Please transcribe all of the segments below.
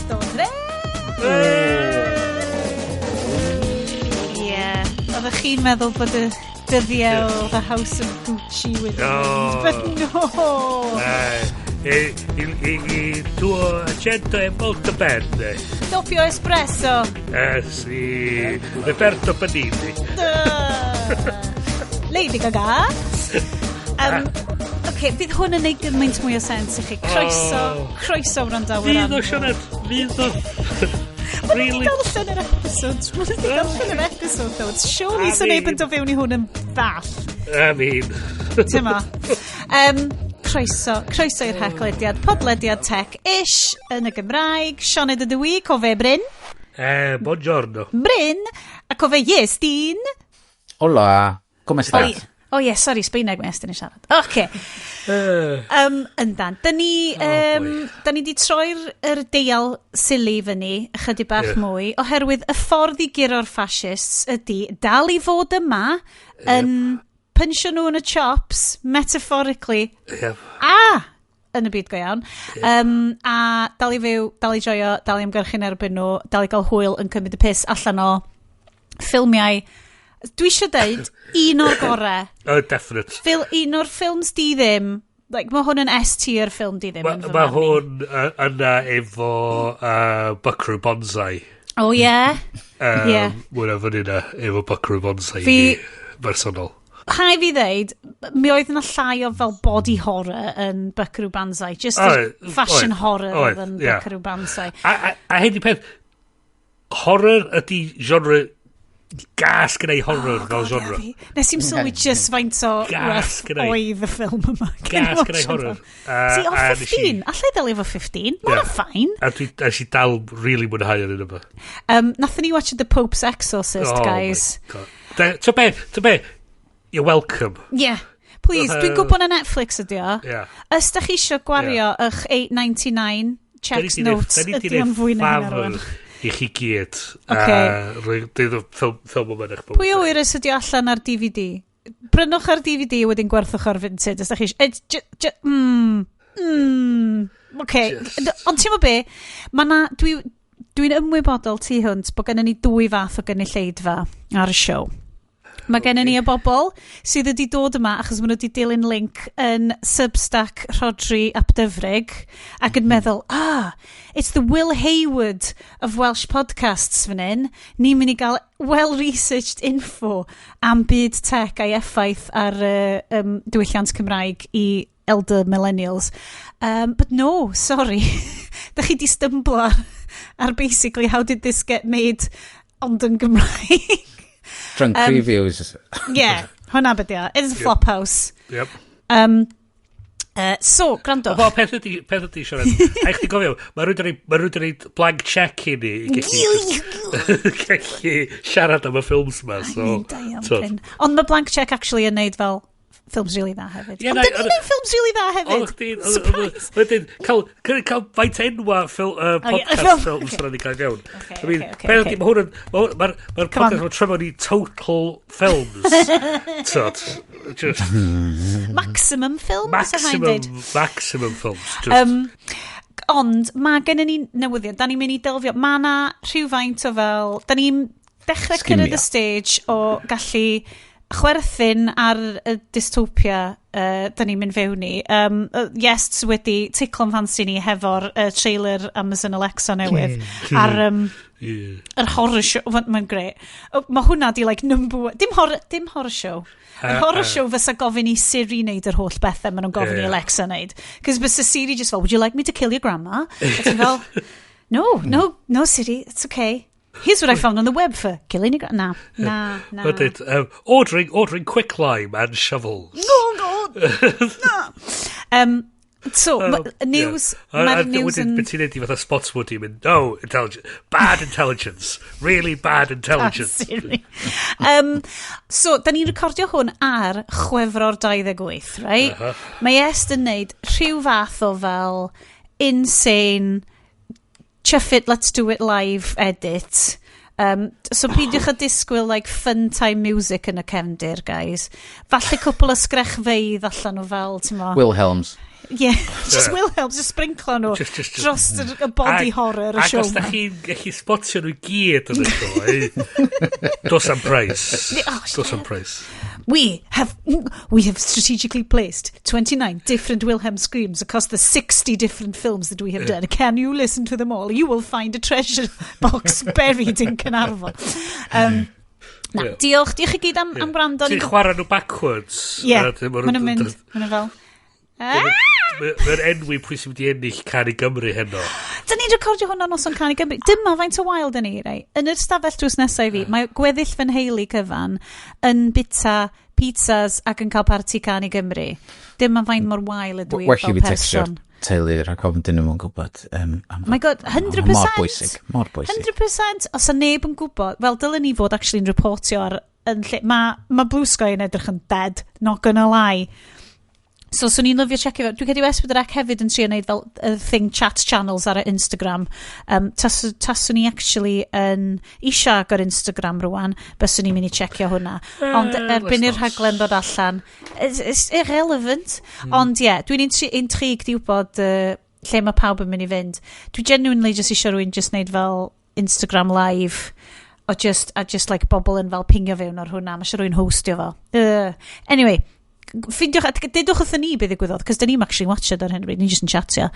Dodre! Ie, oeddech chi'n meddwl bod y dyddiau o The House of Gucci wedi but no! Il tuo accento è molto bene. Doppio espresso. Sì, reperto panini. Lady Gaga. Bydd hwn yn neud gymaint mwy o sens i chi. Croeso wrandawyr. Fydd o Sioned, fydd o. Really? Mae'n darllen yr episode. Mae'n darllen yr episode, though. It's surely sy'n neb yn do fewn I hwn yn ddall. I mean. Tyma. Croeso i'r Haclediad, podlediad tech-ish yn y Gymraeg. Sioned ydw I, cofe Bryn. Buongiorno. Bryn, a cofe Iestyn. Hola, come stai? Sorry, Sbeineg mae Iestyn yn siarad. Oce. Yndan, da ni di troi'r deial sili fyny ychydig bach mwy, oherwydd y ffordd I guro'r fascists ydy dal I fod yma yn pynsio nhw yn y chops, metaphorically, yn y byd go iawn, a dal I fyw, dal I joio, dal I ymgyrchu'n erbyn nhw, dal I gael hwyl yn cymryd y piss allan o ffilmiau. Dwi eisiau dweud, un o'r gorau. Definite. Un o'r ffilms di ddim, mae hwn yn S-tier ffilm di ddim. Mae hwn yna efo Buckaroo Bonsai. Oh, yeah? Mwyn fyny yna efo Buckaroo Bonsai bersonol. Hai fi ddeud, mi oedd yna llai o fel body horror yn Buckaroo Banzai. Just fashion horror oedd yn Buckaroo Banzai. A hyn I peth, horror ydy genre gas gyda'i horror fel genre. Nes i'n sylwi just faint o rough oedd y ffilm yma. Gas gyda'i horror. Si, o 15? Allai ddeli efo 15? Mae'n ffain. A si dal really mwynhau yn yma. Nathon ni watch The Pope's Exorcist, guys. To be, you're welcome. Yeah. Please, dwi'n gwybod na Netflix ydi o. Ys da chi eisiau gwario eich $8.99 checks notes ydi o'n fwy na hynna rwan. I chi gyd. Dydd o ffilm yma eich bwyd. Pwy o wyr ydy allan ar DVD? Brynwch ar DVD wedyn gwerthwch ar Vinted. Ys da chi eisiau... Ond ti'n mo be, dwi'n ymwybodol tu hwnt bod gennym ni 2 fath o gynulleidfa ar y siow. Mae gennym ni y bobl sydd wedi dod yma achos maen nhw wedi dilyn link yn Substack Rhodri ap Dyfrig ac yn meddwl, it's the Will Hayward of Welsh podcasts fan hyn. Ni'n mynd I gael well-researched info am byd tech a'i effaith ar diwylliant Cymraeg I elder millennials. But no, sorry. Da chi di stumblo ar basically how did this get made ond yn Gymraeg. Drunk previews. Yeah, hwnna bydia. It's a flop house. Yep. So, grandwch. O, peth ydi, Sioned. A chdi gofio, mae rwy'n dweud blank check I ni gallu siarad am y ffilms ma. Ond mae blank check actually yn neud fel ffilms really dda hefyd. Ond dyn ni'n neud ffilms really dda hefyd. Surprise. Wedyn, cael faint enwa podcast ffilms rhan I cael fewn. Mae'r podcast o'n trefod I total films. Maximum films. Maximum films. Ond mae gennym ni newyddion. Da ni'n mynd I delfio. Mae na rhywfaint o fel... Da ni'n dechrau cyrraedd y stage o gallu chwerthin ar y dystopia da ni'n mynd fewn I. Iests wedi ticlo'n fancy ni hefo'r trailer Amazon Alexa newydd ar yr horror show. Mae'n greu. Mae hwnna di like number one. Dim horror show. Yr horror show fysa gofyn I Siri neud yr holl bethau maen nhw'n gofyn I Alexa neud. Cos fysa Siri just fel, would you like me to kill your grandma? A ti'n fel, no Siri, it's okay. Here's what I found on the web for killing your grandma. Nah. Ordering quicklime and shovels. No. So, news... Mae'r news yn... Beth ti'n neud I fatha Spotswood I mynd, no, intelligence, bad intelligence, really bad intelligence. So, da ni'n recordio hwn ar Chwefror 28, right? Mae Iestyn yn neud rhyw fath o fel insane, chuff it, let's do it live edit. So peidiwch a disgwyl like fun time music yn y cefndir, guys. Falle cwpl o sgrechfeidd allan o fel, ti'n mo? Wilhelms. Yeah, just Wilhelm, just sprinklo nhw dros y body horror y siow. Ac os da chi'n gallu spotio nhw gyd yn y siow, dos am price. Dos am price. We have strategically placed 29 different Wilhelm screams across the 60 different films that we have done. Can you listen to them all? You will find a treasure box buried in Caernarfon. Diolch i gyd am gwrando. Ti'n chwarae nhw backwards. Ie, maen nhw'n mynd fel... Mae'r enwi pwy sy'n wedi ennill Can i Gymru heno. Da ni'n recordio hwnna nos o'n Can i Gymru. Dyma faint o wael dyn ni, rei. Yn yr stafell drws nesau fi, mae gweddill fy nheulu cyfan yn bita pizzas ac yn cael parti Can i Gymru. Dyma faint mor wael ydw i fel person. Teulu rhag ofn dyn nhw'n gwybod. My God, 100%. Mor bwysig. 100%. Os a neb yn gwybod, wel, dylen ni fod actually yn reportio ar... Mae Blue Sky yn edrych yn dead, not gonna lie. So ni'n lyfio checio fe. Dwi'n credu Ysbryd hefyd yn trio wneud fel thing chat channels ar y Instagram. Taswn ni actually yn isio agor Instagram rwan, byswn ni'n mynd i checio hwnna. Ond erbyn i'r rhaglen ddod allan, it's irrelevant. Ond dwi'n intrigued i wybod lle mae pawb yn mynd i fynd. Dwi genuinely just isio rwy'n just wneud fel Instagram live a just like bobl yn fel pingio fewn ar hwnna. Mae eisiau rwy'n hostio fel. Anyway, dedwch wrthyn ni beth ddigwyddodd, cos dyn ni'n actually watched ar hyn, ni'n just yn chatio.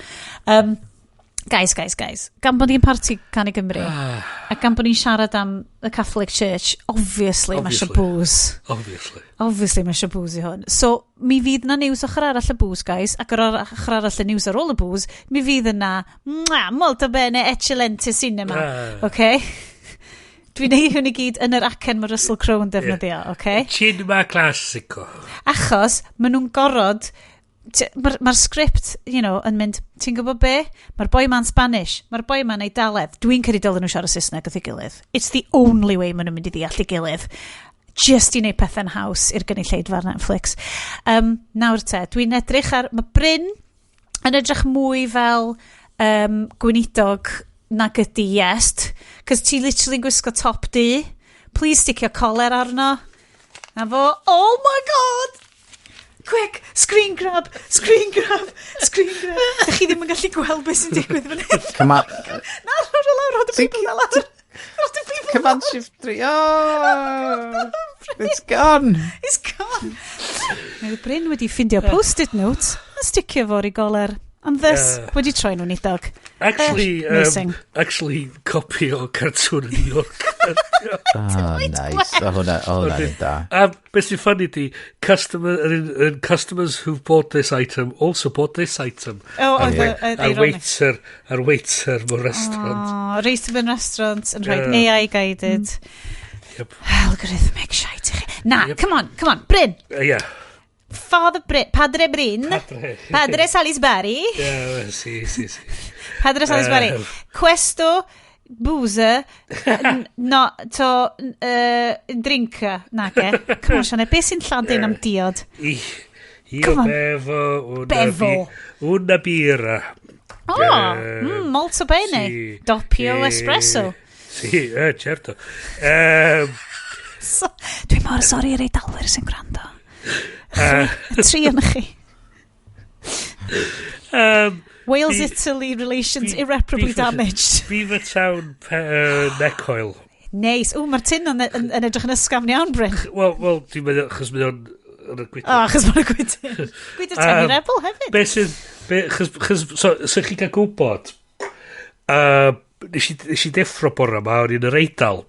Guys, gan bod ni'n parti Can i Gymru, a gan bod ni'n siarad am the Catholic Church, obviously mae eisiau booze. Obviously mae eisiau booze i hwn. So, mi fydd na news ochr arall y booze, guys, ac yr ochr arall y news ar ôl y booze, mi fydd yna, molto bene, eccellente cinema, okay? Dwi'n neud hwn i gyd yn yr acen mae Russel Crowe yn defnyddio, oce? Cinema classico. Achos, maen nhw'n gorod... Mae'r script, yn mynd, ti'n gwybod be? Mae'r boi ma'n Spanish, mae'r boi ma'n Eidaledd. Dwi'n credu dylen nhw siarad Saesneg wrth ei gilydd. It's the only way maen nhw'n mynd i ddeall ei gilydd. Just i wneud pethau'n haws i'r gynulleidfa ar Netflix. Nawr te, dwi'n edrych ar... Mae Bryn yn edrych mwy fel gweinidog nag ydy Iest, cos ti literally'n gwisgo top D. Please stick your collar arno. Na fo, oh my God! Quick, screen grab. Dych chi ddim yn gallu gweld beth sy'n digwydd fan hyn. Come on. Na, rhaid o lawr, rhaid o people na lawr. Come on, shift 3. Oh, it's gone. It's gone. Mae Bryn wedi ffindio post-it note a sticio fo'r i goler. And thus, wedi troi nhw'n idog. Actually, copy o cartoon in New York. Nice. Hwna'n da. Beth sy'n ffynnu di, customers who've bought this item also bought this item. Ar waiter mewn restaurant. Waiter mewn restaurant yn rhaid AI guided. Yep. Algorithmic shite i chi. Na, come on, Bryn. Yeah. Padre Bryn. Padre Salisbury. Sì. Padre Salisbury. Questo booze drinka. Nage. Come on, Sianne, beth sy'n Lladin am diod? Io bevo una birra. Molto bene. Doppio espresso. Sì, certo. Dwi'n mor sori i'r Eidalwyr sy'n gwrando. Y tri yn chi. Wales-Italy relations irreparably damaged. Beaver Town neck oil. Neis. Mae'r tin yn edrych yn ysgafn iawn, Bryn. Wel, dwi'n meddwl, chos mynd o'n gwydyn. Chos mae'n y gwydyn. Gwydyn Tony Rebel hefyd. Be sydd, so chi gael gwybod, nes i deffro bora ma, o'n i'n yr Eidal.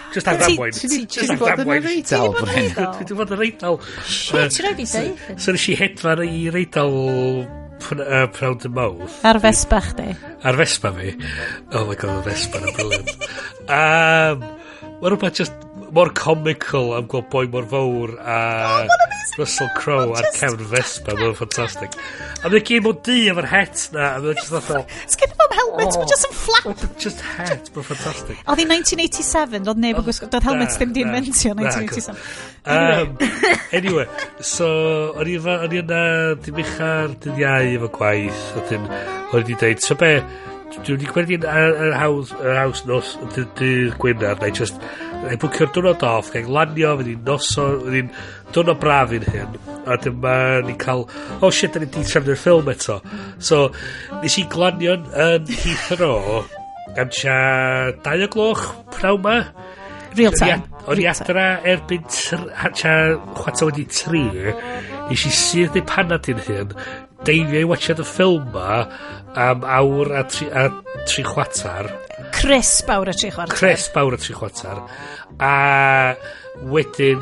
Just ar ddamwain. Ti'n bod yn yr Eidal, Bryn? Dwi'n bod yn yr Eidal. Shit, ti'n rhaid i dweud. So nes i hedfan i'r Eidal Proud and Mouth. Ar Vespa chdi. Ar Vespa fi. Oh my God, y Vespa na brilliant. Mae'n rhywbeth just mor comical am gweld boi mor fawr a Russel Crowe ar cefn Vespa. Mae'n ffantastig. A mae'n gyd mor di efo'r het na. A mae'n just fatha... Sgyn fo'n helmet, mae'n just yn flap. Just het, mae'n ffantastig. Oedd hi 1987, oedd neb yn gwisgo. Doedd helmet ddim di inventio 1987. Anyway, so o'n i yna dim uchar dydd iau efo gwaith. O'n i wedi dweud, so be, Dwi wedi gwneud yr haws nos dydd Gwynar, neu bwcio'r diwrnod off, gael lanio, fydd hi'n noson, fydd hi'n diwrnod braf i'n hyn, a dyma ni'n cael, shit, da ni di trefnu'r ffilm eto. So, nes i glanio'n yn Heathrow, am tia 2 gloch pnawn ma. Real time. O'n i adra erbyn tia chwata wedi 3, nes i sydd neu panad i'n hyn, deifio i watchad y ffilm ma am awr a 3 chwatar. Crisp awr a 3 chwarter. Crisp awr a 3 chwarter. A wedyn,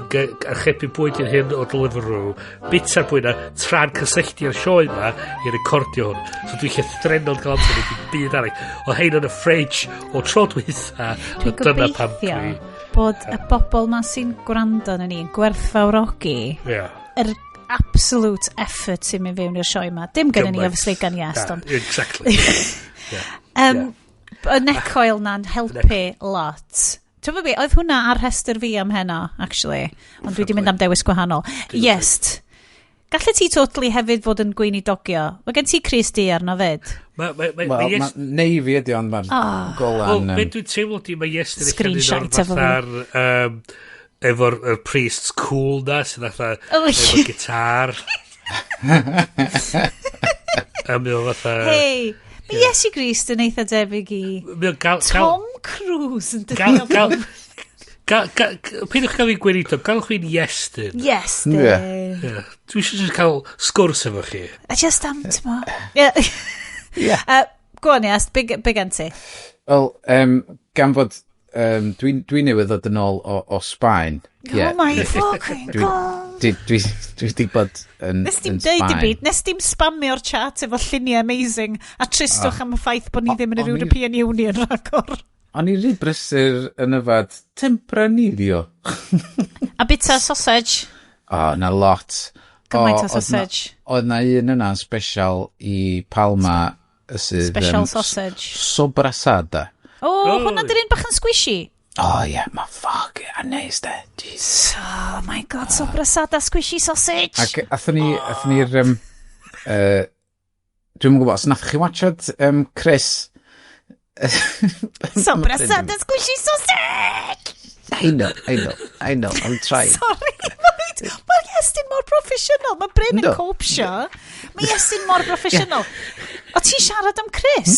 archebu bwyd i'n hyn o Deliveroo, bita'r bwyd na, tra'n cysylltu ar sioe ma i recordio hwn. So dwi'n llethrennol gael amser i byd arall. O hein yn y fridge o tro dwytha. Dwi'n gobeithio bod y bobl ma sy'n gwrando na ni'n gwerthfawrogi yr absolute effort sy'n mynd fewn i'r sioe ma. Dim gen ni, obviously, gan Iestyn. Exactly. Y necoil na'n helpu lot. Ti'n fawr fi, oedd hwnna ar rhestr fi am heno, actually. Ond dwi wedi mynd am dewis gwahanol. Iest. Gallu ti totally hefyd fod yn gweinidogio? Mae gen ti Chris D arno fyd? Navy ydi ond ma'r golan... Wel, dwi'n teimlo di mae Iestyn Screenshot efo efo'r priest's cool na sydd efo gitar. A mi o fatha... Hei, mi Iesu Grist yn eitha debyg i Tom Cruise yn dyddio. Peidiwch gael fi'n gweinidog, galwch fi'n Iestyn. Iestyn. Dwi eisiau cael sgwrs efo chi. A just am, tymo. Go on, Iest, big anti. Wel, gan fod dwi newydd ddod yn ôl o Sbaen. Oh my fucking god. Dwi wedi bod yn Nes dim deud i byd, nes dim spamio'r chat efo lluniau amazing a tristwch am y ffaith bod ni ddim yn yr European Union rhagor. O'n i rhy brysur yn yfad tempranilio. A bita sausage. Na lot. Gymaint o sausage. Oedd na un yna'n special i Palma sydd... Special sausage. Sobrasada. Hwna dyr un bach yn squishy. Ma ffog, a neis de. Oh my god, Sobrasada squishy sausage. Ac athyn ni'r... Dwi'n gwybod, os nath chi watchad Chris... Sobrasada squishy sausage! I know, I'm trying. Sorry, mae Iestyn mor proffesiynol. Mae Bryn yn copsio. Mae Iestyn mor proffesiynol. O ti'n siarad am Chris?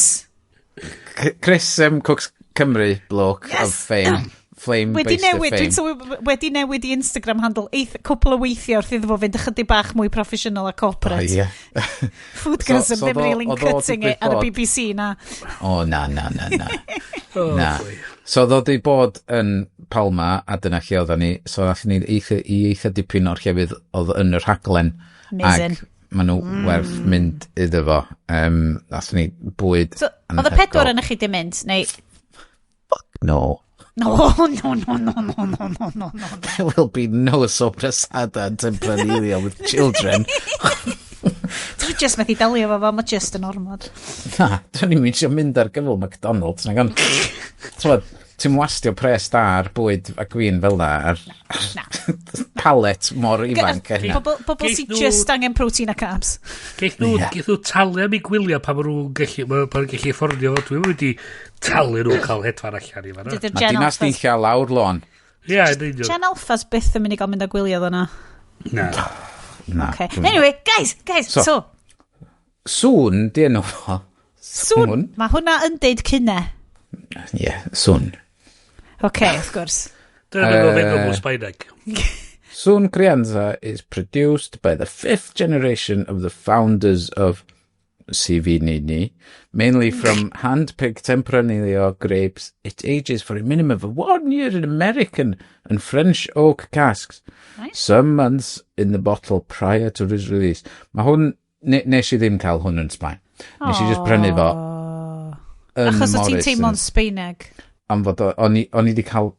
Chris Cooks Cymru, bloke of fame. Flame based of fame. Wedi newid i Instagram handle cwpl o weithio wrth iddo fo fynd ychydig bach mwy proffesiynol a corporate. Foodgasm ddim really cutting it ar y BBC na. Na. Na. So ddod i bod yn Palma, a dyna lle oedden ni, so nathon ni eitha dipyn o'r llefydd oedd yn yr rhaglen. Amazing. Ac maen nhw werth mynd iddo fo. Nathon ni bwyd... So, oedd y 4 yn eich di mynd, neu... Fuck no. No. There will be no Sobrasada and Tempranillo with children. Dwi'n just methu delio fo, mae just yn ormod. Na, dwi'n ni'n mynd mynd ar gyfel McDonald's. Ti'n wastio pres da ar bwyd a gwyn fel da, ar palet mor ifanc. Bobl sy'n just angen protein a carbs. Geith nhw talu am ei gwylio pa maen nhw'n gallu fforddio fo. Dwi'n wedi talu nhw'n cael hedfan allan i fanna. Na, dinas ni'n lle lawr lôn. Gen Alphas byth yn mynd i gael mynd â gwylio ddo na. Na. Anyway, guys, so. Sŵn, di enw fo. Sŵn? Mae hwnna yn deud cynne. Sŵn. Of course. Sŵn Crianza is produced by the 5th generation of the founders of Sgwishi, mainly from hand-picked Tempranillo grapes. It ages for a minimum of 1 year in American and French oak casks. Nice. Some months in the bottle prior to his release. Mae hwn, nes i ddim cael hwn yn Sbaen. Nes i just prynu fo. Achos o ti'n teimlo'n Sbaeneg. Am fod o'n i wedi cael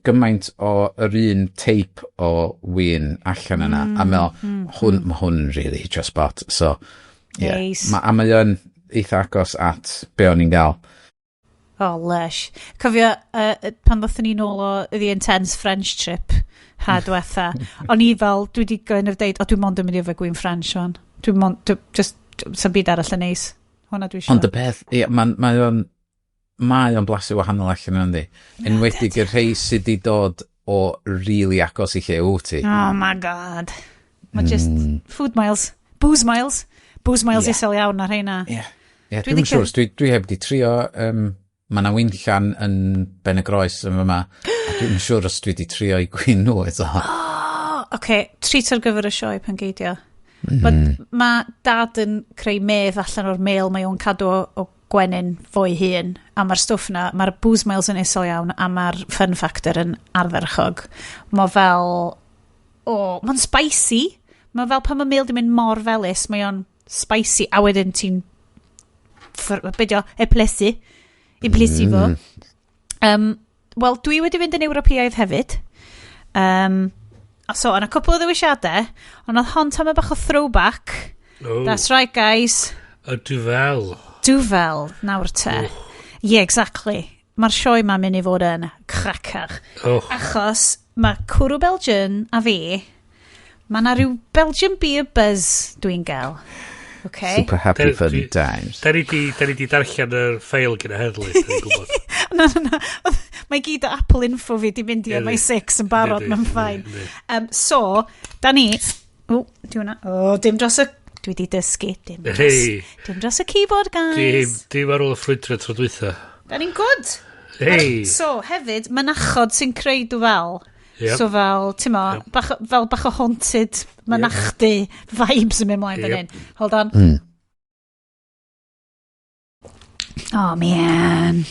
gymaint o yr un teip o wyn allan yna. A meddwl, mae hwn really just spot. So, nice. A mae yn eitha agos at be o'n i'n gael. Lush. Cofio, pan ddothon ni nôl o The Intense French Trip, ha diwetha, o'n i fel, dwi wedi gyn of deud, dwi'n mond yn mynd i efo gwyn French o'n. Just, sy'n byd arall yn neis. Hwna dwi eisiau. Ond y peth, mae o'n blasu wahanol allan yna, yndi. Enwedig y rhai sydd wedi dod o really agos I lle wyt ti. Oh my god. Mae just food miles, booze miles isel iawn ar rheina. Dwi'n siŵr, dwi heb di trio, mae yna wynllan yn Ben y Groes yn yma, a dwi'n siŵr os dwi di trio I gwyn nhw eto. Oce, treat ar gyfer y sioe pan geidio. Mae dad yn creu medd allan o'r mail mae o'n cadw o gwenyn fwy hun, a mae'r stwff na, mae'r booze miles yn isel iawn, a mae'r fun factor yn arferchog. Mae fel, mae'n spicy, mae fel pan mae mail di mynd mor felus, mae o'n spicy, a wedyn ti'n eplesu fo. Wel, dwi wedi fynd yn Ewropeaidd hefyd. So, yna cwpl o ddewisiadau, ond oedd hon tam y bach o throwback. That's right, guys. Y Duvel, nawr te. Yeah, exactly. Mae'r sioe ma'n mynd I fod yn cracar. Achos mae cwrw Belgian a fi, mae yna rhyw Belgian beer buzz dwi'n gael. Okay. Super happy fun times. Da ni di darllen y ffeil gyda heddlu, da ni'n gwybod. No. Mae gyd o Apple info fi di mynd I my 6 yn barod, mae'n ffain. So, da ni... dim dros y... Dwi di dysgu, dim dros y keyboard, guys. Dim ar ôl y ffrwydra tro dwytha. Da ni'n good. So, hefyd, mynachod sy'n creu Duvel. Yep. So fel, ti'n mo, fel bach o haunted mynachdy vibes yn mynd mlaen fan hyn. Hold on. Oh, man.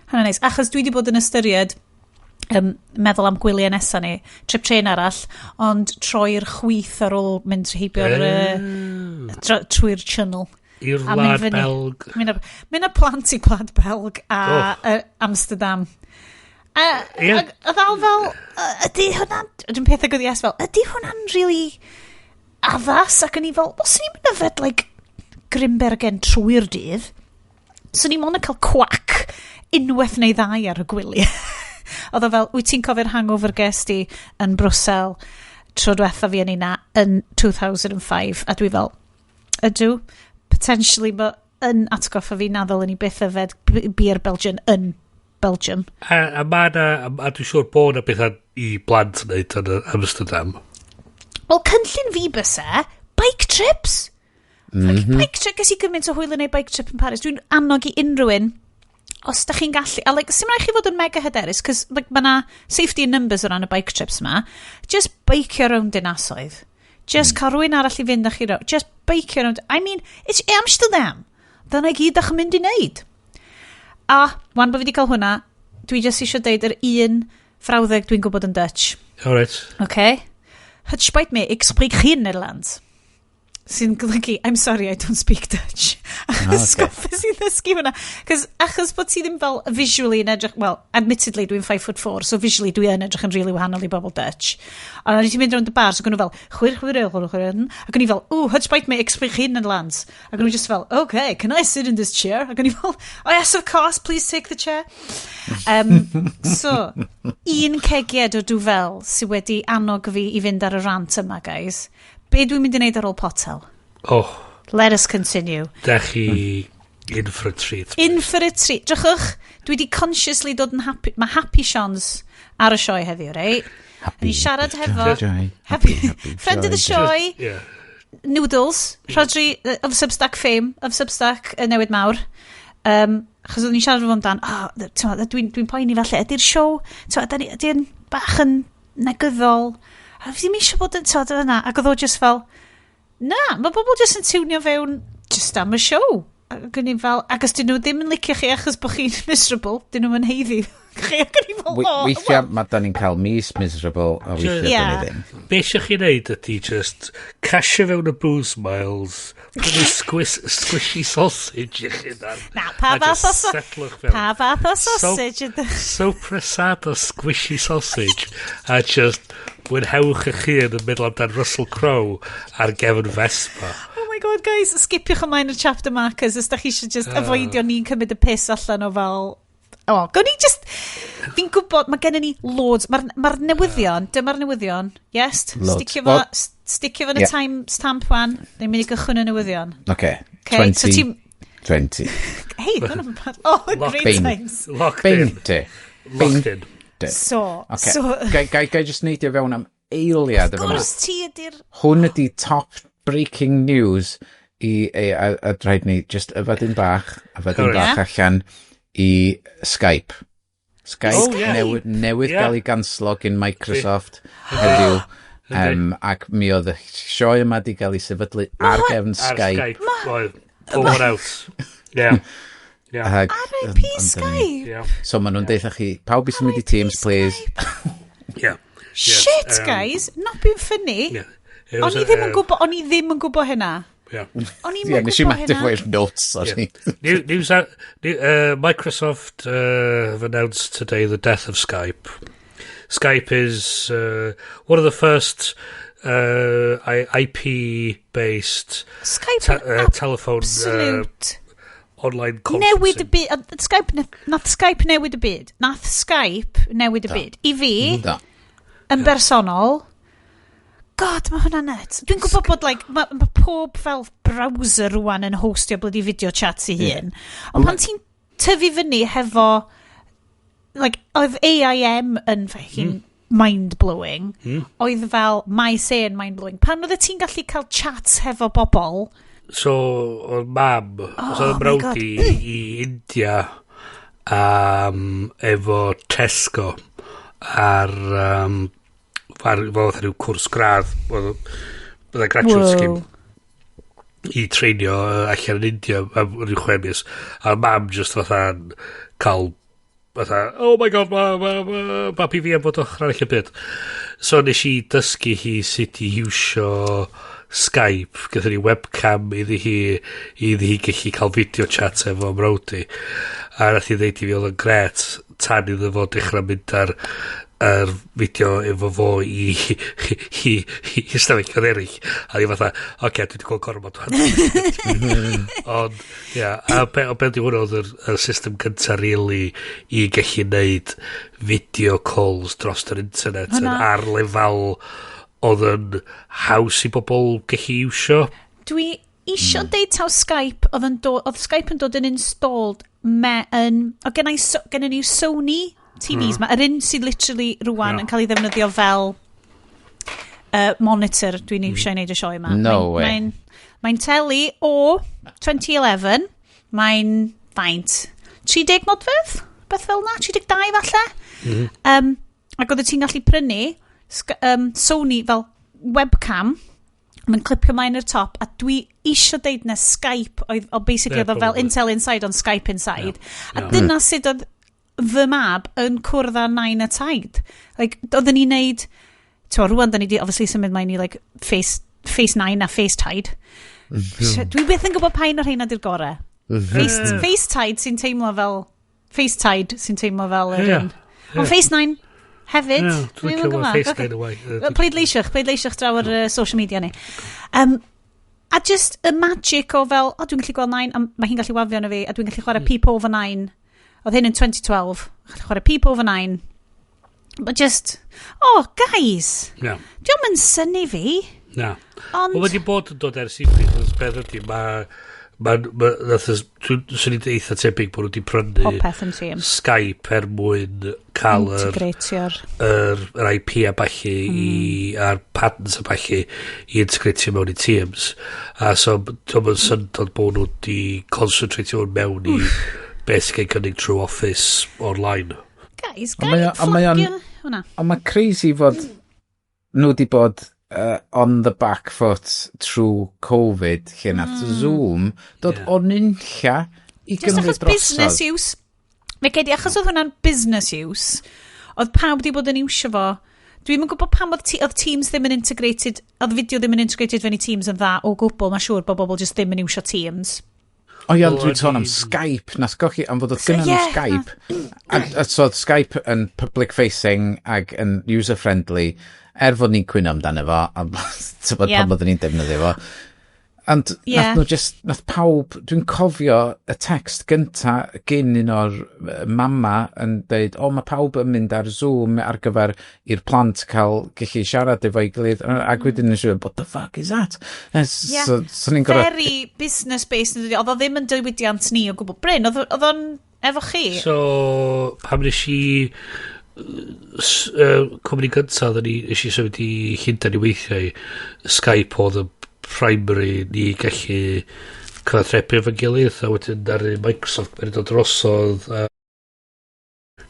Hwna'n neis. Achos dwi wedi bod yn ystyried meddwl am gwyliau nesaf ni, trip train arall, ond troi'r chwith ar ôl mynd trwy'r channel. I'r wlad Belg. Mynd y plant I gwlad Belg a Amsterdam. A ddal fel, ydy hwnna'n, dwi'n peth ag oedd fel, ydy hwnna'n really addas, ac yn I fel, os ni'n mynd yfed, like, Grimbergen trwy'r dydd, so ni'n mynd yn cael cwac unwaith neu ddau ar y gwyliau. Oedd o fel, wyt ti'n cofio'r hangover guest I yn Brwsel tro diwetha fi yn una yn 2005, a dwi fel, ydw, potentially, yn atgoffa fi naddol yn I byth yfed beer Belgian yn Belgium. A dwi'n siŵr bod na beth I blant wneud yn Amsterdam. Wel, cynllun fi byse, bike trips. Bike trip, ges I gymaint o hwyl yn ei bike trip yn Paris. Dwi'n annog I unrhyw un, os da chi'n gallu, a sy'n rhaid chi fod yn mega hyderus, cos mae na safety in numbers o ran y bike trips ma, just bikeio rownd dinasoedd. Just cael rwy'n arall I fynd â chi rownd. Just bikeio rownd. I mean, it's Amsterdam. Dyna gyd a'ch mynd I neud. A, wan bod fi wedi cael hwnna, dwi just eisiau deud yr un frawddeg dwi'n gwybod yn Dutch. Alright. Okay. Het spijt me, ik spreek geen Nederlands. Sy'n golygu, I'm sorry, I don't speak Dutch. Sgoffa sy'n ddysgu hwnna. Achos bod ti ddim fel visually yn edrych, well, admittedly dwi'n 5'4", so visually dwi yn edrych yn really wahanol I bobl Dutch. A na ni ti'n mynd rownd y bar, so gynnu fel, chwyr, ac o'n I fel, het spijt me, ik spreek geen Nederlands. Ac o'n I just fel, okay, can I sit in this chair? Ac o'n I fel, oh yes, of course, please take the chair. So, un cegiad o Duvel sydd wedi annog fi I fynd ar y rant yma, guys. Be dwi'n mynd I wneud ar ôl potel? Let us continue. Da chi in for a treat. In for a treat. Drychwch, dwi wedi consciously dod yn happy. Mae happy Sions ar y sioe heddiw, right? Happy siarad hefo. Happy friend of the sioe. Noodles. Rodri of Substack fame. Of Substack newydd mawr. Chos oedd ni'n siarad efo amdan, dwi'n poeni falle, ydy'r siow, ydy'n bach yn negyddol. A fi ddim eisiau bod yn tod yna, ac oedd o just fel, na, mae bobl just yn tiwnio fewn just am y siow. Ac o'n i fel, ac os dyn nhw ddim yn licio chi achos bod chi'n miserable, dyn nhw'n heiddi chi, ac o'n i fel, weithiau, mae da ni'n cael mis miserable, a weithiau da ni ddim. Be eisiau chi wneud ydy just casio fewn y booze miles, prynu sgwishi sausage I chi dan. Na, pa fath o sausage ydy? Sobrasada sgwishi sausage, a just mwynhewch eich hun yn meddwl amdan Russel Crowe ar gefn Vespa. Oh my god, guys, skipiwch ymlaen y chapter markers os da chi eisiau just avoidio ni'n cymryd y piss allan o fel... gawn ni just... Fi'n gwybod, mae gen ni loads. Mae'r newyddion, dyma'r newyddion, yes? Sticio fo yn y time stamp wan, neu mynd I gychwyn y newyddion. Okay. 20... So 20. Hey, dyna'n bad. Oh, great times. Locked in. So, Gai just neidio fewn am eiliad. Of course ti ydy'r... Hwn ydi top breaking news a rhaid ni just yfadyn bach allan i Skype. Newydd gael ei ganslo gyn Microsoft heddiw. Ac mi oedd y sioe yma di gael ei sefydlu ar gefn Skype. Over out. Yeah. R.I.P. Skype. So maen nhw'n deitha chi, pawb i symud i Teams, please. Yeah. Shit, guys. Not being funny. O'n i ddim yn gwybod hynna. Yeah. O'n i ddim yn gwybod hynna. Notes, sorry. News out. Microsoft have announced today the death of Skype. Skype is one of the first IP-based telephone online conferencing. Newydd y byd. Nath Skype newid y byd. I fi, yn bersonol, God, mae hwnna net. Dwi'n gwybod bod, mae pob fel browser rwan yn hostio bloody video chats i hun. Ond pan ti'n tyfu fyny hefo, oedd AIM yn fucking mind-blowing, oedd fel my say yn mind-blowing. Pan oedd ti'n gallu cael chats hefo bobl? So, oedd mam, oedd mrawd i India efo Tesco ar rhyw cwrs gradd, byddai graduate scheme i treinio allan yn India am rhyw 6 mis. A mam just fatha'n cael oh my god, babi fi am fod ochr arall y byd. So nes i dysgu hi sut i iwsio Skype, gyda ni webcam iddi hi gallu cael video chat efo mrawd i. A nath i ddeud i fi oedd yn gret tan iddo fo dechrau mynd ar fideo efo fo i ystafell yn eraill. A ni fatha, oce, dwi wedi gweld gormod o'n. Ond, ia, a beth di hwnna oedd y system gyntaf really i gallu neud video calls dros yr internet ar lefel oedd yn haws i bobl gallu iwsio. Dwi isio deud taw Skype oedd Skype yn dod yn installed oedd gen ni Sony TVs, mae'r un sydd literally rwan yn cael ei ddefnyddio fel monitor dwi'n iwsio i wneud y sioe yma. No way. Mae'n teli o 2011, mae'n faint 30 nodfedd? Beth fel na? 32 falle? Ac oedd ti'n gallu prynu Sony fel webcam, mae'n clipio mlaen i'r top, a dwi isio deud na Skype oedd basically oedd fel Intel Inside on Skype Inside. A dyna sydd oedd fy mab yn cwrdd â 9 a taid. Oedden ni'n neud, rwan da ni di obviously symud mlaen i face 9 a face taid. Dwi beth yn gwybod pa'n o'r rhain adyr gore. Face taid sy'n teimlo fel yr un. Ond face 9 hefyd. Dwi'n gwybod face 9 away. Pleidleisiwch draw ar social media ni. A just y magic o fel, dwi'n gallu gweld 9, a mae hi'n gallu wafio na fi, a dwi'n gallu chwarae Peep Over 9. Oedd hyn yn 2012. Chwarae Peep Over 9. But just, guys. Diolch yn syni fi. Na. Ond wedi bod yn dod ers i fi, beth ydy, swn i'n eitha tebyg bod nhw wedi prynu Skype mwyn cael yr IP a bachu a'r patents a bachu i integratio mewn i Teams. A so, dwi'n syndod bod nhw wedi concentratio mewn i beth sy'n gynnig trwy Office online. Guys, Ond mae crazy fod nhw wedi bod on the back foot trwy Covid lle nath Zoom dod o'n unlla i gymryd drosodd. Business use. Fe gedi, achos oedd hwnna'n business use, oedd pawb wedi bod yn iwsio fo. Dwi'n yn gwybod pam oedd Teams ddim yn integrated, oedd fideo ddim yn integrated fe'n i Teams yn dda o gwbl, mae'n siŵr bod bobl just ddim yn iwsio Teams. Dwi'n sôn am Skype, nas gochi am fod oedd gynnu nhw Skype. A so oedd Skype yn public facing ag yn user friendly, fod ni'n cwyno amdano fo, a pan bod ni'n defnyddio fo. And nath pawb, dwi'n cofio y text gynta gyn un o'r mama yn dweud, mae pawb yn mynd ar Zoom ar gyfer i'r plant gallu siarad efo'i gilydd, ac wedyn yn siarad, what the fuck is that? Very business-based, oedd o ddim yn diwydiant ni o gwbl. Bryn, oedd o'n efo chi? So, pam nes i cwmni gyntaf, nes i symud i Llundain i weithiau, Skype oedd y primary ni gallu cyfathrebu efo'n gilydd, a wedyn ar Microsoft mae'n dod drosodd,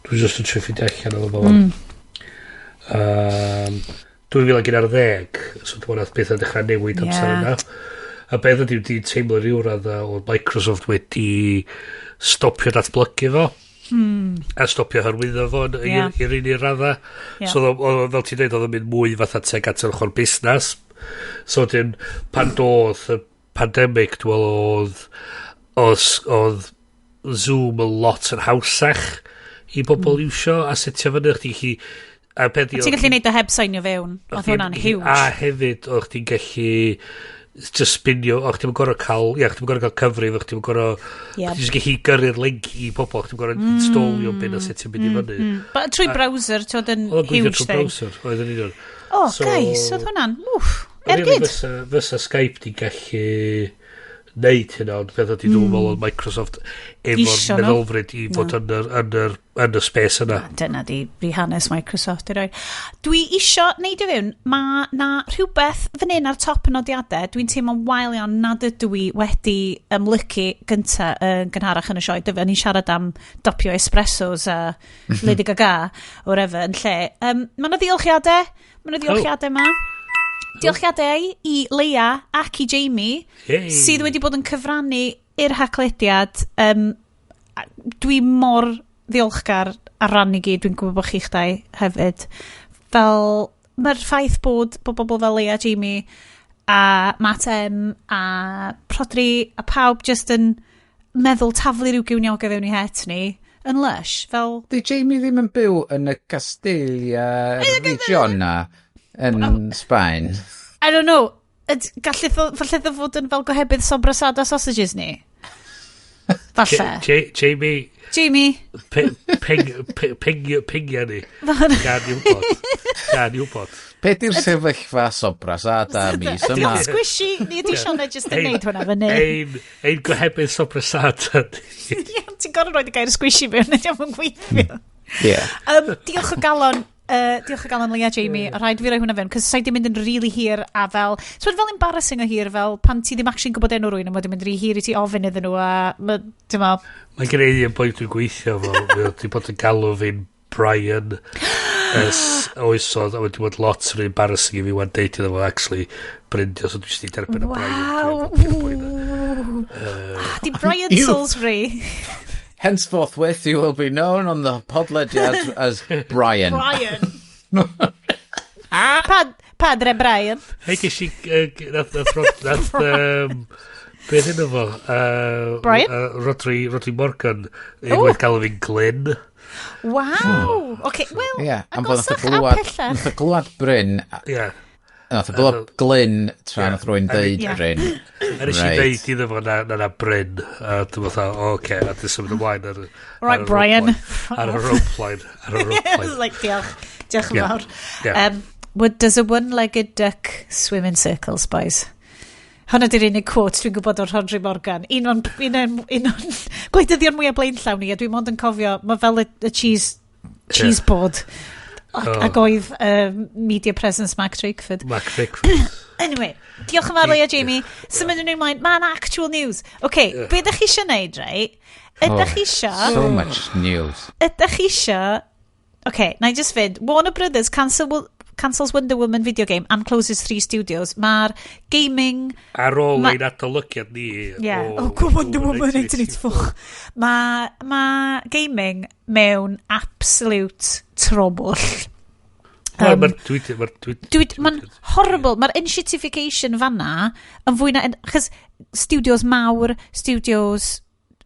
dwi'n just yn trio ffindio allan o fo. 2011, so dwi'n meddwl beth yn dechrau newid amser yna. A beth ydy wedi teimlo ryw radda o Microsoft wedi stopio datblygu fo. A stopio hyrwyddo fo i'r un i'r radda. So fel ti'n dweud, oedd yn mynd mwy fatha teg at yr ochr busnes. So dyn, pan doedd y pandemic, dwi'n oedd Zoom yn lot yn hawsach i bobl iwsio a setio fyny chdi chi. A ti'n gallu neud o heb sainio fewn, oedd hwnna'n huge. A hefyd, o'ch ti'n gallu just spinio, o'ch ti'n gorau cael, cyfrif, o'ch ti'n gorau, ti'n gallu gyrru'r link i bobl, o'ch ti'n gorau installio bin a setio bin i fyny. Trwy browser, ti'n oedd yn huge thing. Oedd yn union. Guys, oedd hwnna'n, ergyd. Fysa Skype di gallu neud hynna, ond beth ydy dwi'n meddwl Microsoft efo'r meddylfryd i fod yn y space yna. Dyna di hanes Microsoft i roi. Dwi isio neud i fewn, mae na rhywbeth fan hyn ar top y nodiadau, dwi'n teimlo'n wael iawn nad ydw i wedi ymlygu gynta yn gynharach yn y sioe. Ni'n siarad am dopio espressos a Lady Gaga o'r efe yn lle. Mae yna ddiolchiadau ma. Diolchiadau i Leia ac i Jamie sydd wedi bod yn cyfrannu i'r Haclediad. Dwi mor ddiolchgar ar ran i gyd, dwi'n gwybod bod chi'ch dau hefyd. Fel mae'r ffaith bod bobl fel Leia, Jamie a Matt M a Prodri a pawb just yn meddwl taflu rhyw gewniogau fewn i het ni yn lush. Di Jamie ddim yn byw yn y Castilla region na yn Sbaen? I don't know. Falle fod yn fel gohebydd Sobrasada sausages ni? Falle. Jamie. Pingio ni. Gan wybod. Be di'r sefyllfa Sobrasada mis yma? Sgwishi, ni ydi Sianna just yn neud hwnna fyny. Ein gohebydd Sobrasada. Ti'n gorau roed y gair sgwishi fewn, nid yn gweithio. Diolch o galon. Diolch o galon Leia, Jamie. Rhaid fi roi hwnna fewn, cos sa'i di mynd yn really hir a fel embarrassing o hir, fel pan ti ddim actually'n gwybod enw rwy'n a wedi mynd rhy hir i ti ofyn iddyn nhw a Mae gen i un bwynt dwi'n gweithio fo, wedi bod yn galw fi'n Brian oesodd, a wedi bod lot yn embarrassing i fi wan deud iddo fo, actually, Bryn, so dwi'n sy'n derbyn o Brian. Di Brian Salisbury. Henceforth, you will be known on the podlediad as Brian. Padre Brian. Hei, ges i, beth yna fo? Brian? Rodri Morgan, unwaith gael fi'n Glyn. Wow. Okay, well, agosach a pella. Nath o glwad Bryn. Nath o glwad Glyn tra nath rwy'n deud Bryn. A nes i ddeud iddo fo na Bryn. A dwi'n meddwl, oce, a dwi'n symud ymlaen ar right, Brian. Ar y ropeline. Diolch yn fawr. Does a one-legged duck swim in circles, boys? Hwna di'r unig quote dwi'n gwybod o'r Rodri Morgan. Un o'n gwleidyddion mwyaf blaenllaw ni, a dwi'n mond yn cofio, mae fel y cheese board. Ac oedd media presence Mac Drakeford. Anyway, diolch yn fawr Leia, Jamie. Symud yn ymlaen, mae'n actual news. Be ydych chi eisiau neud, right? Ydych chi eisiau... So much news. Ydych chi eisiau... na I just fynd. Warner Brothers cancels Wonder Woman video game and closes 3 studios. Mae'r gaming... Ar ôl ein adolygiad ni. Wonder Woman 1984. Mae gaming mewn absolute trouble. Mae'n horrible. Mae'r inshitification fanna yn fwy na... Chos studios mawr, studios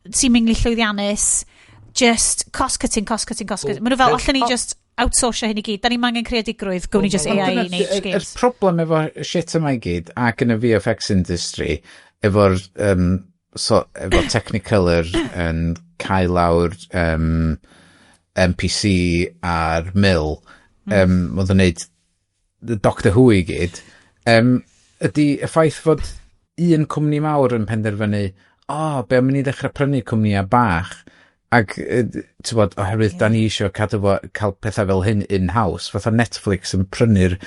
seemingly llwyddiannus, just cost-cutting. Maen nhw fel, allan ni just outsourcio hyn i gyd. Da ni'n angen creadigrwydd, gwn ni just AI i neud games. Y problem efo shit yma i gyd, ac yn y VFX industry, efo'r efo Technicolor yn cael lawr NPC a'r Mill, oedd yn neud Doctor Who i gyd, ydy y ffaith fod un cwmni mawr yn penderfynu, be am ni ddechrau prynu cwmnïau bach, ac oherwydd da ni eisiau cael pethau fel hyn in-house, fatha Netflix yn prynu'r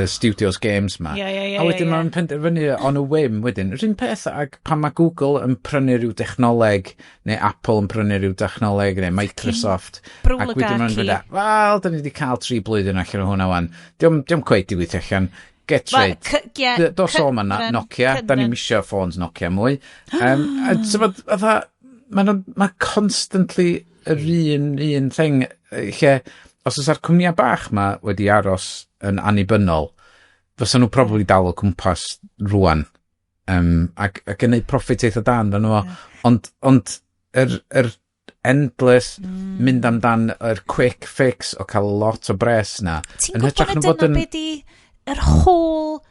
studios games ma. A wedyn mae'n penderfynu on a whim wedyn. Rwy'n peth ag pan mae Google yn prynu rhyw technoleg, neu Apple yn prynu rhyw technoleg, neu Microsoft. Ac wedyn mae'n dweud, wel, da ni wedi cael 3 blwyddyn allan o hwnna wan. Diolch cweith i weithio allan. Get right. Dos o ma Nokia. Da ni'n misio ffôns Nokia mwy. Mae constantly yr un thing lle, os oes ar cwmnïau bach ma wedi aros yn annibynnol, fysa nhw probably dal o cwmpas rwan, ac yn neud profit eitha dan, ond yr endless mynd amdan yr quick fix o cael lot o bres na. Ti'n gwybod dyna beth di yr whole,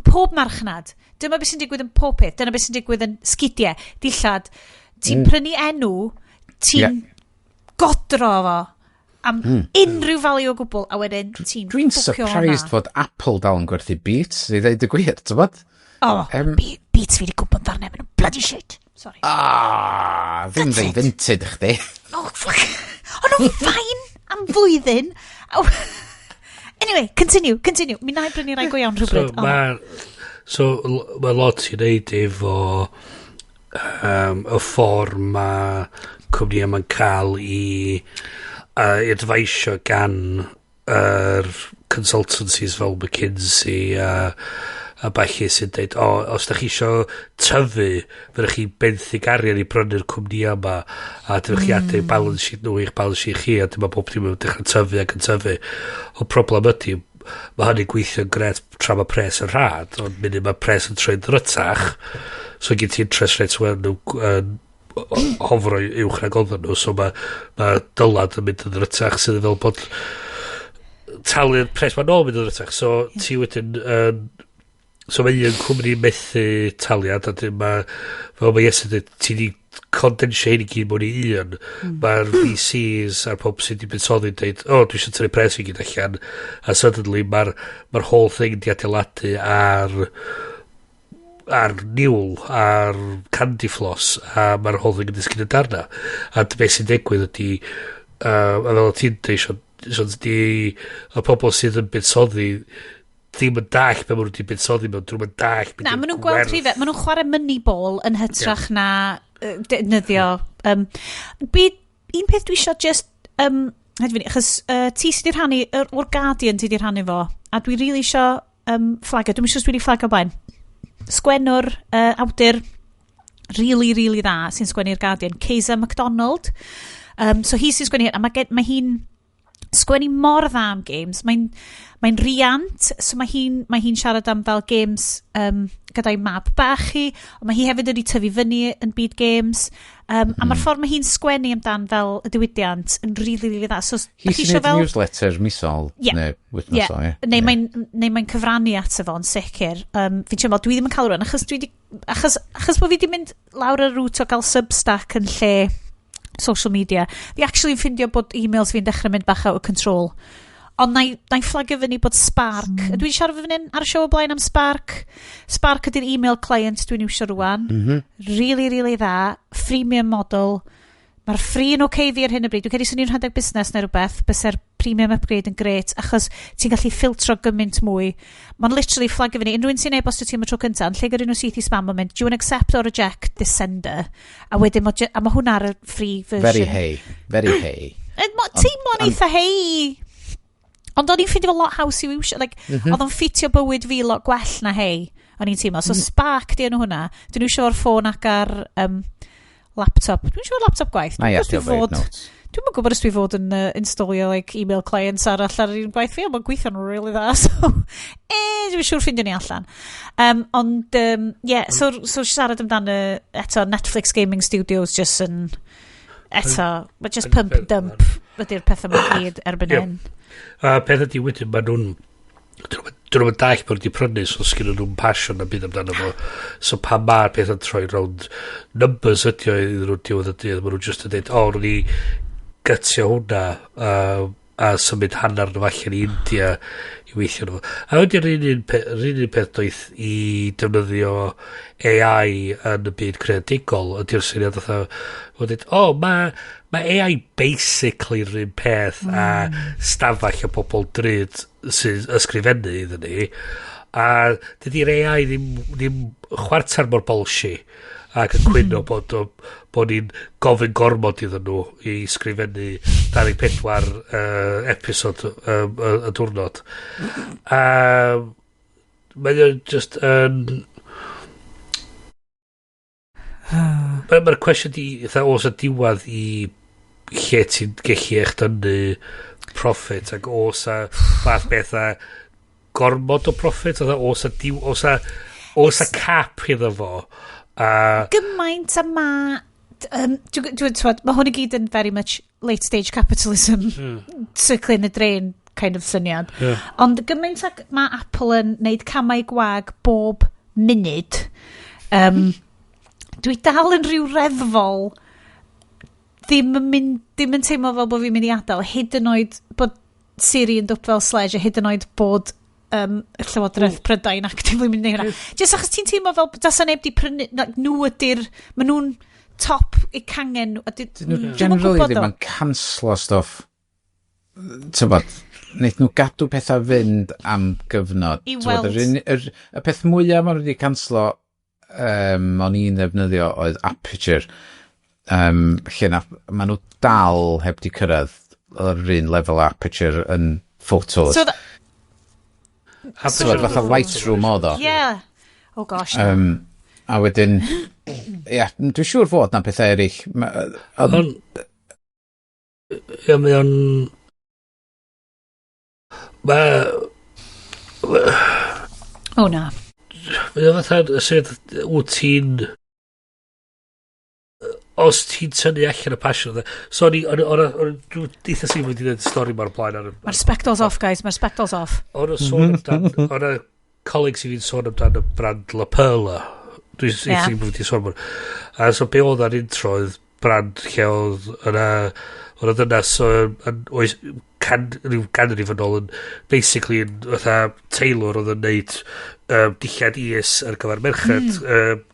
pob marchnad, dyma beth sy'n digwydd yn pob peth, dyna beth sy'n digwydd yn sgidiau, dillad, ti'n prynu enw, ti'n godro fo, am unrhyw value o gwbl, a wedyn ti'n Dwi'n surprised fod Apple dal yn gwerthu Beats, i ddeud y gwir, ti'n bod? Beats fi wedi gwybod darnau, maen nhw'n bloody shit. Sorry. Ddim fe'n vinted chdi. Fuck. O'n nhw'n ffain am flwyddyn. Anyway, continue. Mi na i brynu rai go iawn rhywbryd. Mae lot i wneud efo y ffordd mae cwmni yma'n cael i adfaisio gan yr consultancies fel McKinsey a balli sy'n dweud, os da chi isio tyfu, fyddwch chi benthyg arian i brynu'r cwmni yma, a dywch chi adael balance sheet nhw i'ch balance sheet chi, a dyma bob dim yn dechrau tyfu ac yn tyfu. O problem ydy, mae hynny'n gweithio'n gret tra mae pres yn rhad, ond mynd mae pres yn troi'n ddrytach, so gen ti interest rates yn hofro uwch na goddon nhw, so mae dylad yn mynd yn ddrytach, sydd fel bod talu'r pres mae'n ôl mynd yn ddrytach, so ti wedyn so mae un cwmni methu taliad, a dyn mae fel mae Iestyn dweud, ti di condensio hyn i gyd mewn i un, mae'r VCs a'r pob sydd wedi buddsoddi yn dweud, dwi eisiau tynnu pres i gyd allan, a suddenly mae'r whole thing di adeiladu ar niwl, ar candy floss, a mae'r whole thing yn disgyn y darna. A beth sy'n digwydd ydy, a fel o ti'n dweud, Sions, y pobl sydd yn buddsoddi ddim yn dall be maen nhw wedi buddsoddi mewn, drwy'n yn dall. Na, maen nhw'n gweld rhifau, maen nhw'n chwarae Moneyball yn hytrach na defnyddio. Un peth dwi eisiau just, achos ti sydd wedi rhannu, o'r Guardian ti wedi rhannu fo, a dwi really eisiau fflagio, dwi'n eisiau wedi fflagio blaen. Sgwennwr, awdur really, really dda sy'n sgwennu'r Guardian, Ceisa MacDonald. So hi sy'n sgwennu, a mae hi'n sgwennu mor dda am games. Mae'n riant, so mae hi'n siarad am fel games gyda'i mab bach hi, ond mae hi hefyd wedi tyfu fyny yn byd games. A mae'r ffordd mae hi'n sgwennu amdan fel y diwydiant yn really, really dda. So, hi sy'n neud newsletter misol, neu wythnosol, ie. Neu mae'n cyfrannu ato fo'n sicr. Fi'n siarad, dwi ddim yn cael rwan, achos bod fi wedi mynd lawr y rŵt o gael Substack yn lle social media. Fi actually ffindio bod e-mails fi'n dechrau mynd bach out of control. Ond na i fflagio fyny bod Spark, dwi wedi siarad fyny ar y show o blaen am Spark. Spark ydy'r email client dwi'n iwsio rwan. Really, really dda. Freemium model. Mae'r free yn okay fi ar hyn o bryd. Dwi'n cael ei swnio'n rhedeg busnes neu rhywbeth, bysa'r premium upgrade yn gret, achos ti'n gallu filtro gymaint mwy. Mae'n literally fflagio fyny. Unrhyw un sy'n e-bostio ti am y tro cyntaf, yn lle gyrru nhw syth i spam moment, do you want accept or reject this sender? A wedyn, a mae hwnna ar y free version. Very hey. Teimlo'n eitha hey. Ond o'n i'n ffindio fel lot haws i wiwsio, oedd o'n ffitio bywyd fi lot gwell na hei, o'n i'n teimlo. So Spark di enw hwnna, dwi'n iwsio o'r ffôn ac ar laptop. Dwi'n iwsio o'r laptop gwaith. Dwi'n yn gwybod os dwi fod yn installio email clients arall ar un gwaith fi, ond mae'n gweithio'n really dda. So, dwi'n siŵr ffindio ni allan. So siarad amdano eto Netflix Gaming Studios just yn eto, mae just pump dump ydy'r pethau mae'n gyd erbyn hyn. Peth ydi wedyn, maen nhw'n dyn nhw'n dall bod wedi prynu, so sgyn nhw'n passion a byd amdano fo. So pa mae'r peth yn troi rownd numbers ydi o iddyn nhw'n diwedd y dydd, maen nhw'n just yn dweud, nhw'n ni gytio hwnna a symud hanner nhw allan i India i weithio nhw. A wedi'r un peth doeth i defnyddio AI yn y byd creadigol ydy'r syniad mae AI basically rhywun peth a stafell o bobl drud sy'n ysgrifennu iddyn ni, a dydy'r AI ddim chwarter mor bolsi ac yn cwyno bod ni'n gofyn gormod iddyn nhw i sgrifennu 24 episod y diwrnod. Mae'n just mae'r cwestiwn di os y diwad i lle ti'n gallu eich dynnu profit ac os a fath bethau gormod o profit os a cap iddo fo gymaint a mae hwn i gyd yn very much late stage capitalism circling y drain kind of syniad ond gymaint ac mae Apple yn neud camau gwag bob munud dwi dal yn rhyw reddfol ddim yn teimlo fel bod fi'n mynd i adael hyd yn oed bod Siri yn dwp fel sledge a hyd yn oed bod Llywodraeth Prydain actively mynd i hynna. Just achos ti'n teimlo fel dasa neb di prynu nhw ydy'r maen nhw'n top i cangen generally ddim yn canslo stuff tybod wneud nhw gadw pethau fynd am gyfnod i weld y peth mwyaf maen nhw wedi canslo o'n i'n ddefnyddio oedd Aperture lle maen nhw dal heb di cyrraedd yr un lefel Aperture yn photos so fatha Lightroom oedd o oh gosh a wedyn dwi'n siŵr fod na pethau eraill mae o'n na mae o'n fatha sydd wyt ti'n os ti'n tynnu allan y passion so dwi'n deitha sy'n wedi dweud stori mor blaen mae'r spectacles off guys, mae'r spectacles off o'n sôn amdan o'n coleg sy'n fi'n sôn amdan y brand La Perla dwi'n sy'n wedi sôn amdan a so be oedd ar intro oedd brand lle oedd yna so rhyw ganrif yn ôl yn basically yn fatha Taylor oedd yn neud dillad is ar gyfer merched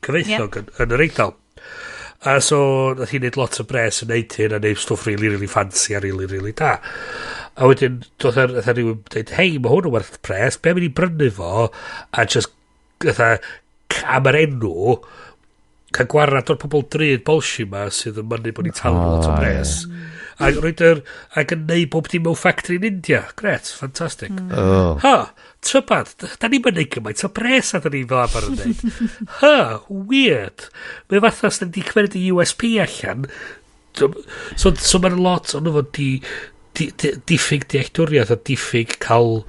cyfeithog yn yr Eidal. A so, nath hi'n neud lot o bres yn neud hyn a neud stwff really fancy a really da. A wedyn, doedd rhywun dweud, hei, mae hwn yn werth pres, be mynd i brynu fo, a just, am yr enw, cael gwarad o'r pobl drud bolsi ma sydd yn mynnu bod ni'n talu lot o bres. Ac yn neud bob dim mewn factory in India. Gret, ffantastig. Tybad, da ni'n mynd gymaint o bres a da ni'n fel abar yn neud. Weird. Mae fatha sy'n di cymryd y USP allan. So mae'n lot o'n fod diffyg dealltwriaeth a diffyg cael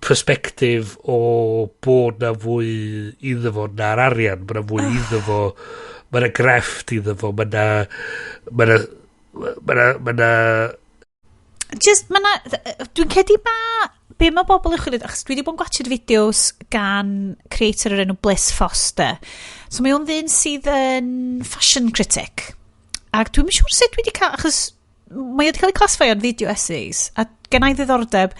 perspectif o bod na fwy iddo fo na'r arian. Mae na fwy iddo fo. Mae na grefft iddo fo. Mae na just dwi'n cedi be mae bobl yn chwilio achos dwi wedi bod yn gwachod fideos gan creator yr enw Bliss Foster so mae o'n ddyn sydd yn fashion critic ac dwi'n siŵr sut dwi wedi cael achos mae wedi cael ei classifio yn video essays a gennau ddiddordeb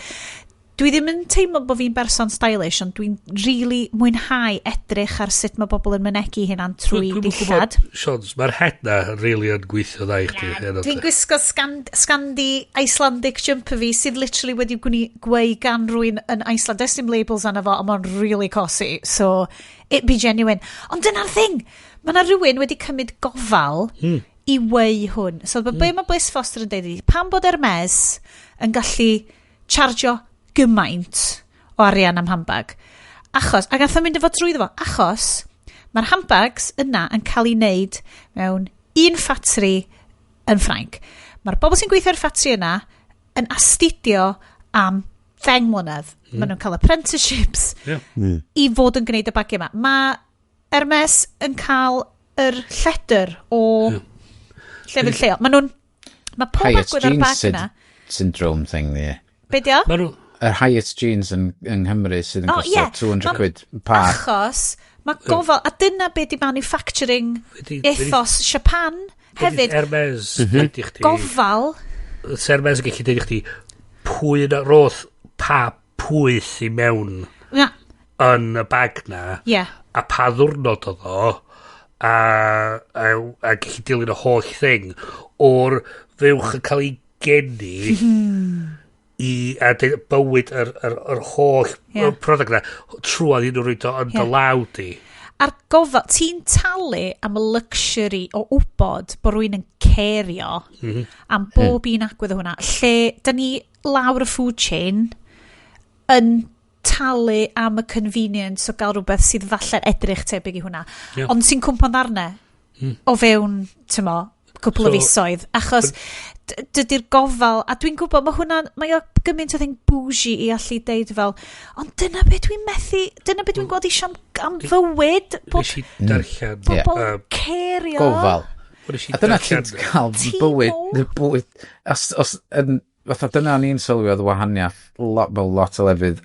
dwi ddim yn teimlo bod fi'n berson stylish ond dwi'n really mwynhau edrych ar sut mae bobl yn mynegu hynna'n trwy dillad. Sions, mae'r het na really yn gweithio dda i chdi. Dwi'n gwisgo Scandi Icelandic jumper fi sydd literally wedi gweu gan rwy'n yn Iceland. Does dim labels anna fo, ond mae'n really cosi. So, it be genuine. Ond dyna'r thing, mae yna rhywun wedi cymryd gofal i weu hwn. So, be mae Bliss Foster yn dweud, pan bod Hermes yn gallu chargio gymaint o arian am handbag achos, a gath o'n mynd efo drwyddo fo achos mae'r handbags yna yn cael ei wneud mewn un ffatri yn Ffrainc mae'r bobl sy'n gweithio'r ffatri yna yn astudio am 10 mlynedd maen nhw'n cael apprenticeships i fod yn gwneud y bagiau yma mae Hermes yn cael yr lledr o llefydd lleol. Mae pob agwedd ar bag yna. Syndrome thing, ie. Be dio? Yr highest jeans yn Nghymru sydd yn costo 200 quid par. Achos, mae gofal, a dyna be di manufacturing ethos Japan hefyd. Hermes, gofal. Hermes yn gallu dweud i chdi, pwy yn roth pa pwyth i mewn yn y bag na, a pa ddwrnod oedd o, a gallu dilyn y holl thing, o'r fewch yn cael ei geni a bywyd yr holl product na, trwy nhw rwy'n o yn dy law di. A'r gofal, ti'n talu am y luxury o wybod bod rwy'n yn cêrio am bob un agwedd o hwnna, lle da ni lawr y food chain yn talu am y convenience o gael rhywbeth sydd falle edrych tebyg i hwnna. Ond sy'n cwmpan ddarne o fewn, tymo, cwpl o fisoedd. Achos dydy'r gofal, a dwi'n gwybod, mae o gymaint o thing bougie i allu deud fel, ond dyna beth dwi'n methu, dyna beth dwi'n gweld eisiau am fywyd. Bobl cêrio. Gofal. A dyna ti'n cael bywyd. Fatha dyna ni'n sylwi oedd wahaniaeth mewn lot o lefydd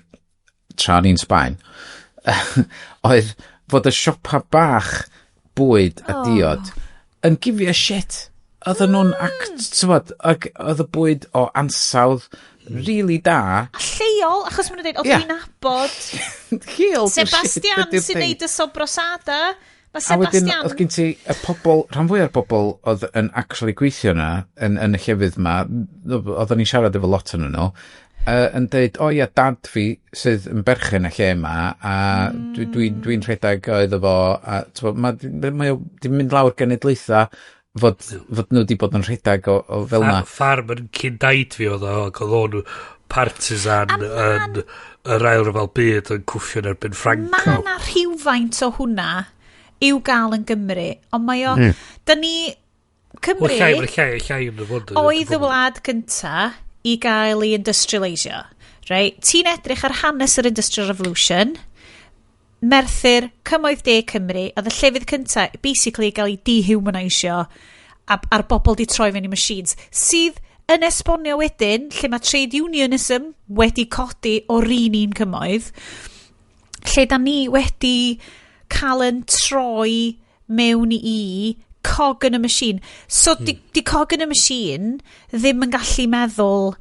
tra ni'n Sbaen. Oedd fod y siopa bach bwyd a diod yn gifio shit. Oedden nhw'n oedd y bwyd o ansawdd really da. A lleol, achos maen nhw'n dweud, o dwi'n nabod Sebastian sy'n neud y Sobrasada. A wedyn, oedd gen ti y pobl, rhan fwy o'r pobl oedd yn actually gweithio yna, yn y llefydd yma, oedden ni'n siarad efo lot yn nhw, yn dweud, dad fi sydd yn berchen y lle yma, a dwi'n rhedeg oedd efo, a di'n mynd lawr genedlaetha, fod nhw wedi bod yn rhedeg o fel yna. Ffarm yn cyn daid fi oedd oedd o'n partisan yn yr ail ryfel byd yn cwffio yn erbyn Franco. Mae yna rhywfaint o hwnna i'w gael yn Gymru, ond mae o, da ni, Cymru, oedd y wlad cynta i gael ei industrialisio, right? Ti'n edrych ar hanes yr Industrial Revolution, Merthyr, cymoedd de Cymru, oedd y llefydd cynta, basically gael ei dehumanisio a'r bobl di troi fewn i machines, sydd yn esbonio wedyn, lle mae trade unionism wedi codi o'r un cymoedd, lle da ni wedi cael yn troi mewn i cog yn y machine. So, di cog yn y machine ddim yn gallu meddwl,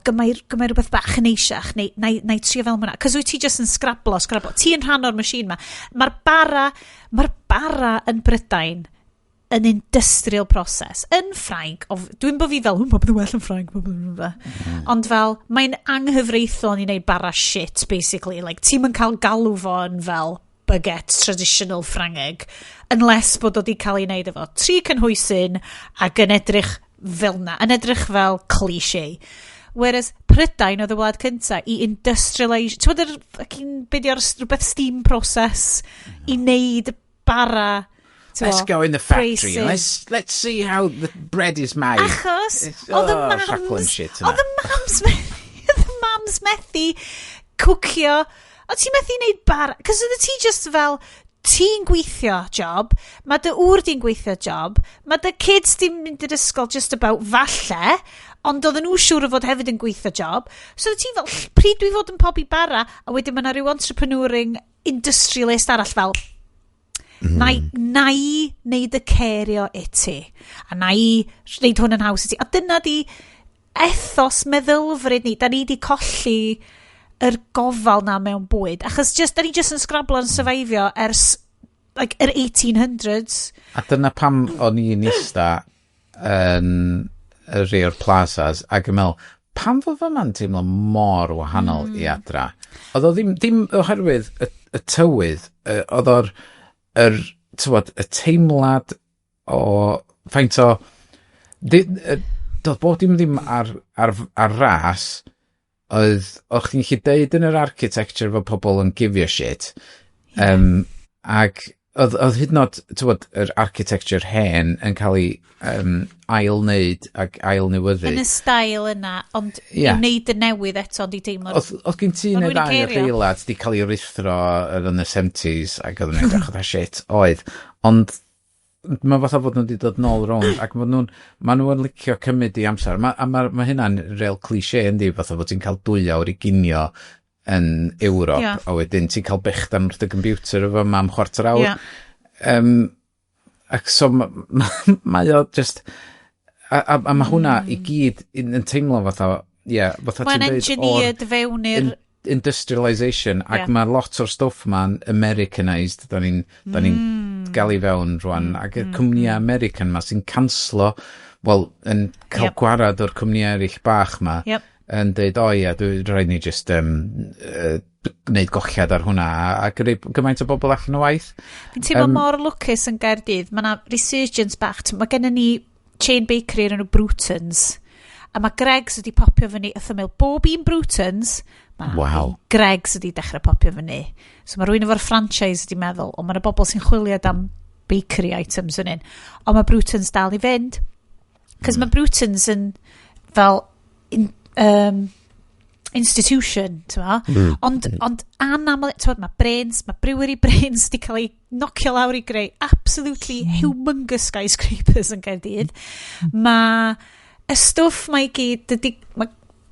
gymau rhywbeth bach yn eisiach, neu trio fel hwnna. Cos wyt ti just yn scrablo. Ti yn rhan o'r machine ma. Mae'r bara yn Brydain yn industrial process. Yn Ffrainc, dwi'n bod fi fel, bod yn well yn Ffrainc, ond fel, mae'n anghyfreithlon i wneud bara shit, basically. Like, ti'n yn cael galw fo yn fel baguette traditional Ffrangeg, unless bod o di cael ei wneud efo 3 cynhwysyn ac yn edrych fel na, yn edrych fel cliché. Whereas Prydain oedd y wlad cynta i industrialise, ti'n bod rhywbeth steam process i wneud bara. Let's go in the factory and let's see how the bread is made. Achos, oedd y mams methu cwcio. O ti'n methu wneud bar... Cos oedd ti just fel... Ti'n gweithio job, mae dy wr di'n gweithio job, mae dy kids di'n mynd i'r ysgol just about falle, ond oedden nhw siŵr o fod hefyd yn gweithio job. So ti fel, pryd dwi fod yn pobi bara, a wedyn mae yna rhyw entrepreneuring industrialist arall fel, na i wneud y cêrio i ti, a na i wneud hwn yn haws i ti. A dyna di ethos meddylfryd ni, da ni di colli yr gofal na mewn bwyd. Achos da ni just yn sgrablo yn survivio ers like, yr 1800s. A dyna pam o'n i'n ista yn y rhai o'r plazas ac yn meddwl, pam fod fyma'n teimlo mor wahanol i adra? Oedd o ddim oherwydd y tywydd, oedd y teimlad o faint o... Doedd bod ddim ar ras, o'ch chi'n gallu deud yn yr architecture fod pobl yn gifio shit. Ac oedd hyd yn oed, yr architecture hen yn cael ei ail-wneud ac ail-newyddu. Yn y stael yna, ond i wneud y newydd eto, di teimlo... Oedd gen ti neu ddau o reilad di cael ei rithro yn y 70s ac oedd yn edrych oedd shit, oedd. Ond mae fatha bod nhw wedi dod nôl rownd, ac ma nhw'n licio cymryd i amser. Ma hynna'n real cliché, yndi, fatha bod ti'n cael 2 awr i ginio yn Ewrop, a wedyn ti'n cael bechdan wrth y computer efo am 1/4 awr. Ac so mae o just... A mae hwnna i gyd yn teimlo fatha... Mae'n engineered fewn i'r... Industrialisation, ac mae lot o'r stwff ma'n Americanised, da ni'n gael i fewn rwan, ac y cwmnïau American ma sy'n canslo, yn cael gwarad o'r cwmnïau eraill bach ma, yn dweud, dwi'n rhaid ni just gwneud gochiad ar hwnna, a greu gymaint o bobl allan o waith. Fi'n teimlo mor lwcus yn Gaerdydd, mae yna resurgence bach, mae gennym ni chain bakery yn enw Brutons, a mae Greg's wedi popio fyny, wrth ymwyl bob un Brutons, Greg's wedi dechrau popio fyny. So mae rhywun efo'r franchise wedi meddwl, ond mae yna bobl sy'n chwilio am bakery items yn un. Ond mae Brutons dal i fynd. Cos mae Brutons yn fel institution, ond anaml, mae Brains, mae brewery Brains wedi cael ei nocio lawr i greu absolutely humongous skyscrapers yn Gaerdydd. Mae y stwff mae i gyd,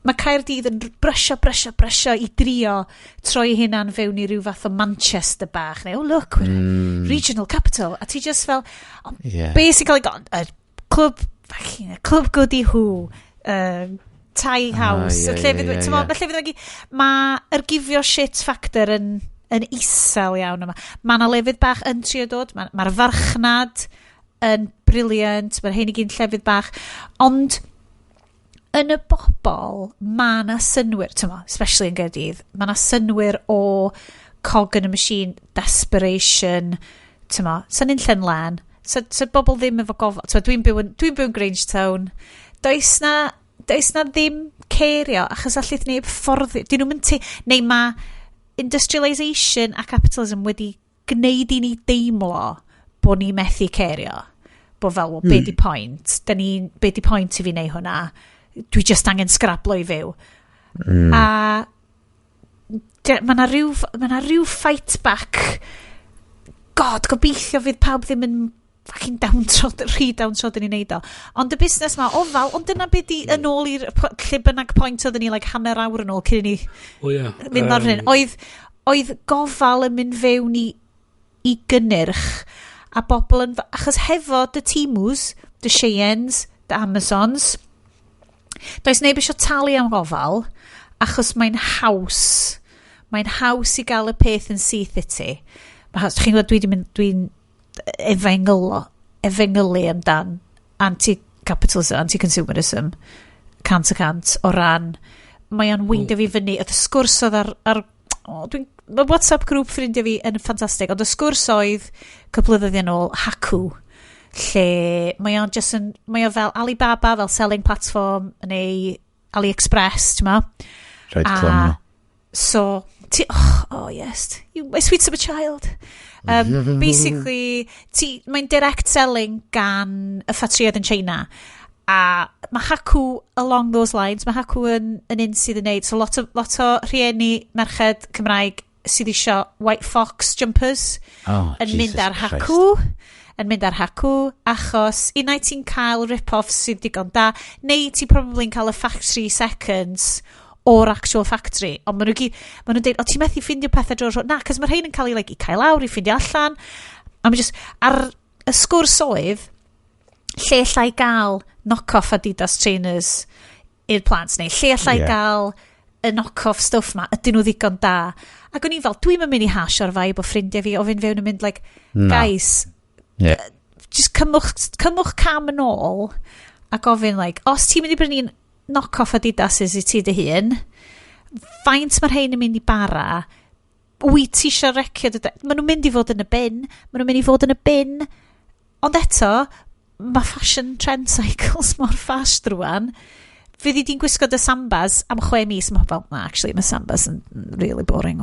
mae Caerdydd yn brysio i drio troi hynna'n fewn i ryw fath o Manchester bach, neu, look, we're regional capital, a ti just fel, basically, club goody who, Thai house, mae gifio shit factor yn isel iawn yma. Mae yna lefydd bach yn trio dod, mae'r farchnad yn briliant, mae'r hyn i gyn llefydd bach, ond yn y bobl, mae yna synwyr, especially yn Gaerdydd, mae yna synwyr o cog yn y machine, desperation, sy'n un llen lan, so bobl ddim efo gofal, dwi'n byw yn Grangetown, does na ddim cêrio, achos allith neb fforddi, dyn nhw'n neu mae industrialisation a capitalism wedi gwneud i ni deimlo bod ni methu cêrio, bod fel, be di point, be di point i fi neu hwnna, dwi just angen sgrablo i fyw. A mae yna rhyw fight back, gobeithio fydd pawb ddim yn fucking downtrod yn ei wneud o. Ond y busnes ma, ofal, ond dyna beth di yn ôl i'r lle bynnag point oedden ni hanner awr yn ôl cyn i ni mynd ar hyn. Oedd gofal yn mynd fewn i gynnyrch a bobl yn... Achos hefo dy Timus, dy Sions, dy Amazons, does neb eisiau talu am gofal achos mae'n haws. Mae'n haws i gael y peth yn syth i ti. Chi'n gwybod, dwi'n efengylu amdan anti-capitalism, anti-consumerism 100% o ran mae o'n weindio fi fyny oedd y sgwrs oedd ar mae WhatsApp grŵp ffrindiau fi yn ffantastig, ond y sgwrs oedd cyflwynoedd yn ôl Haku, lle mae o fel Alibaba, fel selling platform neu AliExpress, ti'n ma? Right, clon. So yes, my sweet summer child. Basically, mae'n direct selling gan y ffatriad yn China. A mae Haku along those lines, mae Haku yn un sydd yn neud. So lot o rhieni merched Cymraeg sydd isio White Fox jumpers yn mynd ar Haku. Yn mynd ar Haku, achos unai ti'n cael rip-off sydd digon da, neu ti'n probably'n cael y factory seconds o'r actual factory. Ond maen nhw'n dweud, ti'n methu ffindio pethau drwy'r... Na, cos mae'r rhain yn cael ei cael lawr, i ffindio allan. A mae just, ar y sgwrs oedd, lle allai gael knock-off Adidas trainers i'r plant, neu lle allai gael y knock-off stuff ma, ydyn nhw ddigon da. Ac o'n i'n fel, dwi'n mynd i hash o'r vibe o ffrindiau fi, o fynd fewn yn mynd, like, guys, just cymwch cam yn ôl, a gofyn, like, os ti'n mynd i brynu'n knock-off Adidas's i ti dy hun, faint mae'r rhain yn mynd i bara, wyt ti eisiau recio, maen nhw'n mynd i fod yn y bin, ond eto, mae fashion trend cycles mor fast rwan, fydd i di'n gwisgo dy sambas am 6 mis, mae fel, actually, mae sambas yn really boring,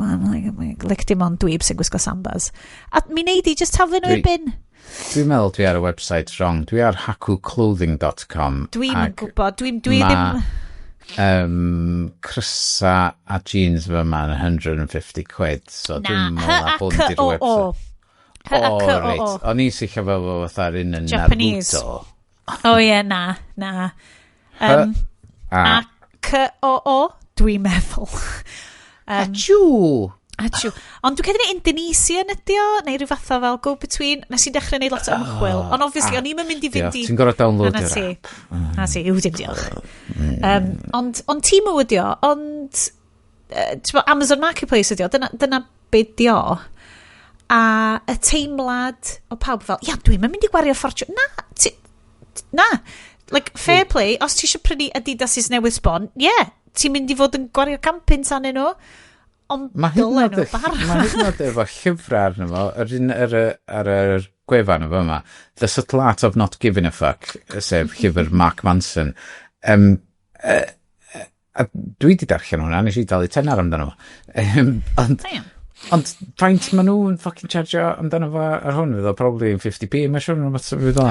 like dim ond dwyb sy'n gwisgo sambas. A mi neud i, just taflu nhw i'r bin. Dwi'n meddwl dwi ar y website wrong. Dwi ar hakuclothing.com. Dwi'n gwybod, dwi ddim... Crysa a jeans fy ma'n 150 quid. So dwi'n meddwl a hwn di'r website. Reit. O'n i'n sych efo fatha'r un yn Japanese. Naruto. Na. A C-O-O, dwi'n meddwl. Achw. Ond dwi'n credu Indonesian ydi o, neu rhyw fath o fel go-between. Nes i'n dechrau gwneud lot o ymchwil. Ond obviously, o'n i'n mynd i fynd i... Ti'n gorau downloadio rap. Na ti, dim diolch. Ond tîm o ydi o, ond Amazon Marketplace ydi o, dyna beth di o. A y teimlad o pawb fel, dwi'n mynd i gwario ffortiwn. Na. Like, fair play, os ti eisiau prynu Adidas's newydd sbon, ti'n mynd i fod yn gwario campyn tan nhw. Ond dylen nhw bar. Mae hyn oed efo llyfrau arno fo, yr un ar y gwefan efo yma, The Subtle Art of Not Giving a Fuck, sef llyfr Mark Manson. A dwi wedi darllen hwnna, nes i dalu tenar amdano fo. Ond faint maen nhw'n fucking chargio amdano fo ar hwn, fydd o probably 50p, mae'n siwr nhw'n fydd o.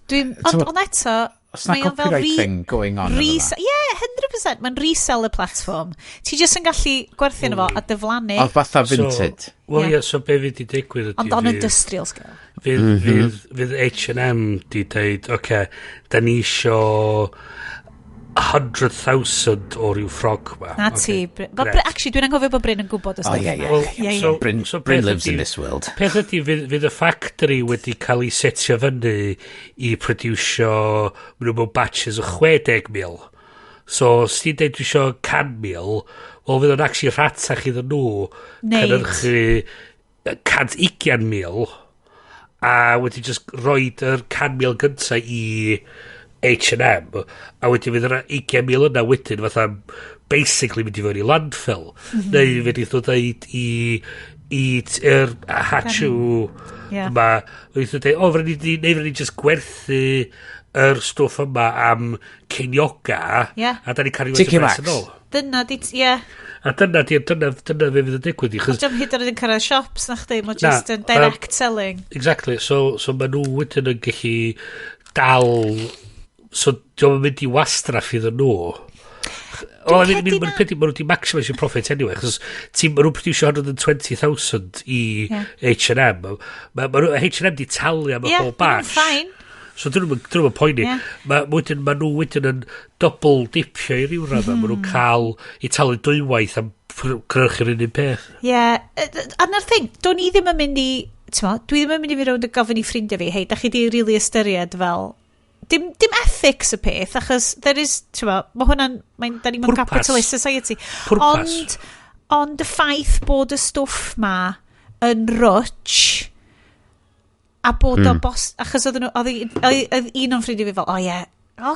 Ond eto, os na copyright thing going on. 100%, mae'n reseller platform. Ti jyst yn gallu gwerthu yno fo a dyflannu. O fatha vinted. So be fydd i digwydd ydy... Ond on industrial scale. Fydd H&M di dweud, da ni isio 100,000 o ryw ffrog ma. Na ti. Actually, dwi'n anghofio bod Bryn yn gwybod os Bryn lives in this world. Peth ydy, fydd y factory wedi cael ei setio fyny i produsio mewn batches o 60,000. So, os ti'n dweud dwi isio 100,000, fydd o'n actually rhatach iddyn nhw cynhyrchu 120,000 a wedi just roed yr 100,000 gyntaf i H&M a wedi fydd yr 20,000 yna wedyn fatha basically mynd i fod i landfill neu fydd i ddod i'r hatchw yma fydd i ddod neu fydd i just gwerthu yr stwff yma am cynioga a da ni cario Tiki Max dyna di a dyna fe fydd y digwydd i ond am hyd yn oed yn cyrraedd shops na chdi mae just yn direct selling exactly so ma nhw wedyn yn gallu dal so diolch yn mynd i wastraff iddyn nhw maen nhw wedi maximise your profit anyway chos maen nhw'n produsio 120,000 i H&M H&M di talu am y whole batch so dyn nhw'n poeni maen nhw wedyn yn double dipio i ryw radda maen nhw'n cael i talu dwywaith am cynhyrchu'r un peth a na'r thing do'n i ddim yn mynd i dwi ddim yn mynd i fi rownd y gofyn i ffrindiau fi hei da chi di really ystyried fel dim ethics y peth achos there is mae hwnna'n da ni mewn capitalist society ond y ffaith bod y stwff ma yn rwtch a bod o achos oedd un o'n ffrindiau fi fel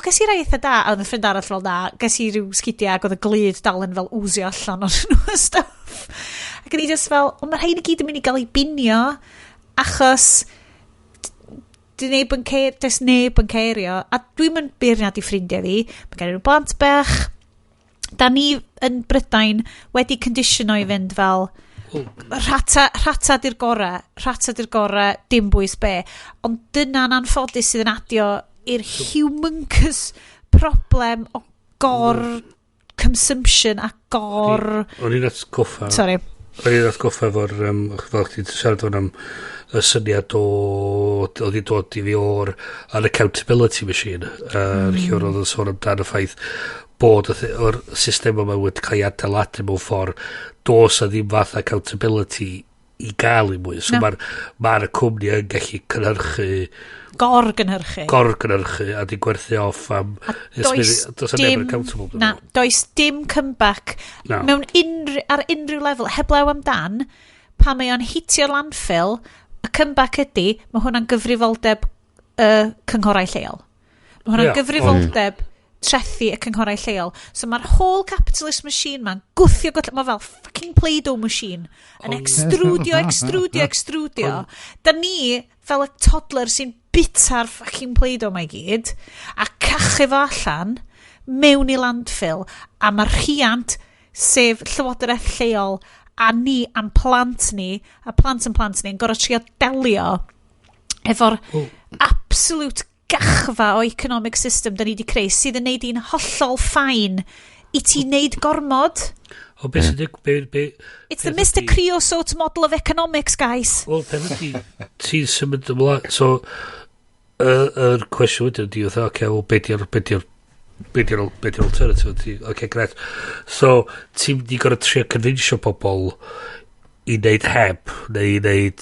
ges i rai eitha da a oedd y ffrind arall fel da ges i rhyw sgidiau ac oedd y glyd dal yn fel wsio allan o'n nhw stuff ac yn i just fel ond mae'r rhain i gyd yn mynd i gael ei binio achos does neb yn cêrio a dwi'n mynd beirniad i ffrindiau fi mae gen i nhw blant bech da ni yn Brydain wedi conditiono i fynd fel rhata di'r gore dim bwys be ond dyna'n anffodus sydd yn adio i'r humongous problem o consumption a o'n i'n atgoffa efo'r fel chdi siarad o'n am y syniad oedd i dod i fi o'r accountability machine lle oedd yn sôn amdan y ffaith bod o'r system yma wedi cael ei adeiladu mewn ffordd dos a ddim fath accountability i gael i mwy so mae'r cwmni yn gallu cynhyrchu gorgynhyrchu a di gwerthu off am does dim comeback ar unrhyw lefel heblaw amdan pan mae o'n hitio'r landfill y comeback ydy mae hwnna'n gyfrifoldeb cynghorau lleol mae hwnna'n gyfrifoldeb trethu y cynghorau lleol so mae'r whole capitalist machine ma'n gwthio mae fel fucking Play-Doh machine yn extrudio da ni fel y toddler sy'n bita'r fucking Play-Doh mae gyd a cachu fo allan mewn i landfill a mae'r rhiant sef llywodraeth lleol a ni am plant ni a plant ni'n gorau trio delio efo'r absolute gachfa o economic system da ni wedi creu sydd yn neud i'n hollol ffain i ti neud gormod O, beth sy'n dig... It's the Mr. Creosote model of economics, guys. Wel, pen ydi, ti'n symud ymlaen, so, yr cwestiwn wedyn ydi, wel, beth yw'r alternative? Okay, gret. So, ti'n di gorau trio convincio pobl i wneud heb, neu i wneud...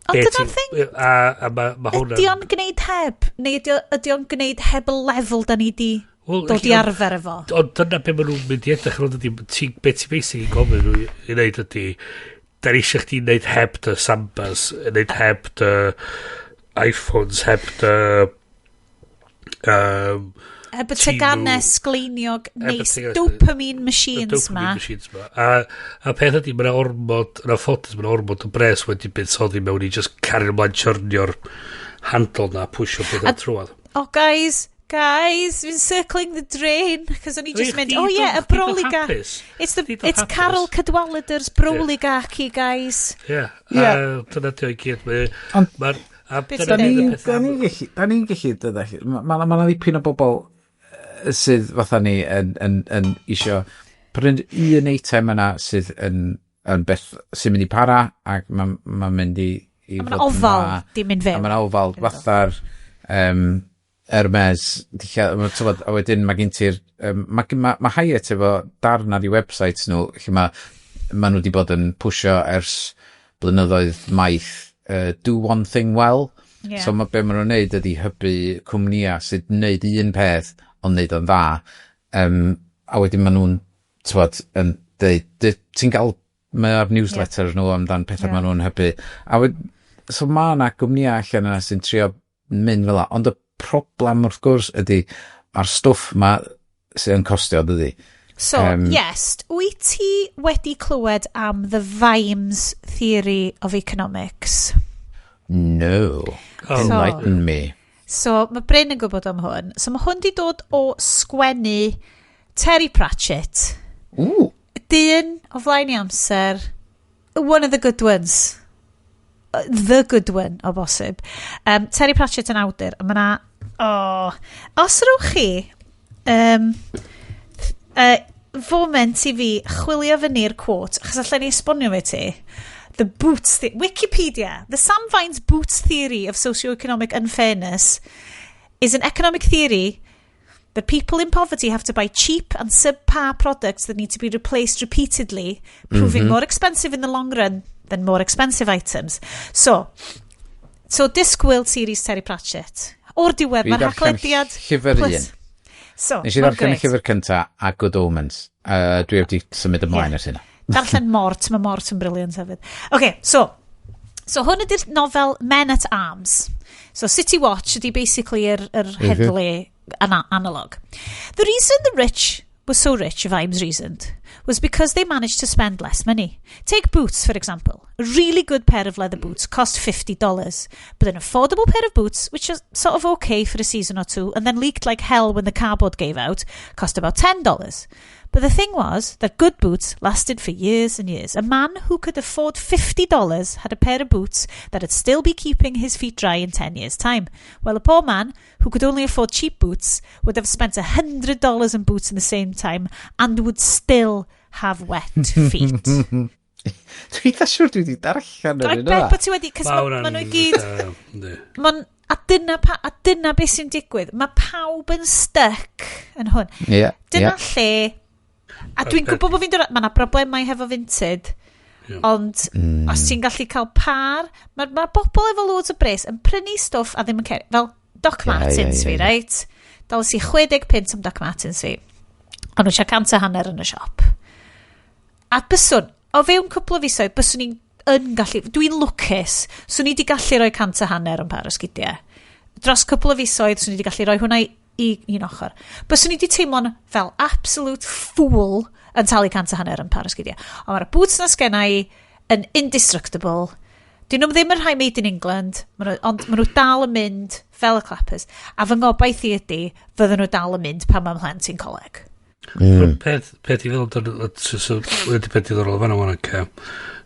Ond dyna'r thing. A ma hwnna... Ydy o'n gwneud heb? Neu ydy o'n gwneud heb y lefel da ni di dod i arfer efo? Ond dyna be maen nhw'n mynd i edrych yn oed ydy, beth ti'n basic i gofyn nhw i wneud ydy, da ni eisiau chdi wneud heb dy Sambas, wneud heb dy iPhones, heb dy... Heb y teganau sgleiniog neis, dopamine machines ma. A peth ydy, mae'n ormod, yn ffodus, mae'n ormod o bres wedi bydd soddi mewn i just cario ymlaen chyrnio'r handle na, pwysio beth yn trwad. Oh, guys, we're circling the drain, because o'n i just mynd, oh yeah, a broliga. It's Carol Cadwaladr's broligaki, guys. Yeah, dyna ti o'i gyd. Da ni'n gallu dydach. Mae'n ddipyn o bobl sydd fatha ni yn isio pryn un eitem yna sydd yn beth sy'n mynd i para ac mae'n mynd i fod yn ofal, dim mynd fewn. Mae'n ofal, fatha'r Hermes, a wedyn mae gen ti'r, mae Hyatt efo darn ar i websites nhw, lle mae nhw wedi bod yn pwysio ers blynyddoedd maith do one thing well. Yeah. So be maen nhw'n neud ydi hybu cwmnia sydd neud un peth ond neud o'n dda. A wedyn maen nhw'n dweud, ti'n gael mae'r newsletter nhw amdan pethau maen nhw'n hybu. So mae yna cwmnia allan yna sy'n trio mynd fel la. Ond y problem wrth gwrs ydi mae'r stwff ma sy'n costio dydi. So, yes, wyt ti wedi clywed am the Vimes theory of economics? No. Enlighten me. So, mae Bryn yn gwybod am hwn. So, mae hwn di dod o sgwennu Terry Pratchett. Ooh. Dyn o flaen i amser. One of the good ones. The good one, o bosib. Terry Pratchett yn awdur. Os rwch chi... foment i fi chwilio fyny'r quote, achos allan ni esbonio fe ti. The Boots Wikipedia. The Sam Vine's Boots theory of socioeconomic unfairness is an economic theory that people in poverty have to buy cheap and subpar products that need to be replaced repeatedly, proving more expensive in the long run than more expensive items. So disgwyl series Terry Pratchett. O'r diwedd, mae'r Haclediad... Llyfr un. So, nes i ddarllen y llyfr cynta a Good Omens. Dwi wedi symud ymlaen ers hynna. Darllen Mort, mae Mort yn briliant hefyd. Okay, so hwn ydy'r nofel Men at Arms. So City Watch ydy basically yr heddlu analog. The reason the rich was so rich, Vimes reasoned, was because they managed to spend less money. Take boots, for example. A really good pair of leather boots cost $50, but an affordable pair of boots, which is sort of okay for a season or two, and then leaked like hell when the cardboard gave out, cost about $10. But the thing was that good boots lasted for years and years. A man who could afford $50 had a pair of boots that would still be keeping his feet dry in 10 years' time, while a poor man who could only afford cheap boots would have spent $100 on boots in the same time and would still have wet feet. Dwi'n siwr dwi wedi darllen yn yna. Bet bod ti wedi, cos maen nhw i gyd... A dyna beth sy'n digwydd. Mae pawb yn stuck yn hwn. Dyna lle... A dwi'n gwybod bod fi'n dod... Mae yna problemau hefo vinted. Ond os ti'n gallu cael par... Mae bobl efo loads o bres yn prynu stwff a ddim yn cael... Fel Doc Martens fi, right? Dalas i 60 pint am Doc Martens fi. Ond nhw eisiau 100 yn y siop. A byswn, o fewn cwpl o fisoedd, byswn i'n gallu... Dwi'n lwcus, swn i wedi gallu rhoi 100 yn par o sgidiau. Dros cwpl o fisoedd, swn i wedi gallu rhoi hwnna i un ochr. Byswn i wedi teimlo'n fel absolute fool yn talu 100 yn par o sgidiau. Ond mae'r boots na sgenna i yn indestructible. Dyn nhw ddim yn rhai made in England, ond maen nhw dal yn mynd fel y clappers. A fy ngobaith i ydy, fydden nhw dal yn mynd pan mae'n mhlent i'n coleg. Peth i fel wedi peth i ddorol fan o'n ac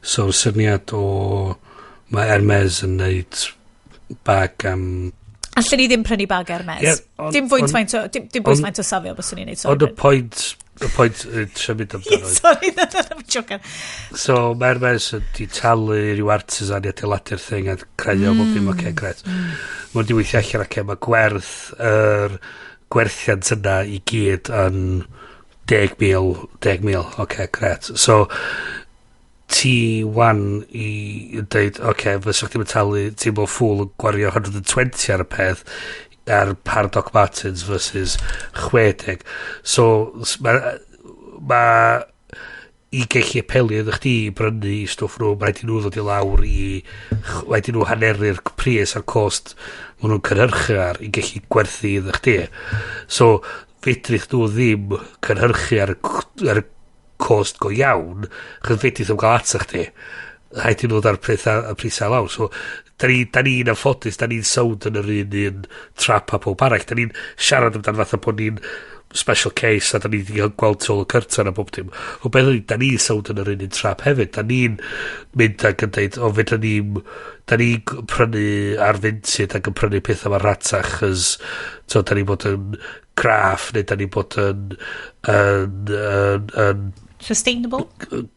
so syniad o mae Hermes yn neud bag am allan ni ddim prynu bag Hermes dim bwys faint o safio bys o'n i'n neud ond y pwynt y pwynt trio mynd amdano. Sorry, I'm joking. So, mae'r mes di talu rhyw artisan i adeiladu'r thing a creu o bob dim, oce, gret. Mae'n di weithio allan ac mae gwerth yr gwerthiant yna i gyd yn 10,000, oce, gret. So, ti wan i dweud, oce, fyswch ti'n talu, ti'n bod ffwl yn gwario 120 ar y peth, ar par Doc Martens versus 60. So, mae i gellu apelu ydych chi i brynu i stwff nhw, mae rhaid i nhw ddod i lawr rhaid i nhw haneru'r pris a'r cost maen nhw'n cynhyrchu ar i gellu gwerthu ydych chi. So, fedrith nhw ddim cynhyrchu ar y cost go iawn, chyd fedrith nhw'n gael atach chi. Rhaid i nhw ddar pris a lawr. So, da ni'n anffodus, da ni'n sawd yn yr un trap a pob arall. Da ni'n siarad amdan fatha bod ni'n special case a da ni'n gweld tôl y cyrtan a bob dim. O beth da ni'n sawd yn yr un trap hefyd. Da ni'n mynd ag yn dweud, o fe da ni'n prynu ar Vinted ac yn prynu pethau mae'r ratach as, da ni'n bod yn graff neu da ni'n bod yn sustainable?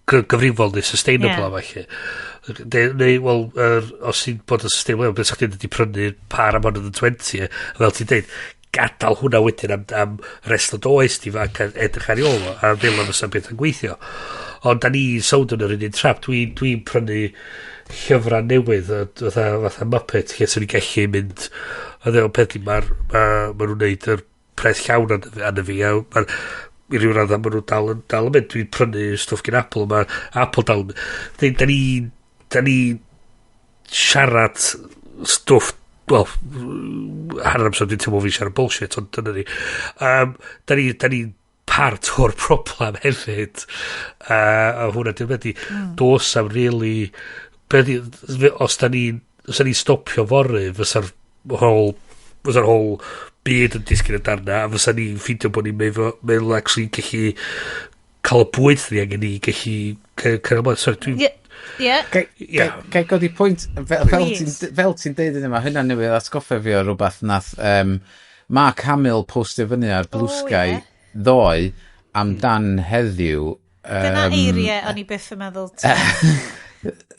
Gyfrifol neu sustainable am allu. Neu, wel, os ti'n bod yn sustainable, beth sa'ch ti'n wedi prynu par am 120, fel ti'n dweud, gadael hwnna wedyn am rest o does ti fa, edrych ar ôl a fel am ysaf beth yn gweithio. Ond da ni sawd yn yr un trap, dwi'n prynu llyfrau newydd, fatha Muppet, lle sy'n ni'n gallu mynd, a ddew'n peth maen nhw'n neud yr pres llawn an y fi, a i ryw radd maen nhw dal yn mynd. Dwi'n prynu stwff gen Apple, mae Apple dal yn mynd. Da ni siarad stwff, wel, hanner amser dwi'n teimlo fi siarad bullshit, ond dyna ni. Da ni part o'r problem hefyd, a hwnna dwi'n meddwl, dos am really, os da ni'n stopio fory, fysa'r whole byd yn disgyn y darna, a fysa ni'n ffindio bod ni'n meddwl actually gallu cael y bwyd ni angen ni gallu cael ymlaen. Sorry, dwi'n... Gai godi pwynt, fel ti'n deud yma, hynna newydd atgoffa fi o rhywbeth nath Mark Hamill postio fyny ar Blue Sky ddoe amdan heddiw. Dyna eiriau o'n i byth yn meddwl.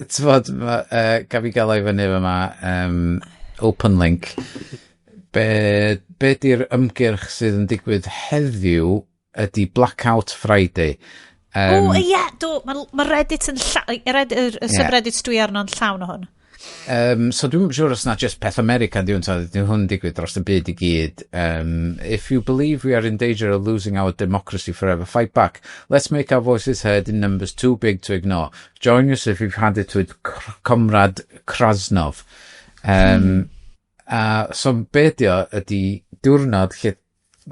T'fod, gaf i gael ei fyny yma, open link. Be di'r ymgyrch sydd yn digwydd heddiw ydy Blackout Friday. Mae Reddit yn y subreddit dwi arno'n llawn o hwn. So dwi'n siŵr os na just peth American diwn hwn digwydd dros y byd i gyd. If you believe we are in danger of losing our democracy forever, fight back. Let's make our voices heard in numbers too big to ignore. Join us if you've had it with Comrade Krasnov. So bedio ydy diwrnod lle,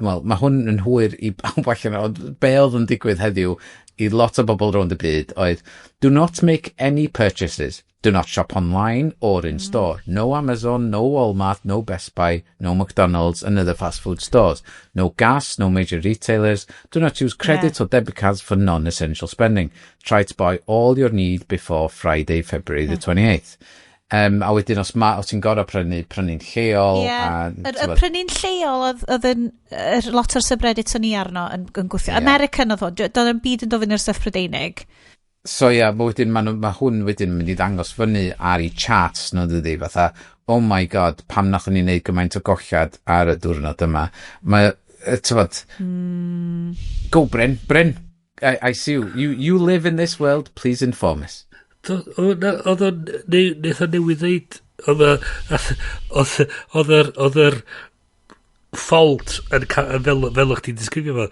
wel, mae hwn yn hwyr i bawb allan, ond be oedd yn digwydd heddiw i lot o bobl rownd y byd oedd, do not make any purchases. Do not shop online or in store. No Amazon, no Walmart, no Best Buy, no McDonald's and other fast food stores. No gas, no major retailers. Do not use credit or debit cards for non-essential spending. Try to buy all your need before Friday, February the 28th. A wedyn os ti'n gorau prynu'n lleol. Y prynu'n lleol oedd yn lot o'r subreddit o'n i arno yn gwthio. American oedd hwn, doedd yn byd yn dofyn i'r stuff Prydeinig. So mae hwn wedyn mynd i ddangos fyny ar ei charts no dydi, fatha, oh my god, pam nathon ni wneud gymaint o gollad ar y diwrnod yma. Mae, tyfod, go Bryn, I see you. You live in this world, please inform us. Oedd o'n newydd ddeud, oedd yr fault yn fel o'ch ti'n disgrifio fo,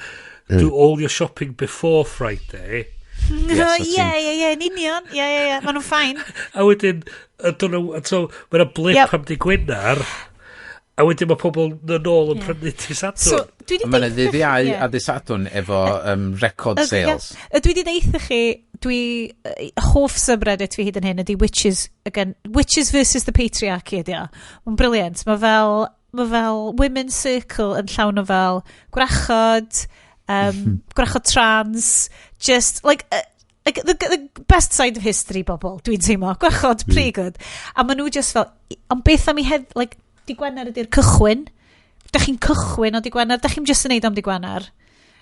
do all your shopping before Friday. Yn union, maen nhw'n ffain. A wedyn, mae'n blip am di Gwynar, a wedyn mae pobl yn ôl yn prynu ti Sadwrn. Mae'n ddyddiau a dy Sadwrn efo record sales. Dwi wedi deitha chi, hoff subreddit fi hyd yn hyn ydy witches versus the patriarchy ydy o. Mae'n briliant. Mae fel women's circle yn llawn o fel gwrachod, gwrachod trans, just like the best side of history bobl, dwi'n teimlo, gwrachod, pretty good. A maen nhw just fel, ond beth am I like, di Gwener ydy'r cychwyn. Da chi'n cychwyn o di Gwener, da chi'n just yn neud am di Gwener.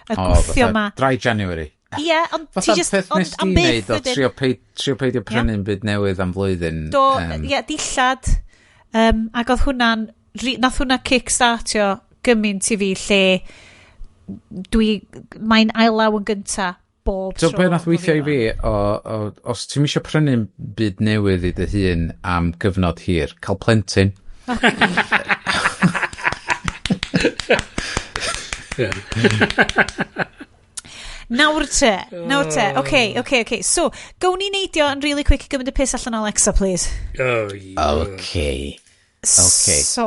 y gwthio ma. Dry January. Ie, ond ti just... Fatha peth nes di wneud o trio peidio prynu'n byd newydd am flwyddyn. Do, ie, dillad. Ac oedd hwnna'n... Nath hwnna kickstartio gymaint i fi lle mae'n ailaw yn gynta bob tro. So, be nath weithio i fi, os ti'n misio prynu'n byd newydd i dy hun am gyfnod hir, cael plentyn. Nawr te. Okay. So, gawn ni neidio yn really quick i gymryd y piss allan o Alexa, please. Okay. So...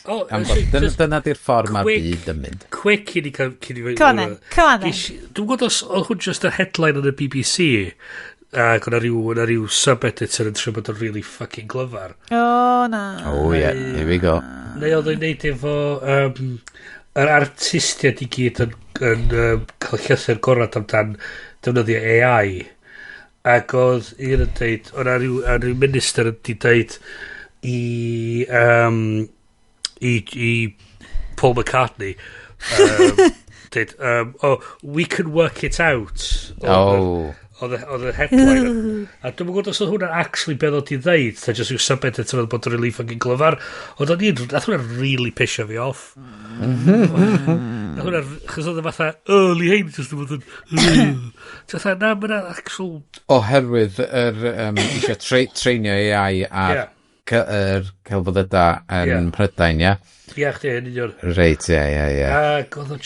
Dyna di'r ffordd mae'r byd yn mynd. Quick i ni fynd. Come on then. Dwi'n gwybod os oedd hwn just y headline yn y BBC ac o'na ryw sub-editor yn trio bod yn really fucking glyfar. Na. Yeah, here we go. Neu oedd yn neud efo yr artistiaid i gyd yn cael llythyr gorau amdan defnyddio AI. Ac oedd un yn deud, o'na ryw minister yn deud i Paul McCartney did we can work it out oedd y headline a dwi'n gwybod os oedd hwnna actually beth oedd i ddeud ta just yw sub-editor oedd bod yn really fucking glyfar oedd hwnna really pisio fi off chos oedd y fatha early hein just yn fatha na mae'n actual oherwydd eisiau treinio AI ar yr celfyddyda yn Prydain, ia? Ia, chdi, yn union. Reit, ia. Ac oedd hwnna,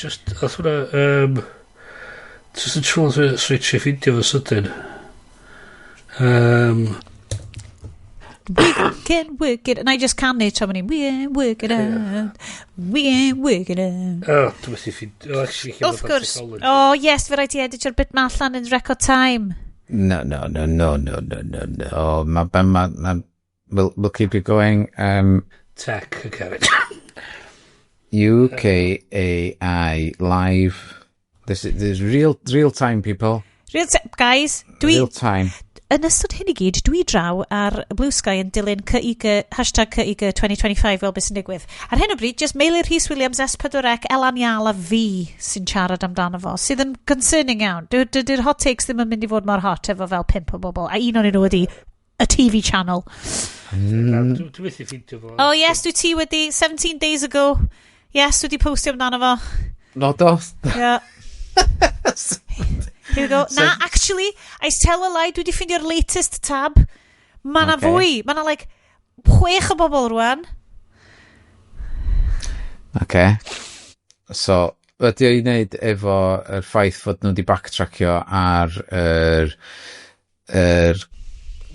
just yn trwy'n switch i ffindio fo sydyn. We can work it, and I just canu tra mwn i, we can work it out, we can work it out. Dwi'n methu ffindio, of course. Oh, yes, fe rhaid i editio'r bit ma allan in record time. No. We'll keep it going. Tech, okay. UK AI live. This is real time, people. Guys, real time. Yn ystod hyn i gyd, dwi draw ar Blue Sky yn dilyn hashtag CYG 2025 fel beth sy'n digwydd. Ar hyn o bryd, just Meilir Rhys Williams, S4C, Elan Ial a fi sy'n siarad amdano fo, sydd yn concerning iawn. Dy'r hot takes ddim yn mynd i fod mor hot efo fel 5 o bobl, a un o'n nhw wedi a TV channel. Dwi'n methu ffindio fo. Oh yes, dwi ti wedi 17 days ago. Yes, dwi wedi postio amdano fo. No dos. Yeah. Here we go. Na, actually, I tell a lie, dwi wedi ffindio'r latest tab. Ma'na fwy. Ma'na like 6 o bobl rwan. So, wedi o'i wneud efo yr ffaith fod nhw wedi backtrackio ar yr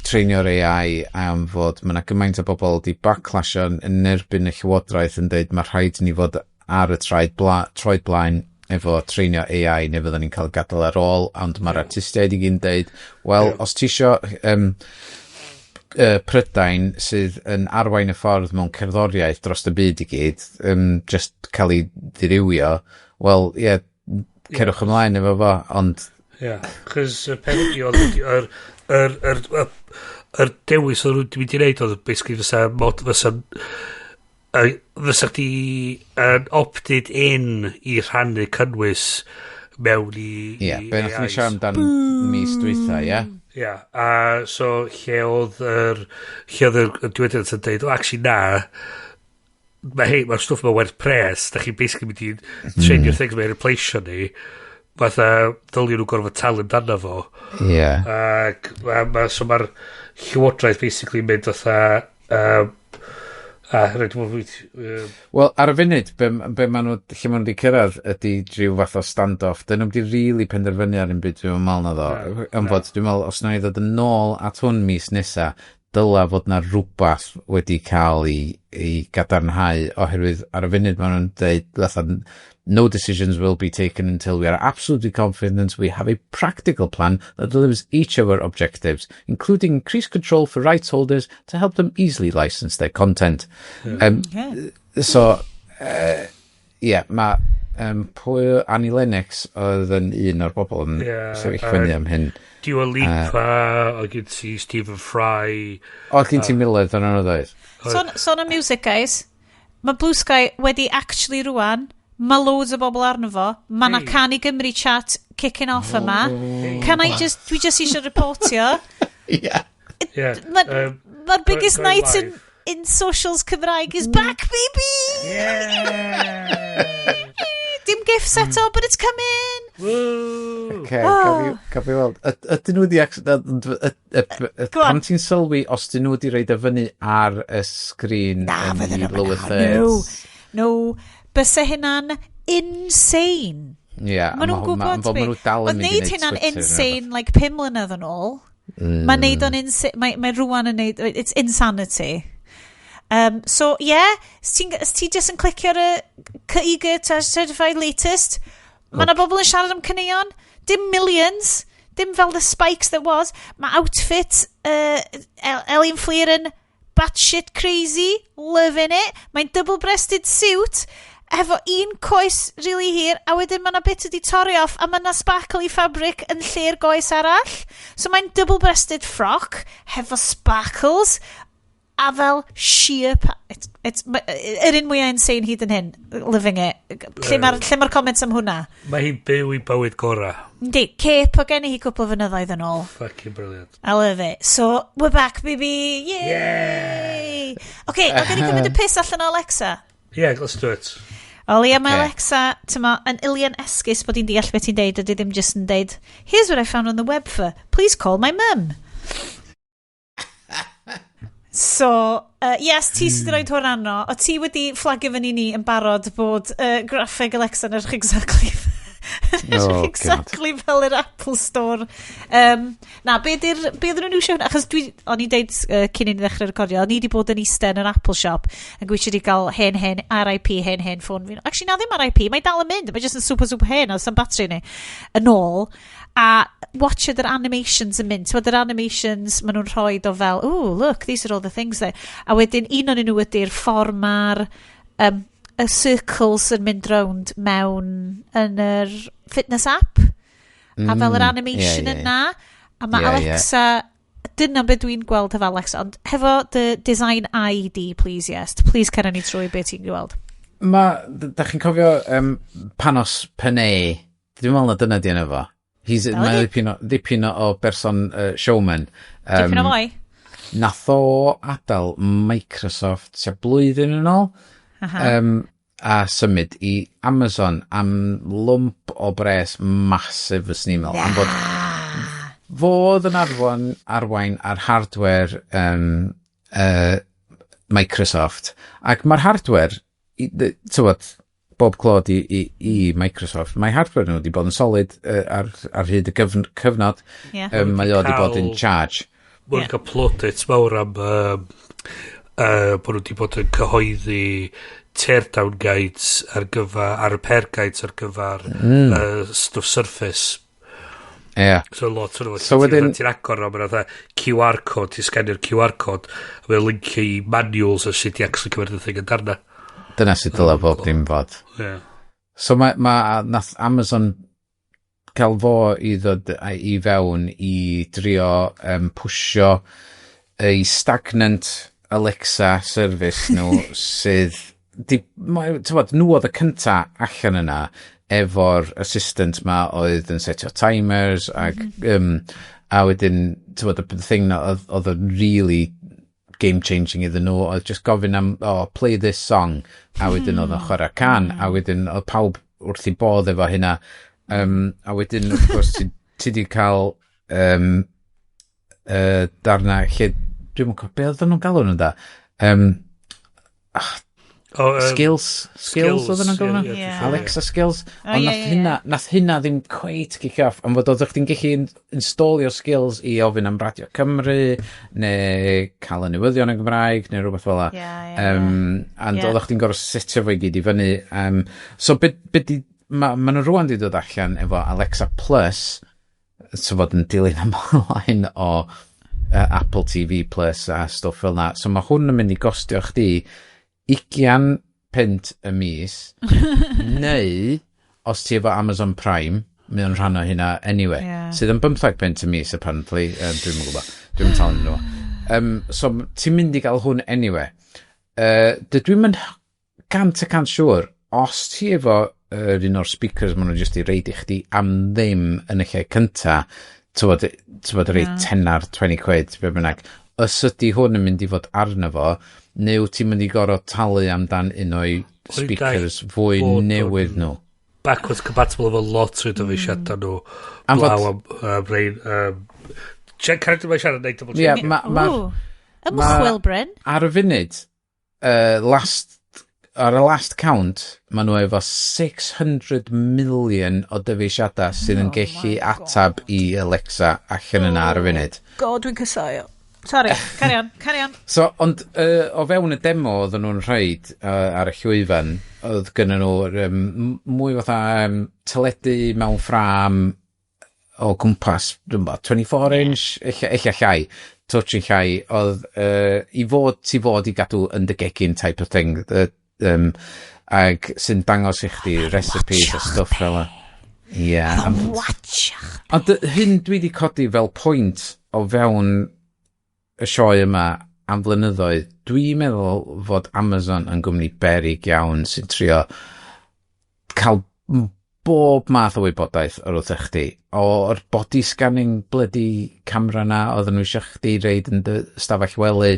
treinio'r AI am fod mae'na gymaint o bobl wedi backlasho yn erbyn y llywodraeth yn dweud mae rhaid ni fod ar y troed blaen efo treinio AI neu fyddwn ni'n cael gadael ar ôl, ond mae'r artistiaid i gyn dweud, wel, os ti isio Prydain sydd yn arwain y ffordd mewn cerddoriaeth dros y byd i gyd, just cael ei ddirywio, wel, cerwch ymlaen efo fo, ond... chys y penod i oedd yr dewis oedd nhw'n mynd i wneud oedd basically fysa chdi yn opted in i rhannu cynnwys mewn i be nath ni siarad amdan mis dwytha, a so lle oedd yr diweddiad yn dweud, actually na, mae'r stwff yma werth pres, da chi basically mynd i trainio'r things mae'n replaceio ni, fatha ddylio nhw gorfod talu amdano fo. Ac so mae'r llywodraeth basically mynd fatha Wel, ar y funud, be maen nhw, lle maen nhw wedi cyrraedd ydy rhyw fath o stand-off. Dyn nhw wedi really penderfynu ar un byd dwi'n meddwl na ddo. Yn fod, dwi'n meddwl, os na i ddod yn ôl at hwn mis nesa, dyla fod na rhywbeth wedi cael i gadarnhau oherwydd ar y funud maen nhw'n dweud, no decisions will be taken until we are absolutely confident we have a practical plan that delivers each of our objectives, including increased control for rights holders to help them easily license their content. So, mae pwy Annie Lennox oedd yn un o'r bobl yn sefyll fyny am hyn. Dua Lipa, o gyd ti Stephen Fry. O gyd ti Millard yn anodd oedd. Son o music, guys. Mae Blue Sky wedi actually rwan Mae loads o bobl arno fo. Mae na Can i Gymru chat kicking off yma. Dwi just eisiau reportio. Mae'r biggest night in socials Cymraeg is back, baby! Dim gif seto, but it's coming! Gaf fi weld. Ydyn nhw pan ti'n sylwi os dyn nhw wedi reid y fyny ar y sgrin yn I lower thirds? No, byse hynna'n insane. Mae nhw'n gwybod fi. Oedd neud hynna'n insane like 5 mlynedd yn ôl. Mae neud o'n insane. Mae rwan yn neud... It's insanity. So, os ti just yn clicio'r cyigr certified latest, mae na bobl yn siarad am cyneuon. Dim millions. Dim fel the spikes that was. Mae outfit Elin Fleer yn batshit crazy. Loving it. Mae'n double-breasted suit efo un coes really hir, a wedyn mae na bit wedi torri off, a mae na sparkly fabric yn lle'r goes arall. So mae'n double-breasted frock, hefo sparkles, a fel sheer... Yr un mwyaf insane hyd yn hyn, living it. Lle mae'r comments am hwnna? Mae hi'n byw I bywyd gora. Yndi, cape o gen I hi cwpl o fynyddoedd yn ôl. Fucking brilliant. I love it. So, we're back, baby. Yay! Okay, I'm going to cymryd y piss allan o Alexa. Yeah, let's do it. Oli am Alexa, yn ilion esgus bod hi'n deall beth hi'n deud, a di ddim just yn deud, here's what I found on the web for, please call my mum. So, yes, ti sydd wedi rhoi hwn arno, o ti wedi fflagio fyny ni yn barod bod graffeg Alexa yn edrych exactly fel yr Apple Store. Na, beth ydyn nhw'n iwsio hwnna? Achos o'n i'n deud cyn i ni ddechrau recordio, o'n i wedi bod yn Iestyn yr Apple shop yn gweithio wedi cael hen RIP, hen ffôn fi. Actually, na ddim RIP, mae dal yn mynd, mae jyst yn super hen, oedd sy'n batri ni yn ôl. A watched yr animations yn mynd. Yr animations maen nhw'n rhoi o fel, oh, look, these are all the things there. A wedyn, un o'n nhw ydy'r ffordd mae'r y circles yn mynd round mewn yn yr fitness app. A fel yr animation yna. A mae Alexa, dyna beth dwi'n gweld hefo Alexa, ond hefo the design ID, please, yes. Please cer ni trwy beth ti'n gweld. Da chi'n cofio Panos Panay? Dwi'n meddwl na dyna di yna fo. Mae'n ddipyn o berson showman. Dipyn o foi? Nath o adael Microsoft tua blwyddyn yn ôl. A symud I Amazon am lwmp o bres masif ys ni'n meddwl. Am bod fodd yn arwain ar hardware Microsoft. Ac mae'r hardware, tywod, bob clod I Microsoft. Mae hardware nhw wedi bod yn solid ar hyd y cyfnod. Mae o wedi bod yn charge. Mae'n cael plaudits mawr am bod nhw wedi bod yn cyhoeddi teardown guides ar repair guides ar gyfer stuff Surface. So lot o'n ti'n agor o, mae'n QR code, ti'n scanio'r QR code, a mae'n lincio I manuals o sut I actually cyfer y thing yn darna. Dyna sydd dyle bob dim fod. So nath Amazon cael fo I ddod I fewn I drio pwysio ei stagnant Alexa service nhw sydd nhw oedd y cynta allan yna efo'r assistant ma oedd yn setio timers a wedyn y thing na oedd yn really game-changing iddyn nhw, oedd just gofyn am, play this song, a wedyn oedd yn chwarae can, a wedyn oedd pawb wrth I bodd efo hynna, a wedyn, of course, ti di cael darna, lle, dwi'n mwyn cofio, be oedd nhw'n galw nhw'n da? Skills oedd nhw'n galw nhw? Alexa skills. Ond nath hynna ddim quite kick off, ond fod oeddech chdi'n gallu installio skills I ofyn am Radio Cymru, neu cael y newyddion yn Gymraeg, neu rhywbeth fel la. And oeddech chdi'n gorau setio fo I gyd I fyny. So, ma nhw rwan di dod allan efo Alexa Plus, so fod yn dilyn ymlaen o Apple TV Plus a stwff fel na. So mae hwn yn mynd I gostio chdi 20 pint y mis, neu, os ti efo Amazon Prime, mae o'n rhan o hynna anyway, sydd yn 15 pint y mis, apparently, dwi'n yn gwybod, dwi'n yn talu nhw. So, ti'n mynd I gael hwn anyway. Dwi'n mynd 100% siŵr, os ti efo un o'r speakers maen nhw jyst i reid i chdi am ddim yn y lle cynta, tywod reid 10 ar 20 quid, be bynnag, os ydy hwn yn mynd i fod arno fo, neu ti'n mynd i gorau talu amdan un o'i speakers fwy newydd nhw. Backwards compatible efo lot o'r dyfeisiadau nhw. Blaw am rein. Carreg dyma siarad neud double check. Ymchwil, Bryn. Ar y funud, ar y last count, maen nhw efo 600 million o dyfeisiadau sydd yn gallu atab i Alexa allan yna ar y funud. God, dwi'n cysau. Sorry, carry on. So, ond o fewn y demo oedden nhw'n rhaid ar y llwyfan, oedd gynnu nhw mwy fatha teledu mewn ffram o gwmpas, 24 inch, eich llai, touch yn llai, oedd i fod i gadw yn dy gegin type of thing, ag sy'n dangos i chdi recipes a stuff fel y. Ie. Ond hyn dwi wedi codi fel pwynt o fewn y sioe yma am flynyddoedd, dwi'n meddwl fod Amazon yn gwmni berig iawn sy'n trio cael bob math o wybodaeth o'r wrth chdi. O'r body scanning bloody camera na, oedden nhw eisiau chdi reid yn dy stafell wely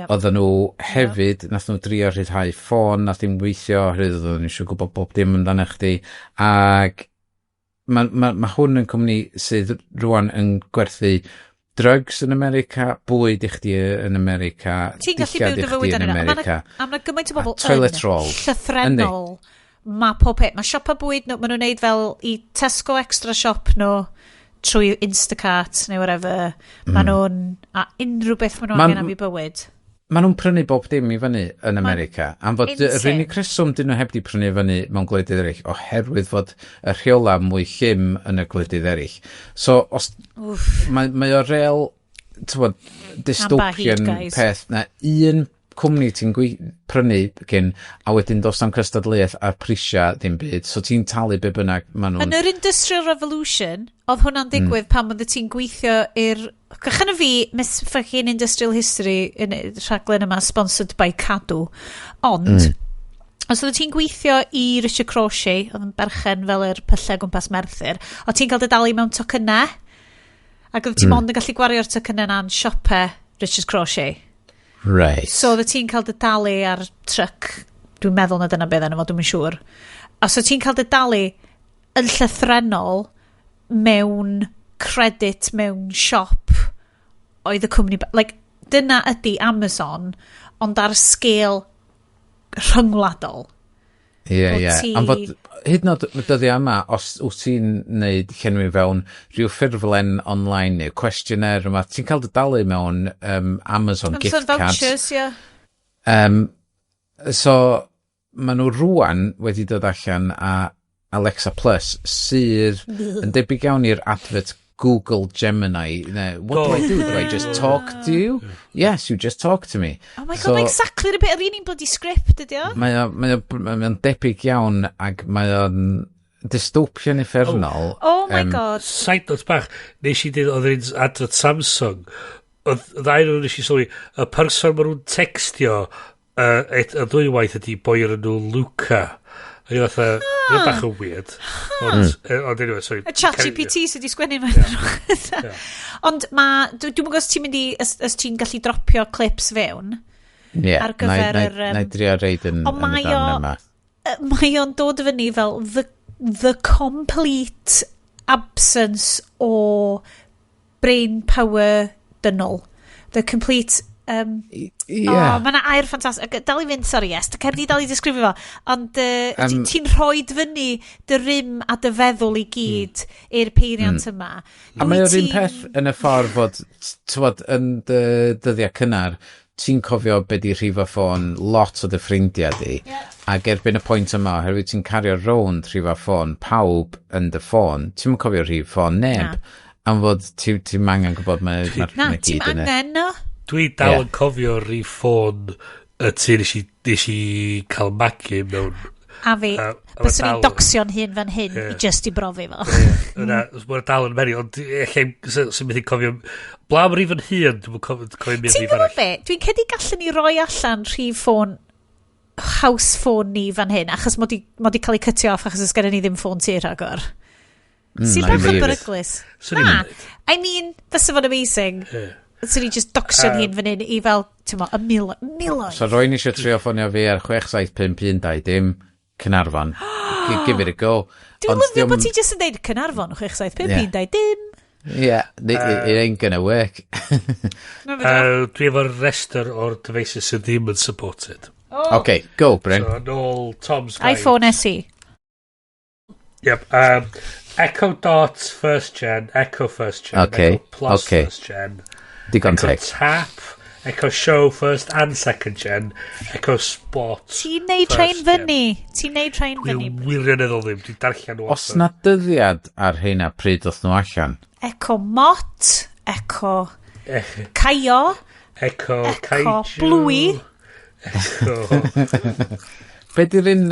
oedden nhw hefyd, nath nhw drio rhyddhau ffôn, nath ddim weithio, oedden nhw eisiau gwybod bob dim amdano chdi, ag Mae hwn yn cwmni sydd rwan yn gwerthu drugs yn America, bwyd i chdi yn America, dillad i chdi yn America. A mae gymaint o bobl toilet roll. Llythrenol. Mae pob peth. Mae siopa bwyd nhw, maen nhw'n neud fel i Tesco extra shop nhw trwy Instacart neu whatever. Maen nhw'n... A unrhyw beth maen nhw'n angen am i bywyd. Maen nhw'n prynu bob dim i fyny yn America. Am fod yr unig reswm dyn nhw heb di prynu fyny mewn gwledydd eraill, oherwydd fod y rheola mwy llym yn y gwledydd eraill. So, os mae o real, dystopian peth na un cwmni ti'n prynu gyn, a wedyn dos am cystadleuaeth a'r prisia ddim byd, so ti'n talu be bynnag maen nhw'n... Yn yr Industrial Revolution, oedd hwnna'n digwydd pan oedd ti'n gweithio i'r... Gychan y fi, Miss fucking Industrial History, yn y rhaglen yma, sponsored by Cadw, ond, os oedd ti'n gweithio i Richard Crochet, oedd yn berchen fel yr pyllau gwmpas Merthyr, oedd ti'n cael dy dalu mewn tocynnau, ac oedd ti'n mond yn gallu gwario'r tocynnau na'n siopau Richard Crochet. Right. So oedd ti'n cael dy dalu ar tryc, dwi'n meddwl na dyna beth yna fo, dwi'n yn siŵr. Os oedd ti'n cael dy dalu yn llythrenol mewn credit mewn siop oedd y cwmni... Like, dyna ydy Amazon, ond ar scale rhyngwladol. Ie. Am fod, hyd yn oed dyddi yma, os wyt ti'n neud llenwi fewn rhyw ffurflen online neu questionnaire yma, ti'n cael dy dalu mewn Amazon gift cards. Vouchers, ie. So, maen nhw rwan wedi dod allan a Alexa Plus sydd yn debyg iawn i'r advert Google Gemini. What do I do? Do I just talk to you? Yes, you just talk to me. Oh my god, mae exactly the bit yr un bloody script, ydi o? Mae'n debyg iawn ac mae'n dystopian effernol. Oh my god. Side note bach, nes i dyd oedd yn adrodd Samsung, oedd ddau nhw nes i sylwi, y person maen nhw'n textio y ddwywaith ydi boi ar enw Luca. Yn i fatha, yn bach yn weird. Ond anyway, sorry. Y chat GPT sydd wedi sgwennu mewn nhw. Ond dwi'n mwyn os ti'n mynd i, os ti'n gallu dropio clips fewn. Ar gyfer yr... Na i drio reid yn y darn yma. Mae o'n dod fyny fel the complete absence o brain power dynol. The complete... Mae yna air ffantastig. Dal i fynd, sorry, yes. Cer di dal i disgrifio fo. Ond ti'n rhoi fyny dy rym a dy feddwl i gyd i'r peiriant yma. A mae o'r un peth yn y ffordd fod, tywod, yn dy dyddiau cynnar, ti'n cofio be di rhifo ffôn lot o dy ffrindiau di. Ac erbyn y pwynt yma, oherwydd ti'n cario rownd rhifo ffôn pawb yn dy ffôn, ti'n mwyn cofio rhif ffôn neb. Am fod ti'n angen gwybod mae'r gyd yna. Na, ti'n angen, no. Dwi dal yn cofio rhi ffôn y ti nes i cael magu mewn A fi, byswn i'n docsio'n hun fan hyn i just i brofi fo. Mae'n dal yn meri, ond sy'n mynd i'n cofio... Bla mae'r ifan hun, dwi'n cofio mynd i fan be? Dwi'n cedi gallen ni roi allan rhif ffôn house phone ni fan hyn, achos mod i cael ei cytio off achos ys gyda ni ddim ffôn tir agor. Sy'n bach yn beryglus. I mean, fysa fo'n amazing. Sy'n ni just docsio'n hun fan hyn i fel, ti'n mo, y miloedd. So rwy'n eisiau trio ffonio fi ar 6751 dim Cynarfon. Give it a go. Dwi'n lyfio bod ti just yn deud Cynarfon 6751 dim. Yeah, it ain't gonna work. Dwi efo'r rester o'r devices sydd ddim yn supported. Okay, go, Bryn. So, nôl Tom's guide. iPhone SE. Yep. Echo Dot first gen, Echo first gen, okay. Echo Plus first gen, Digon Echo teg. Tap, Echo Show first and second gen, Echo Spot. Ti'n neud train fyny. Dwi'n wirioneddol ddim, dwi'n darllen nhw. Os na dyddiad ar hynna pryd oedd nhw allan? Echo Mot, Echo Caio, Echo Kaiju, Bluey. Be di'r un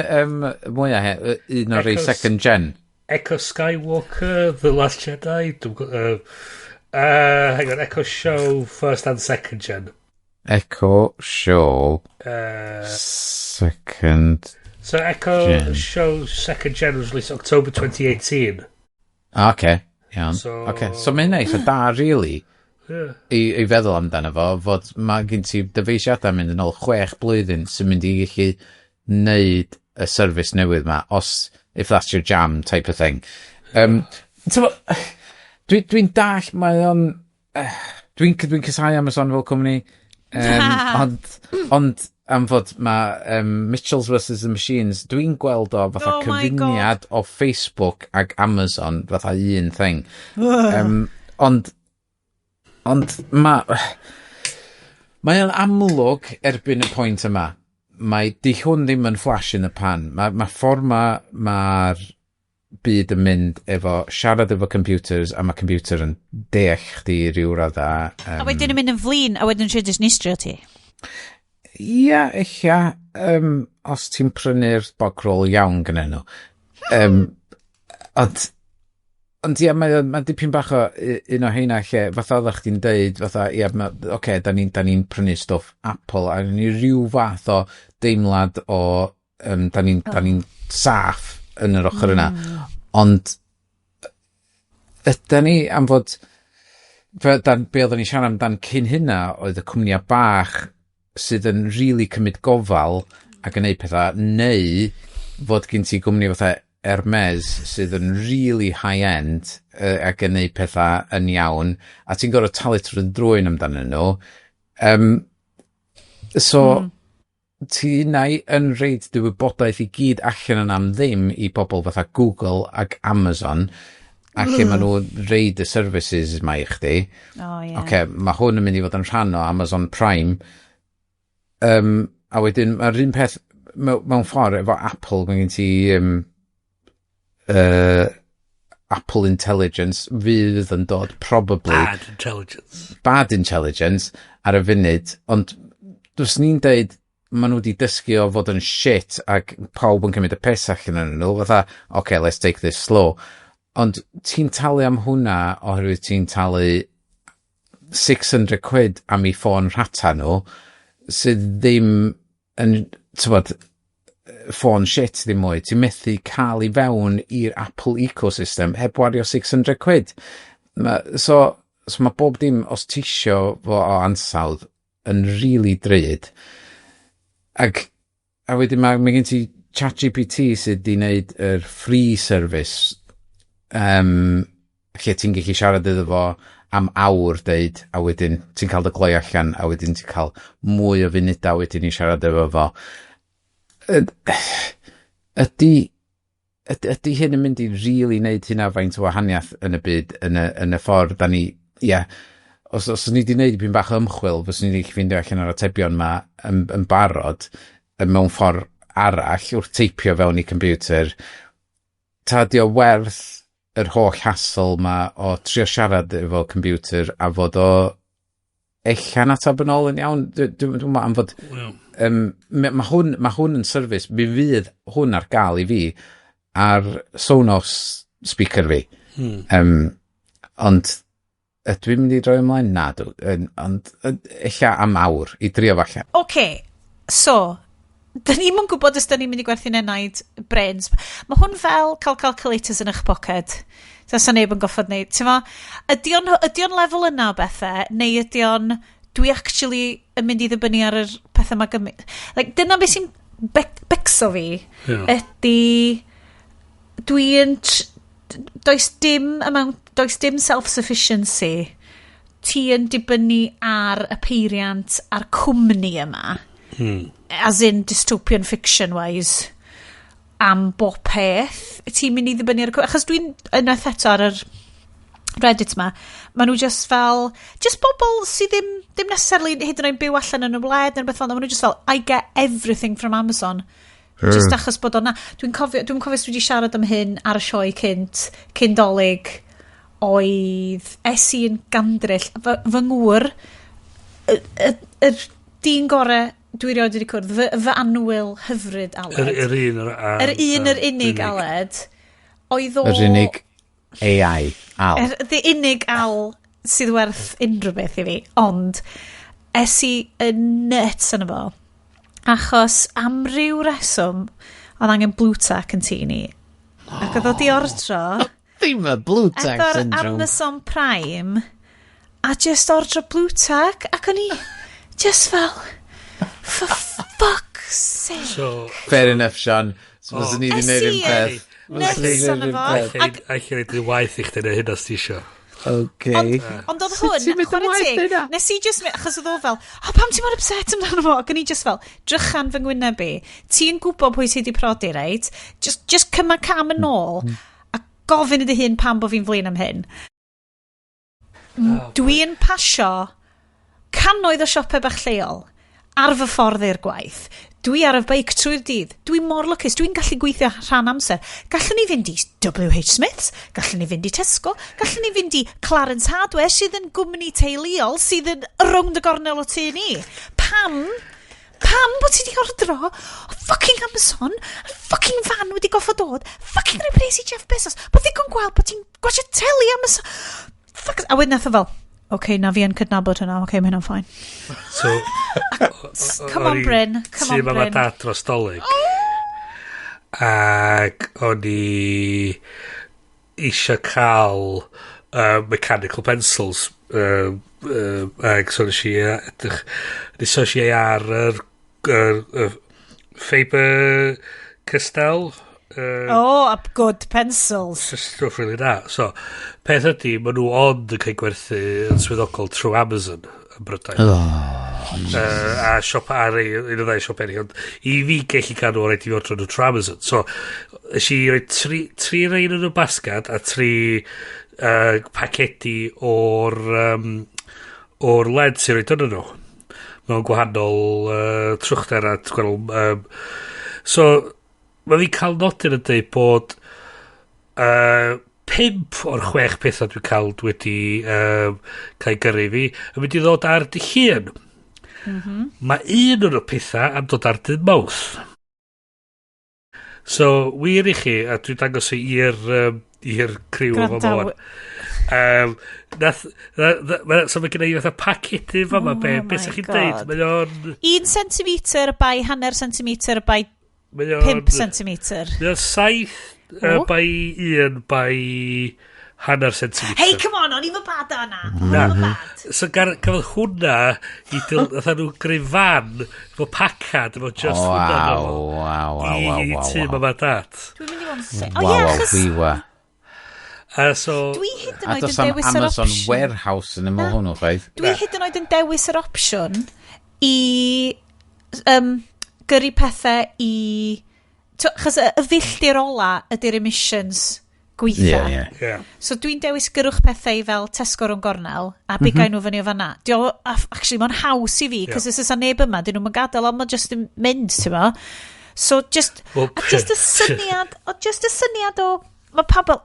mwyaf un o'r ei second gen? Echo Skywalker, The Last Jedi. Hang on, Echo Show first and second gen. Echo Show second. So Echo Show second gen was released October 2018. Okay, iawn. So mae'n neis, a da, really. I feddwl amdano fo, fod mae gen ti dyfeisiadau mynd yn ôl 6 blwyddyn sy'n mynd i gallu neud y service newydd ma, if that's your jam type of thing. Dwi'n dall, mae o'n... Dwi'n cysau Amazon fel cwmni, ond am fod mae Mitchells vs The Machines, dwi'n gweld o fatha cyfuniad o Facebook ag Amazon fatha un thing. Ond mae o'n amlwg erbyn y pwynt yma. Mae di hwn ddim yn flash in the pan. Mae ffordd mae'r byd yn mynd efo siarad efo computers, a mae computer yn deall chdi rhyw radda. A wedyn yn mynd yn flin, a wedyn sy'n disnistrio ti? Ia, eich os ti'n prynu'r bogrol iawn gyda nhw. Ond ia, mae dipyn bach o un o heina lle, fatha oeddech chdi'n deud, fatha, ia, da ni'n prynu stwff Apple, a ni rhyw fath o deimlad o, da ni'n saff yn yr ochr yna. Ond, yda ni am fod, be oedden ni siarad amdan cyn hynna, oedd y cwmnia bach sydd yn really cymryd gofal ac yn neud pethau, neu fod gen ti gwmni fatha Hermes sydd yn really high-end ac yn neud pethau yn iawn, a ti'n gorfod talu trwy'n drwy'n amdano nhw. Ti neu yn reid dy wybodaeth i gyd allan yn am ddim i bobl fatha Google ac Amazon, a lle maen nhw reid y services ma i chdi. Mae hwn yn mynd i fod yn rhan o Amazon Prime. A wedyn, mae'r un peth mewn ffordd efo Apple, mae gen ti Apple Intelligence fydd yn dod probably Bad Intelligence ar y funud, ond dwi'n ni'n deud maen nhw wedi dysgu o fod yn shit ac pawb yn cymryd y pes allan yn nhw, fatha, let's take this slow, ond ti'n talu am hwnna oherwydd ti'n talu £600 am ei ffôn rhata nhw sydd ddim yn, tywod, ffôn shit ddim mwy. Ti'n methu cael i fewn i'r Apple ecosystem heb wario £600. So mae bob dim, os ti isio fo o ansawdd, yn really drud. A wedyn mae gen ti ChatGPT sydd di wneud yr free service, lle ti'n gallu siarad iddo fo am awr deud, a wedyn ti'n cael dy gloi allan, a wedyn ti'n cael mwy o funudau wedyn i siarad efo fo. Ydy hyn yn mynd i really wneud hynna faint o wahaniaeth yn y byd, yn y ffordd da ni, os ni wedi wneud pyn bach o ymchwil, fos ni wedi ffindio allan ar atebion ma yn barod, mewn ffordd arall, wrth teipio fewn i computer, ta di o werth yr holl hassle ma o trio siarad efo computer a fod o ellan atab yn ôl yn iawn. Dwi'n am fod Mae hwn yn service, mi fydd hwn ar gael i fi ar Sonos speaker fi. Ond dwi'n mynd i droi ymlaen? Na, ond ella am awr i drio falle. Oce, so, dyn ni'n mynd gwybod os dyn ni'n mynd i gwerthu nenaid brains. Mae hwn fel cael calculators yn eich poced. Sa neb yn goffod neud. Ydy o'n lefel yna o bethau, neu ydy o'n dwi actually yn mynd i ddibynnu ar yr pethau mae gymryd. Like, dyna beth sy'n becso fi. Ydy dwi'n... Does dim self-sufficiency. Ti yn dibynnu ar y peiriant a'r cwmni yma. As in dystopian fiction-wise. Am bob peth. Ti'n mynd i ddibynnu ar y cwmni. Achos dwi'n unwaith eto ar yr Reddit ma, maen nhw just fel, just bobl sydd ddim necessarily hyd yn oed byw allan yn y wled neu beth fel, maen nhw just fel, I get everything from Amazon. Just achos bod o'na. Dwi'n cofio os dwi wedi siarad am hyn ar y sioe cyndolig oedd Esi yn gandryll. Fy ngŵr, yr dyn gore dwi rioed wedi cwrdd, fy anwyl hyfryd Aled. Yr unig Aled, oedd o... Yr unig AI, Al. The unig Al sydd werth unrhyw beth i fi, ond Esi yn nuts yn y fo. Achos am ryw reswm, oedd angen blue tack yn tŷ ni. Ac oedd o di ordro... Ddim y blue tack syndrome. Efo'r Amazon Prime, a just ordro blue tack, ac o'n i just fel... For fuck's sake. So, fair enough, Sean. So, fos ni wedi gwneud un peth. Nuts yn y fo. Ac yn ei waith i chdi neu hyn os ti isio. Ond oedd hwn, nes i just, achos oedd o fel, pam ti mor upset amdano fo? Ac o'n i just fel, drychan fy ngwyneb i, ti'n gwybod pwy sydd wedi prodi, reit? Just cyma cam yn ôl, a gofyn ydy hyn pam bo fi'n flin am hyn. Dwi'n pasio cannoedd o siopau bach lleol ar fy ffordd i'r gwaith. Dwi ar y beic trwy'r dydd. Dwi mor lwcus. Dwi'n gallu gweithio rhan amser. Gallwn ni fynd i WH Smiths. Gallwn ni fynd i Tesco. Gallwn ni fynd i Clarence Hardware sydd yn gwmni teuluol sydd yn rownd y gornel o tu ni. Pam bod ti di ordro o fucking Amazon, a fucking fan wedi goffo dod, fucking rhoi pres i Jeff Bezos, bod ddigon gweld bod ti'n gwasio teli Amazon. Fuck, a wedyn nath o fel, okay, na fi yn cydnabod hynna, okay, mae hynna'n ffain. So, come on, Bryn. Sy'n ma dad dros dolyg. Ac o'n i eisiau cael mechanical pencils. Ac so nes i ar yr Faber Castell. A good pencils. Stuff really da. So, peth ydy, maen nhw ond yn cael gwerthu yn swyddogol trwy Amazon yn Brydain. A siop ar un o ddau siop eri. I fi gallu cael nhw rhaid i fi ordro nhw trwy Amazon. So, ys i roi tri rein yn y basgad a 3 pacedi o'r led sy'n rhaid yn nhw. Mewn gwahanol trwchter a gwahanol... So, mae fi cael nodyn yn dweud bod 5 o'r 6 pethau dwi'n cael wedi cael gyrru fi yn mynd i ddod ar dy hun. Mae un o'r pethau am dod ar dy mawth. So, wir i chi, a dwi'n dangos i'r criw o fo mor. So mae gen i fatha pacedi fama, beth sy'ch chi'n deud? 1 centimetr by 0.5 centimetr by 5 centimetr. Mae o'n 7 by 1 by 0.5 centimetr. Hey, come on, o'n i fy bad o'na. So gafodd hwnna i nhw greu fan efo pacad efo just hwnna i tu mama dat. Dwi'n mynd i fod yn se. Dwi hyd yn oed yn dewis yr Amazon opsiwn. warehouse yn ymwyl hwnnw, chwaith. Dwi hyd yn oed yn dewis yr opsiwn i gyrru pethau i... Chos y filltir ola ydy'r emissions gweitha. So dwi'n dewis gyrwch pethau fel Tesco rhwng gornel a bigai nhw fyny o fanna. Actually, mae'n haws i fi, cos ys neb yma, dyn nhw'n gadael, ond mae'n just yn mynd, ti'n mo? So, just y syniad o... Mae pobl,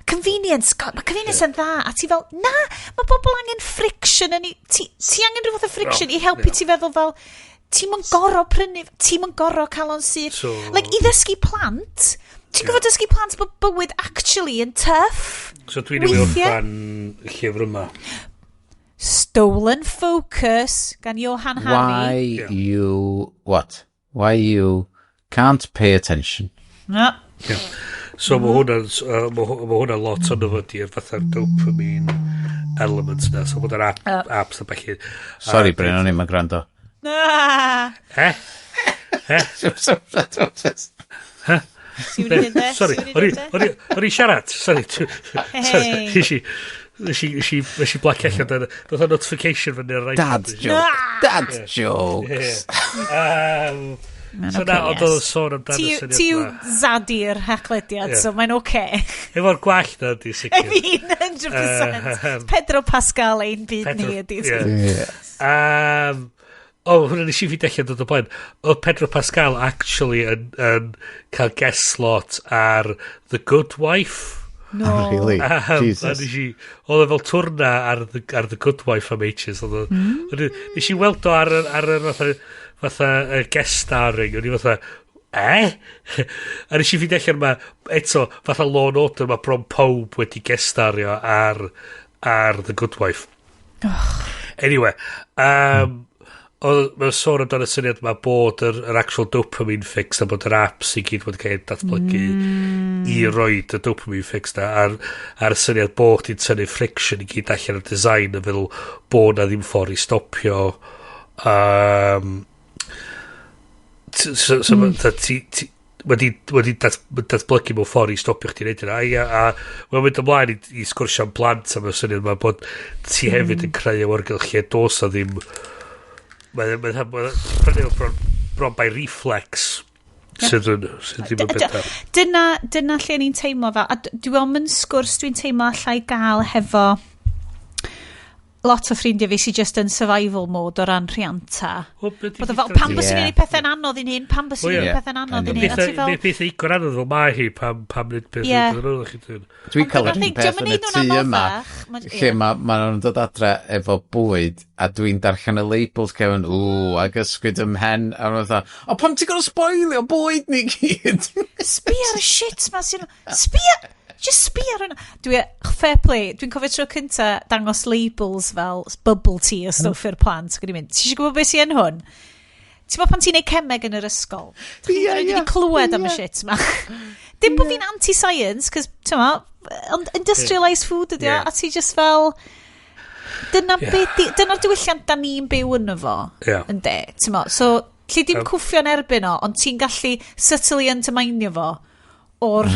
convenience, God, mae convenience yn dda, a ti fel, na, mae pobl angen friction, ti angen rhywbeth o friction i helpu ti feddwl fel, ti'n mynd gorau prynu, ti'n mynd gorau cael o'n sydd. Like, i ddysgu plant, ti'n gwybod dysgu plant bod bywyd actually yn tough. So dwi'n ei wrthfan llyfr yma. Stolen Focus gan Johan Hari. Why you can't pay attention. No. Yeah. So mae hwnna lot o'n fod i'r fatha'r dopamine elements na. So bod yr apps a bach. Sorry, Bryn, o'n i'n ma'n gwrando. Sorry, o'n i siarad. Sorry. Nes i black allan. Doedd o notification fyny ar Dad jokes. So na, ond oedd sôn amdano syniad yma. Ti'w Zadi'r Haclediad, so mae'n oce. Efo'r gwall na, di sicr. Efi'n 100%. Pedro Pascal ein byd ni ydi. Hwna nes i fi allan dod o blaen. Oedd Pedro Pascal actually yn cael guest slot ar The Good Wife. No. Really? Jesus. Oedd e fel twrna ar The Good Wife am ages. Nes i weld o ar fatha guest starring. O'n i fatha, A nes i ffeindio allan yma, eto, fatha Law and Order, mae bron pob wedi guest stario ar The Good Wife. Anyway, mae'n sôn amdano y syniad yma bod yr actual dopamine fix a bod yr apps i gyd wedi cael datblygu i roed y dopamine fix na ar y syniad bod i'n tynnu friction i gyd allan o'r design a fel bod na ddim ffordd i stopio wedi datblygu mewn ffordd i stopio chdi wneud yna a mae'n mynd ymlaen i sgwrsio am blant am y syniad yma bod ti hefyd yn creu awyrgylch lle dos a ddim mae'n prynu bron by reflex sydd ddim yn bethau. Dyna lle ni'n teimlo fel, a dwi'n mynd sgwrs dwi'n teimlo allai gael hefo lot o ffrindiau fi sydd just yn survival mode o ran rhianta. Bod o fel, pan bys i'n ei pethau'n anodd i'n hyn, pan bys i'n ei pethau'n anodd i'n hyn. Mae pethau igor anodd fel mae hi pam nid pethau yn anodd chi dyn. Dwi'n cael yr un peth yn y tŷ yma, lle mae nhw'n dod adre efo bwyd, a dwi'n darllen y labels cefn, ag ysgwyd ym mhen, a nhw'n dda, o pam ti'n gorau spoilio bwyd ni gyd? Sbia ar y shit ma sy'n... Just sbia ar hwnna. Fair play. Dwi'n cofio tro cynta dangos labels fel bubble tea o stwff i'r plant. Ti eisiau gwybod beth sy'n hwn? Ti'n bod pan ti'n neud cemeg yn yr ysgol? Dwi'n wedi clywed am y shit ma. Dim bod fi'n anti-science, cos, ti'n ma, industrialised food ydi o, a ti just fel... Dyna'r diwylliant da ni'n byw yn efo. Ynddi, ti'n ma. So, lle dim cwffio'n erbyn o, ond ti'n gallu subtly underminio fo o'r...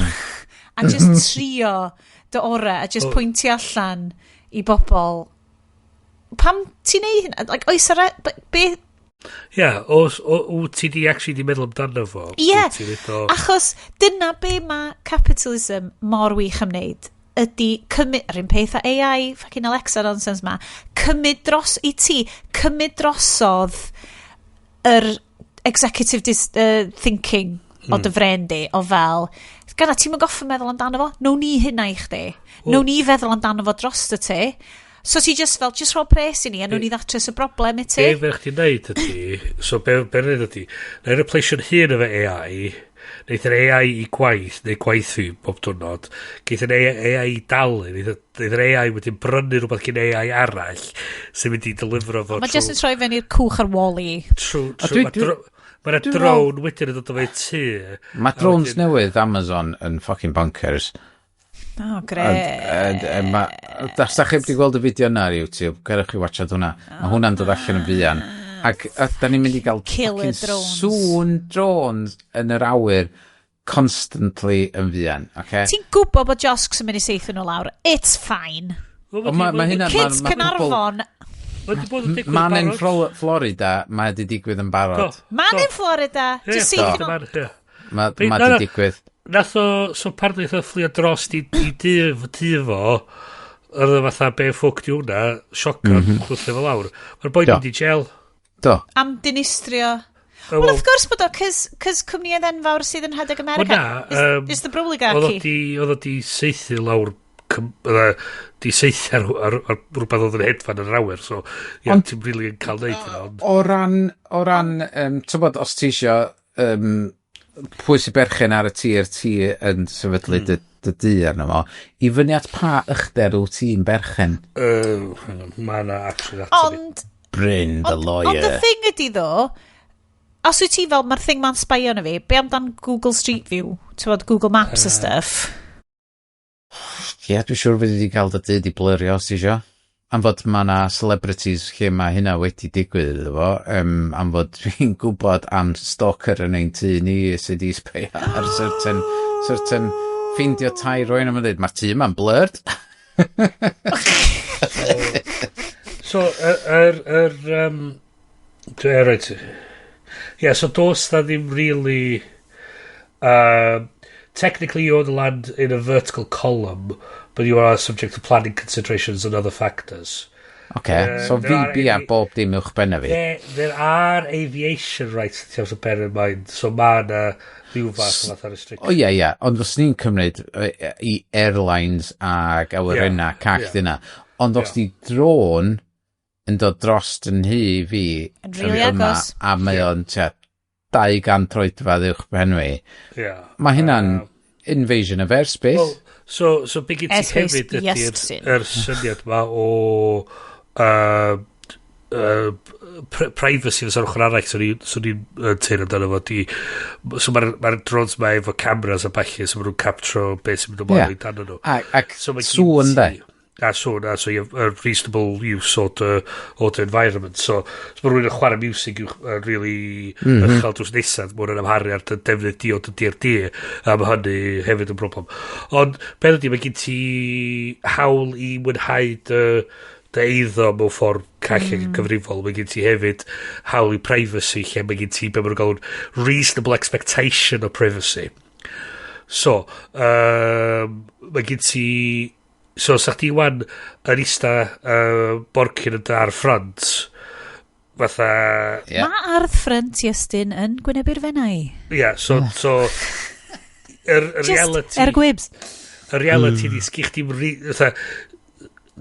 a just trio dy ore a just pwyntio allan i bobl pam ti'n neud hynna? Like, oes ar ti di actually di meddwl amdano fo achos dyna be mae capitalism mor wych am wneud ydy cymryd yr un peth a AI fucking Alexa nonsense ma cymryd drosodd yr executive thinking o dy fren di o fel gana ti'n mynd goffa meddwl amdano fo no ni hynna i chdi no ni feddwl amdano fo dros dy ti so ti just rho pres i ni a no ni ddatrys y broblem i ti be fe chdi'n neud ydi so be neud ydi na replaceio'n hyn efo AI neith yr AI i gwaith neu gwaith fi bob diwrnod geith yr AI i dalu neith yr AI wedi'n brynu rhywbeth gyn AI arall sy'n mynd i delifro fo mae just yn troi fe'n i'r cwch ar woli Mae'na drone wedyn yn dod o fe tu. Mae drones newydd Amazon yn fucking bonkers. Gret. Os da chi wedi gweld y fideo yna ar YouTube, gerwch chi watchad hwnna. Mae hwnna'n dod allan yn fuan. Ac da ni'n mynd i gael fucking sŵn drones yn yr awyr constantly yn fuan. Ti'n gwybod bod josgs yn mynd i seithio nhw lawr? It's fine. Kids Cynarfon... Man in Florida, mae di digwydd yn barod. Man in Florida, just seithio nhw. Mae di digwydd. Nath o, so part nath o fflio dros i tu fo, oedd o fatha be ffwc di hwnna, sioca, gwthio fel lawr. Mae'r boi wedi gel. Do. Am dinistrio. Wel, of gwrs bod o, cys cwmnïau enfawr sydd yn rhedeg America. Is the Broligarchy. Oedd o di seithi lawr di seithio ar rhywbeth oedd yn hedfan yn yr awyr, so ti'n rili yn cael neud yna. O ran, ti'n bod, os ti isio pwy sy'n berchen ar y tir ti yn sefydlu dy du arno fo, i fyny at pa ychdar wyt ti'n berchen? Mae yna actually Ond... Bryn, the lawyer. Ond y thing ydi ddo, os wyt ti fel, mae'r thing ma'n sbaio na fi, be amdan Google Street View, ti'n bod, Google Maps a stuff? Ie, dwi'n siŵr fydd wedi cael dy dyd i blyrio os ti isio. Am fod mae yna celebrities lle mae hynna wedi digwydd iddo fo, am fod dwi'n gwybod am stalker yn ein tŷ ni sydd i sbio ar certain ffeindio tai rwy'n am yn dweud, mae'r tŷ yma'n blurred. So, right. Yeah, so dos na ddim really... technically you're the land in a vertical column, but you are subject to planning considerations and other factors. Okay, so fi a bob dim uwch benna fi. There are aviation rights that you have to bear in mind, so mae yna rhyw fath o fatha restriction. O ie, ond os ni'n cymryd i airlines ag awyrena cacht yna, ond os di drôn yn dod drost yn hy fi yn rili agos a mae o'n 200 troedfedd uwch ben fi. Mae hynna'n invasion of airspace. So beth gyd ti hefyd ydy'r syniad ma o privacy yn ochr arall, so ni'n teir amdano fo so mae'r drones ma efo cameras a balli, so maen nhw'n captro beth sy'n mynd ymlaen i dan nhw. Ac sŵn de. So you have a reasonable use o the environment. So mae rhywun yn chwarae music yn really ychel drws nesaf, mae'n yn amharu ar dy defnydd di o dy dir, a mae hynny hefyd yn broblem. Ond beth ydy, mae gen ti hawl i mwynhau dy eiddo mewn ffordd call ag gyfrifol. Mae gen ti hefyd hawl i privacy, lle mae gen ti be mae'n galw'n reasonable expectation of privacy. So, mae gen ti... So, sa chdi wan yn ista borcyn yn ar ffrant, fatha... Mae ardd ffrant Iestyn yn gwynebu'r fennau. Ie, so reality... Just gwibs. Y reality ni, sgych ti'n...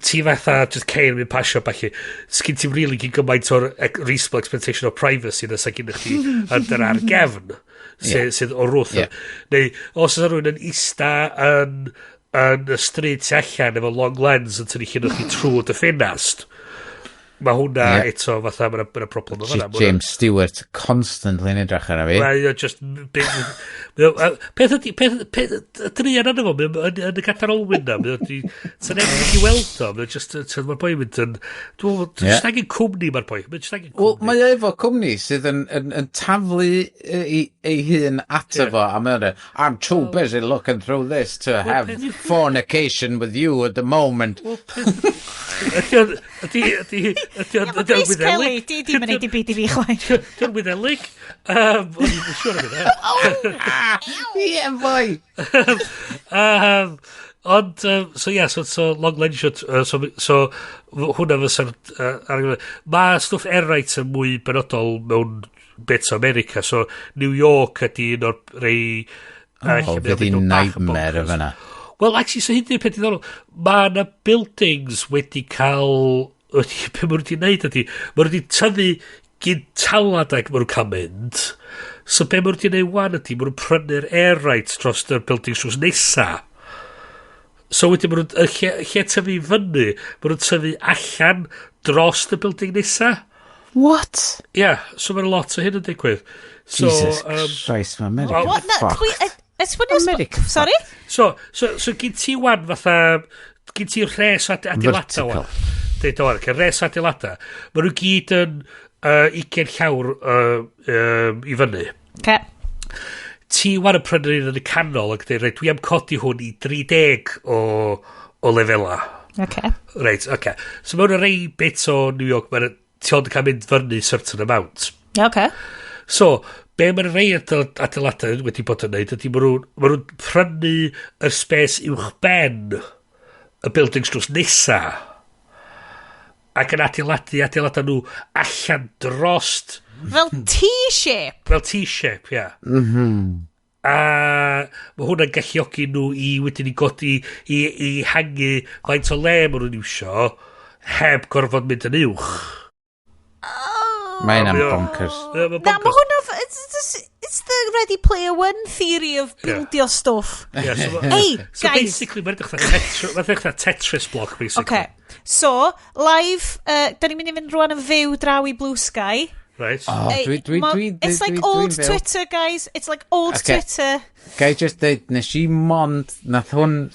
Ti fatha, just ceir mynd pasio balli, sgyn ti'n really gyn gymaint o'r reasonable expectation o privacy na sa gyn chdi yn yr argefn, sydd o rwth. Neu, os yna rhywun yn ista yn y stryd tu allan efo long lens yn tynnu llun o'ch chi trwy dy ffenast, mae hwnna eto fatha mae'n problem o fanna. James Stewart constantly yn edrych ar fi. Mae'n just peth ydyn ni arno fo yn y gadar olwyn na, sy'n edrych i weld o, mae'r boi mynd yn just angen cwmni mae'r boi. Mae efo cwmni sydd yn taflu ei hun ato fo, a mae'n I'm too busy looking through this to have fornication with you at the moment. Ydy'n Kelly, di mynd i byd i fi chwain. Ydy'n wyddelig. O'n i'n siŵr am hynna. Yeah, boy. Ond, so long lens shot, so hwnna fysa'r mae stwff eraidd yn mwy benodol mewn bits o America, so New York ydy un o'r rei... fydd i'n nightmare o fyna. Wel, actually, so hyn yw'r peth i ddorol, mae yna buildings wedi cael... Be maen nhw wedi gwneud ydy, maen nhw wedi tyfu gyn talad ag maen nhw'n cael mynd. So be maen nhw wedi gwneud wan ydy, maen nhw'n prynu'r air rights dros yr buildings drws nesa. So wedyn maen nhw'n lle tyfu fyny, maen nhw'n tyfu allan dros y building nesa. What? Yeah, so mae'n lot o hyn yn digwydd. Jesus Christ, mae America fucked. America. Sorry? So gyn ti wan fatha, gyn ti res adeilada wan. Deud o wan, res adeilada. Mae nhw gyd yn 20 llawr i fyny. Okay. Ti wan yn prynu un yn y canol ac dweud, reit, dwi am codi hwn i 30 o lefela. Okay. Reit, okay. So mewn y rei bit o New York, ti ond yn cael mynd fyny certain amount. Okay. So, be mae'r rei adeiladau wedi bod yn neud ydy maen nhw'n prynu y space uwch ben y buildings drws nesa ac yn adeiladau nhw allan drost fel T-shape. Fel T-shape, ia. A mae hwnna'n galluogi nhw i wedyn i godi, i hangu faint o le maen nhw'n iwsio, heb gorfod mynd yn uwch. Mae'n am bonkers. Na, mae hwnna... It's the Ready Player One theory of buildio stuff. Yeah, Hey, so guys. basically, mae'n dechrau Tetris block, basically. Okay. So, live, da ni'n mynd I fynd rwan yn fyw draw I Blue Sky. Right. Oh, It's like old Twitter, guys. It's like old Twitter. Gai just dweud, nes I mond, nath hwn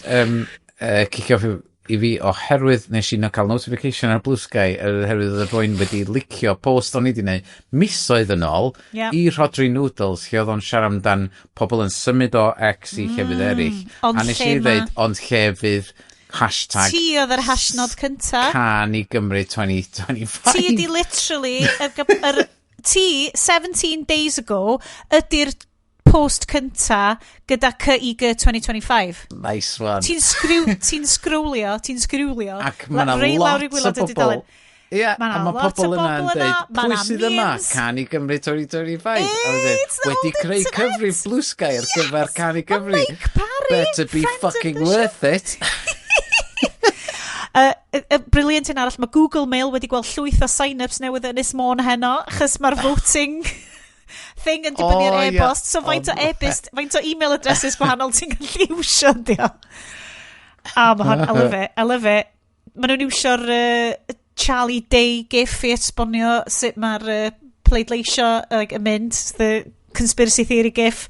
cicio I fi oherwydd nes I cael notification ar Blue Sky oherwydd oedd y rwy'n wedi licio post o'n I wedi gwneud misoedd yn ôl I Rodri Noodles lle oedd o'n siarad amdan pobl yn symud o X I llefydd eraill a nes I dweud ond llefydd hashtag Ti oedd yr hashnod cynta Can I Gymru 2025 Ti ydi literally ti 17 days ago ydi'r post cynta gyda CYG 2025. Nice one. Ti'n sgrwlio. Ac mae'na lot o bobl. Ie, a mae pobl yna yn dweud, pwy sydd yma? Can I Gymru 2025? Wedi creu cyfrif Blue Sky ar gyfer Can I Gymru. Better be fucking worth it. Brilliant yn arall, mae Google Mail wedi gweld llwyth o sign-ups newydd yn Ynys Môn heno, achos mae'r voting thing yn dibynnu ar e-bost, so faint o email addresses gwahanol ti'n gallu iwsio, dio. Mae hwn, I love it. Mae nhw'n iwsio'r Charlie Day gif I esbonio sut mae'r pleidleisio yn mynd, the conspiracy theory gif.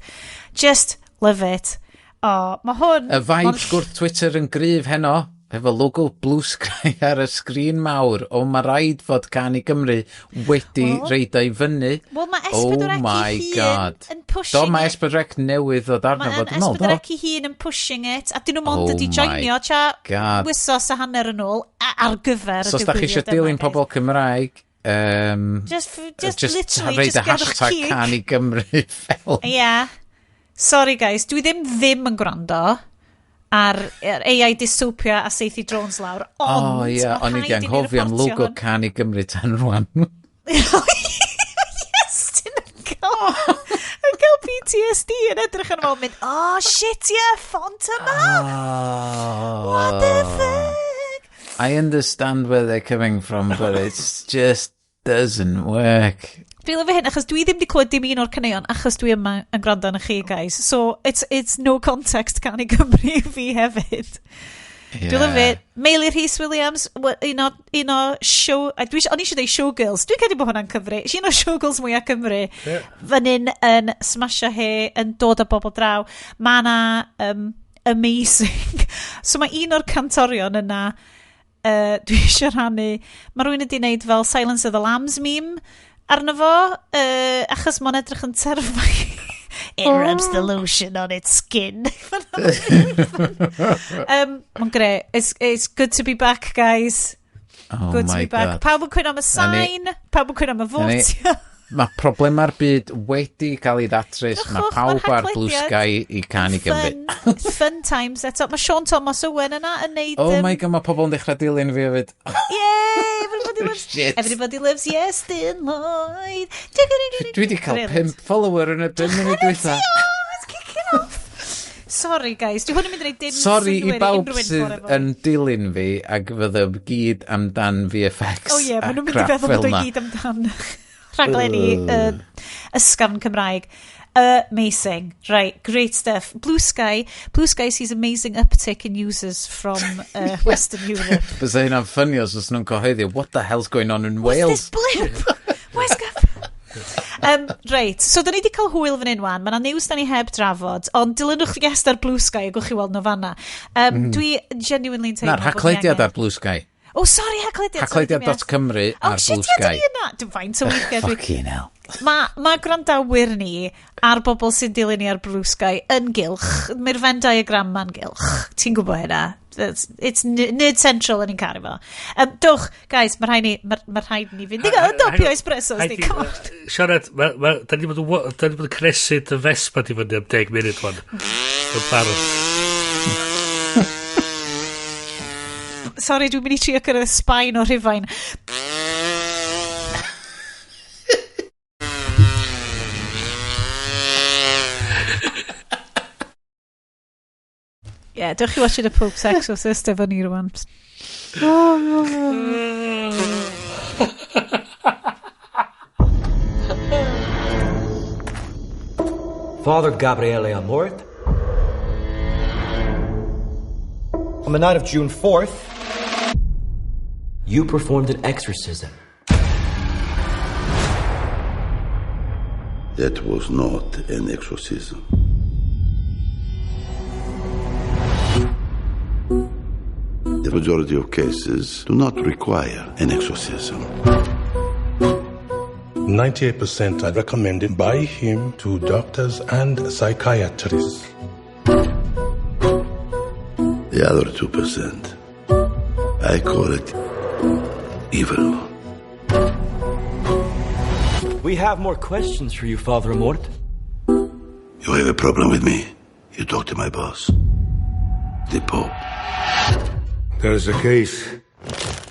Just love it. Mae hwn... Y vibes gwrth Twitter yn gryf heno. Efo logo Blue Sky ar y sgrin mawr mae rhaid fod Can I Gymru wedi reid o'i fyny. Wel, mae S4C yn pushing it. Mae S4C newydd o darno fod yn ôl. Mae S4C yn pushing it. A dyn nhw mond ydi joinio wisos a hanner yn ôl ar gyfer so os da chi eisiau dilyn pobl Cymraeg just literally reid y hashtag Can I Gymru fel. Yeah. Sorry guys, dwi ddim yn gwrando ar AI dystopia a seithi drones lawr, ond... o'n I di anghofio am logo Can I Gymru tan rwan. Iestyn yn cael PTSD yn edrych yn ôl mynd, shit, ffont yma! What the fuck? I understand where they're coming from, but it just doesn't work. Dwi'n lyfio hyn, achos dwi ddim wedi clywed dim un o'r caneuon, achos dwi yma yn gwrando yn chi, guys. So, it's no context Can I Gymru fi hefyd. Yeah. Dwi'n lyfio, Meili Rhys Williams, un o show... O'n i eisiau dweud showgirls. Dwi'n credu bod hwnna'n cyfri. Is un o showgirls mwyaf Cymru. Yeah. Fan yn smasho he, yn dod o bobl draw. Mae na amazing. So, mae un o'r cantorion yna, dwi eisiau rhannu... Mae rhywun wedi gwneud fel Silence of the Lambs meme, arno fo, achos mae'n edrych yn terrifying. It rubs the lotion on its skin. Mae'n greu. It's good to be back, guys. Good to be back. Pawb yn cwyn am y sign, pawb yn cwyn am y fotio. Mae problema'r byd wedi cael ei datrys. Mae pawb ar Blue Sky I Can I Gymru. Fun times. Mae Sean Thomas Owen yna yn neud... Oh my god, mae pobl yn dechrau dilyn fi hefyd. Yay! Everybody lives Iestyn Lloyd. Dwi wedi cael 5 follower yn y 5 munud dwytha. It's kicking off. Sorry guys, dwi hwn yn mynd i wneud dim Sorry I bawb sydd yn dilyn fi ac fydde gyd amdan VFX a crap fel na. Maen nhw'n mynd i feddwl bod o'i gyd amdan rhaglenni ysgafn Cymraeg. Amazing. Right, great stuff. Blue Sky sees amazing uptick in users from Western Europe. Bysa hynna'n ffynnu os nhw'n cyhoeddi, what the hell's going on in Wales? What's this blip? Where's right, so da ni wedi cael hwyl fan wan. Mae na news da ni heb drafod, ond dilynwch gest ar Blue Sky a gwch chi weld nhw fanna. Dwi genuinely yn teimlo... Na'r Haclediad ar Blue Sky. Sorry, Haclediad. Haclediad.cymru ar Blue Sky. Dwi'n faint o weithio. Fucking hell. Mae gwrandawyr ni a'r bobl sy'n dilyn ni ar Blue Sky yn gylch. Mae'r Venn diagram ma'n gylch. Ti'n gwybod hynna? It's Neud Central yn i'n caru fo. Dwch, guys, mae rhaid ni fynd. Digon, dopio espressos ni, come on. Siarad, da ni bod yn cresu dy Vespa di fyny am 10 munud wan. Yn barod. Sorry, dwi'n mynd I trio cyrraedd Sbaen o Rhufain. Yeah, dewch chi watching y Pope's Exorcist efo ni rwan. Father Gabriele Amort. On the night of June 4th, you performed an exorcism. That was not an exorcism. The majority of cases do not require an exorcism. 98% are recommended by him to doctors and psychiatrists. The other 2%, I call it evil. We have more questions for you, Father Amort. You have a problem with me? You talk to my boss, the Pope. There is a case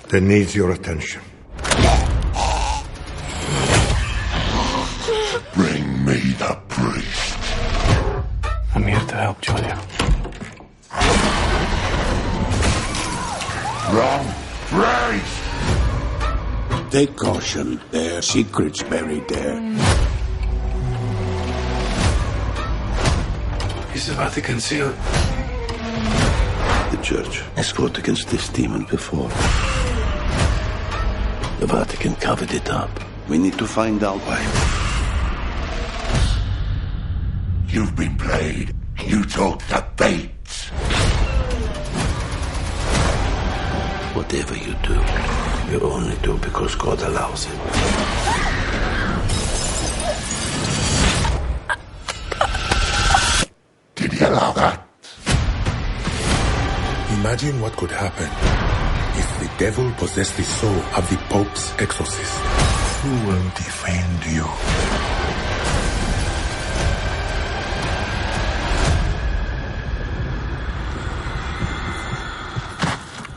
that needs your attention. Bring me the priest. I'm here to help, Julia. Wrong priest! Take caution. There are secrets buried there. Is the Vatican sealed? The Church has fought against this demon before. The Vatican covered it up. We need to find out why. You've been played. You talk the bait. Whatever you do, you only do because God allows it. Did he allow that? Imagine what could happen if the devil possessed the soul of the Pope's exorcist. Who will defend you?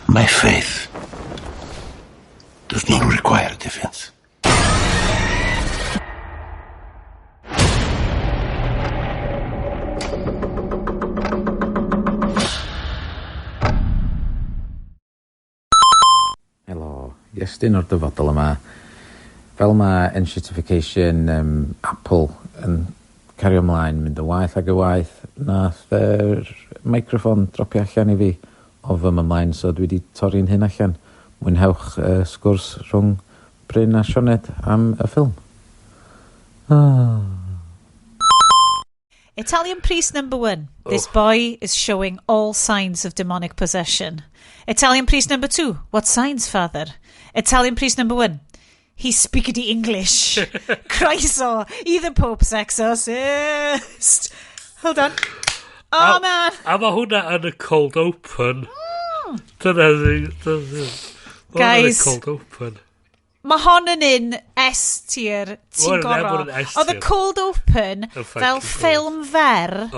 My faith does not require defense. Helo, Iestyn o'r dyfodol yma. Fel mae enshitification Apple yn cario ymlaen, mynd y waith ag y waith, nath yr microphone dropio allan i fi o fy ymlaen, so dwi wedi torri'n hyn allan. Mwynhewch sgwrs rhwng Bryn a Sioned am y ffilm. Italian priest number 1. This boy is showing all signs of demonic possession. Italian priest number 2. What signs, father? Italian priest number 1. He's speaking English. Croeso, the Pope's exorcist. Hold on. Oh, man. A mae hwnna yn y cold open. Dyna Guys, cold open. mae hon yn un S-tier ti'n gorau. Oedd y cold open fel ffilm fer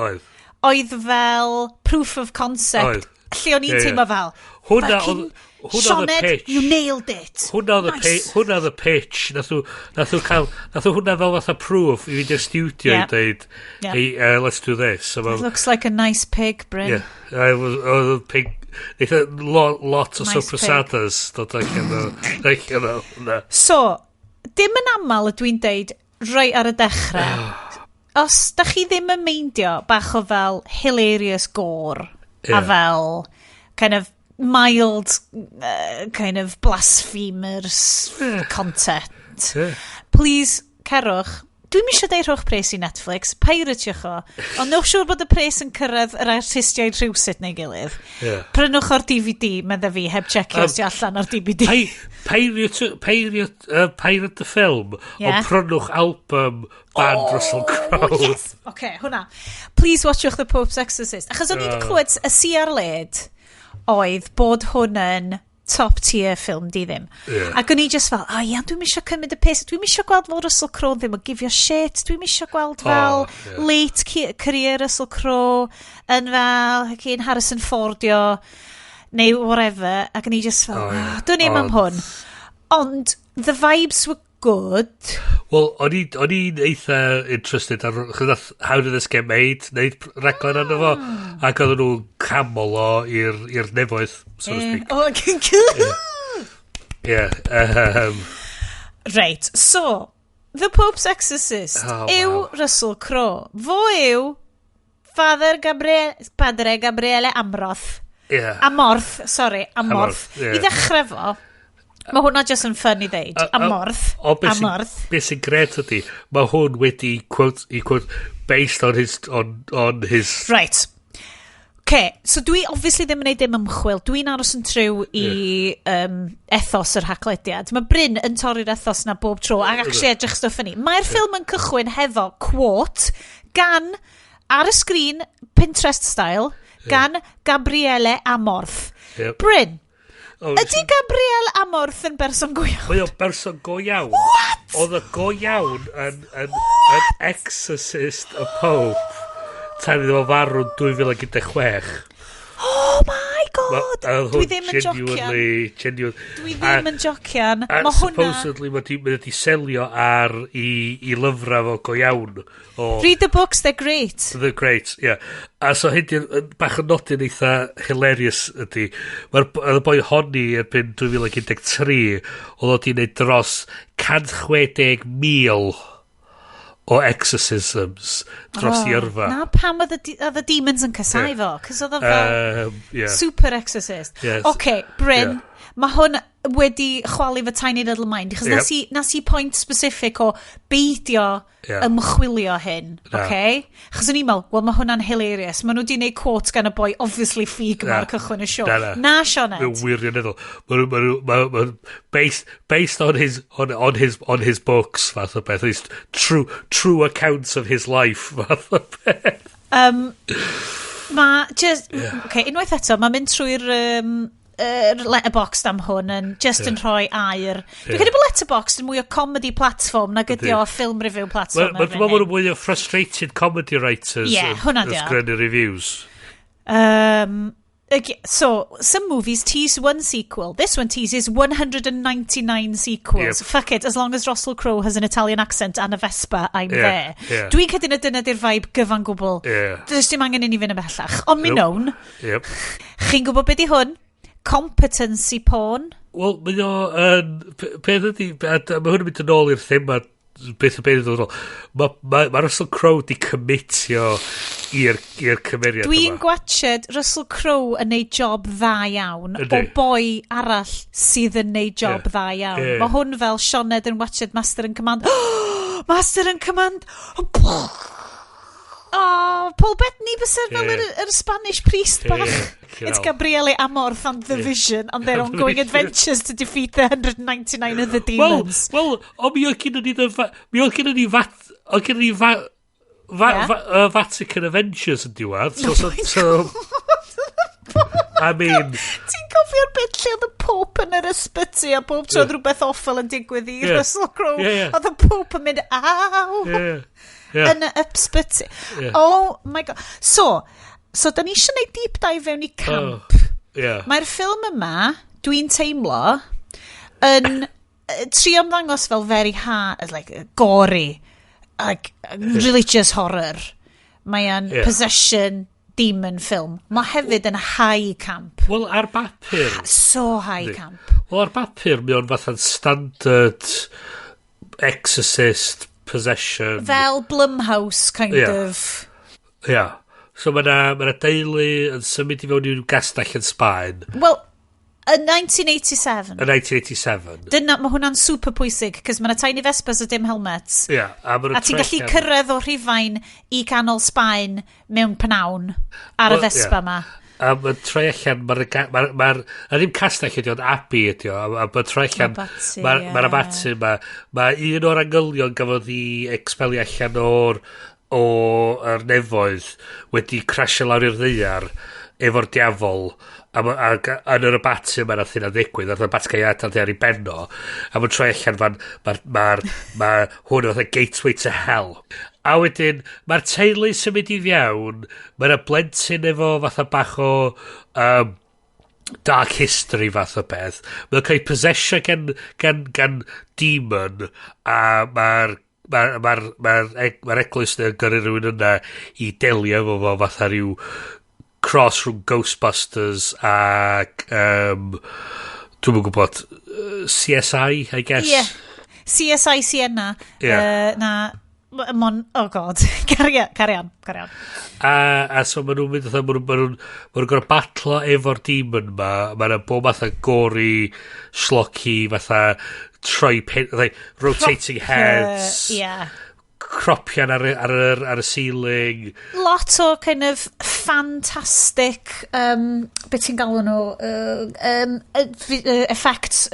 oedd fel proof of concept. Lle o'n i'n teimlo fel fucking Sioned, you nailed it. Hwnna oedd y pitch. Nath o hwnna fel fatha proof i fynd i'r studio i dweud, hey, let's do this. It looks like a nice pig, Bryn. Yeah, oedd y pig. Lot o Sobrasadas dod ag So, dim yn aml ydw i'n deud roi ar y dechrau. Os da chi ddim yn meindio bach o fel hilarious gore a fel kind of mild kind of blasphemers content, please cerwch. Dwi'n misio deud rhowch pres i Netflix, piratiwch o, ond newch siwr bod y pres yn cyrraedd yr artistiaid rhywsut neu gilydd. Prynwch o'r DVD, medda fi, heb checio os di allan o'r DVD. Pirate the film, ond prynwch album band Russel Crowe. Yes! OK, hwnna. Please watchwch The Pope's Exorcist. Achos o'n i wedi clywed y CR-led oedd bod hwn yn top tier ffilm di ddim. Ac o'n i just fel, dwi'n misio cymryd y pes, dwi'n misio gweld fel Russel Crowe ddim o give your shit, dwi'n misio gweld fel late career Russel Crowe yn fel cyn Harrison Fordio neu whatever, ac o'n i just fel, dwi'n im am hwn. Ond the vibes were good. Wel, o'n i'n eitha interested ar How Did This Get Made, neud raglen arno fo, ac oedden nhw'n camol o i'r nefoedd, so to speak. Right, so, The Pope's Exorcist yw Russel Crowe. Fo yw Padre Gabriele Amorth. I ddechrau fo, mae hwnna just yn ffyn i ddeud. Amorth. Beth sy'n gret ydy, mae hwn wedi, quote, based on his... Right. So dwi obviously ddim yn neud dim ymchwil. Dwi'n aros yn trwy i ethos yr Haclediad. Mae Bryn yn torri'r ethos na bob tro, ac actually edrych stuff yn ni. Mae'r ffilm yn cychwyn hefo quote gan, ar y sgrin, Pinterest style, gan Gabriele Amorth. Bryn, ydy Gabriele Amorth yn berson go iawn? Mae o berson go iawn. What? Oedd y go iawn yn Exorcist y Pope tan iddo fo farw'n 2016. Oh my god! Dwi ddim yn jocian. Dwi ddim yn jocian. A supposedly mae wedi selio ar i lyfrau fo go iawn. Read the books, they're great. They're great, yeah. A so hyn bach yn nodyn eitha hilarious ydy. Mae'r boi honni erbyn 2013 oedd wedi gwneud dros 160,000 o exorcisms dros i yrfa. Na pam oedd y demons yn casau fo, cos oedd o fel super exorcist. Bryn, mae hwn wedi chwalu fy tiny little mind, chos nas i point specific o beidio ymchwilio hyn, chos o'n i'n meddwl, wel mae hwnna'n hilarious, mae nhw wedi gwneud quote gan y boi, obviously ffug mae'r cychwyn y show. Na, Sioned. Mae'n wirioneddol. Based on his books, fath o beth, his true accounts of his life, fath o beth. Unwaith eto, mae'n mynd trwy'r letterboxd am hwn yn just yn rhoi air. Dwi'n credu bod letterboxd yn mwy o comedy platform na gyda o film review platform. Mae'n meddwl mwy o frustrated comedy writers yn sgrennu reviews. So, some movies tease one sequel. This one teases 199 sequels. Fuck it, as long as Russel Crowe has an Italian accent and a Vespa, I'm there. Dwi'n credu na dyna di'r vibe gyfan gwbl. Does dim angen i ni fynd yn bellach. Ond mi known, chi'n gwybod beth i hwn? Competency porn. Wel, mae o beth ydy, mae hwn yn mynd yn ôl i'r thema beth y beth yn ôl. Mae Russel Crowe di commitio i'r cymeriad yma. Dwi'n gwachod Russel Crowe yn neud job dda iawn o boi arall sydd yn neud job dda iawn. Mae hwn fel Sioned yn watchod Master and Command. Master and Command! Paul Bettany bysedd fel yr Spanish priest bach. It's Gabriele Amorth and the Vision on their ongoing adventures to defeat the 199 of the demons. Wel, o mi oedd gen ni Vatican Avengers yn diwedd. So I mean... Ti'n cofio'r bit lle oedd y Pope yn yr ysbyty a bob tro oedd rhywbeth awful yn digwydd i Russel Crowe. Oedd y Pope yn mynd, yn y ysbyty. Oh my god. So da ni eisiau gwneud deep dive fewn i camp. Mae'r ffilm yma, dwi'n teimlo, yn trio ymddangos fel very hard, like gory, like religious horror. Mae'n possession, demon film. Mae hefyd yn high camp. Wel, ar bapur. So high camp. Wel, ar bapur, mae'n fatha'n standard Exorcist, possession. Fel Blumhouse, kind of. So mae'na deulu yn symud i fewn i'w gastell yn Sbaen. Well, in 1987. In 1987. Dyna, mae hwnna'n super pwysig, cos mae'na tiny Vespas a dim helmets. A ti'n gallu cyrraedd o Rhufain i canol Sbaen mewn pnawn ar y Vespa ma. A mae'n troi allan, mae'r ddim castell ydi, ond abi ydi o, a mae'n troi allan, mae'r abati yma, mae un o'r angylion gafodd i expelio allan o'r nefoedd wedi crasio lawr i'r ddaear efo'r diafol a yn yr abati yma nath hynna ddigwydd nath y batgaiad ar ei benno a mae'n troi allan mae hwn fatha gateway to hell a wedyn mae'r teulu sy'n mynd i fiawn mae'r blentyn efo fatha bach o dark history fath o beth. Mae'n cael ei possesio gan demon, a mae'r eglwys yn gyrru rhywun yna i delio efo fo fatha rhyw cross rhwng Ghostbusters ac dwi'n mwyn gwybod CSI, I guess. Yeah. CSI Sienna. Yeah. Oh god. Carry on. A so maen nhw'n mynd maen nhw'n gorau batlo efo'r demon ma. Maen nhw'n bod fatha gori, schlocky, fatha rotating heads. Yeah. Cropian ar y ceiling. Lot o kind of fantastic beth ti'n galw nhw effects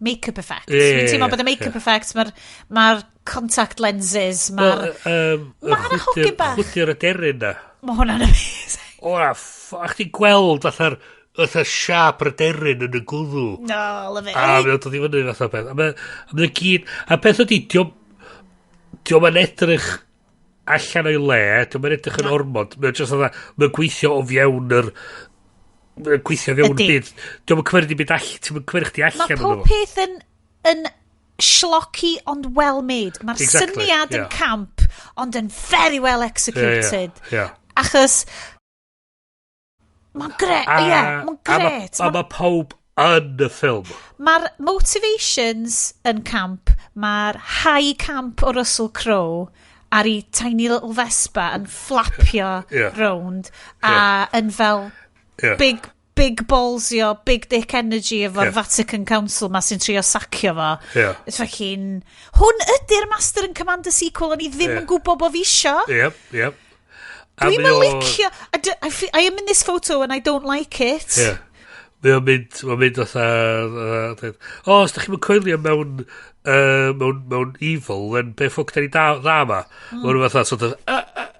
make-up effects. Fi'n teimlo bod y make-up effects mae'r contact lenses mae'r hogyn bach chwtio'r aderyn na. Mae hwnna'n amazing. Ach ti'n gweld fatha siap yr aderyn yn y gwddw. No, love it. A mae'n dod i fyny fatha beth. A mae'n gyd, a beth ydi, diolch yn edrych allan o'i le, diolch yn edrych yn ormod, mae'n gweithio o fiewn mae'n gweithio fewn y byd. Diolch yn cymryd i byd allan, Mae pob peth yn schlocky ond well made. Mae'r syniad yn camp ond yn very well executed. Achos mae'n gret. Mae'n gret. A mae pob yn y ffilm. Mae'r motivations yn camp. Mae'r high camp o Russel Crowe ar ei tiny little Vespa yn flapio round a yn fel big ballsio, big dick energy efo'r Vatican Council ma sy'n trio sacio fo. It's fucking... Hwn ydy'r Master and Commander sequel o'n i ddim yn gwybod bo fi isio. Yep. Dwi'n licio... I am in this photo and I don't like it. Mae'n mynd fatha... os da chi'n mynd coelio mewn evil, then be ffwc da ni dda ma? Mae'n fatha sort of...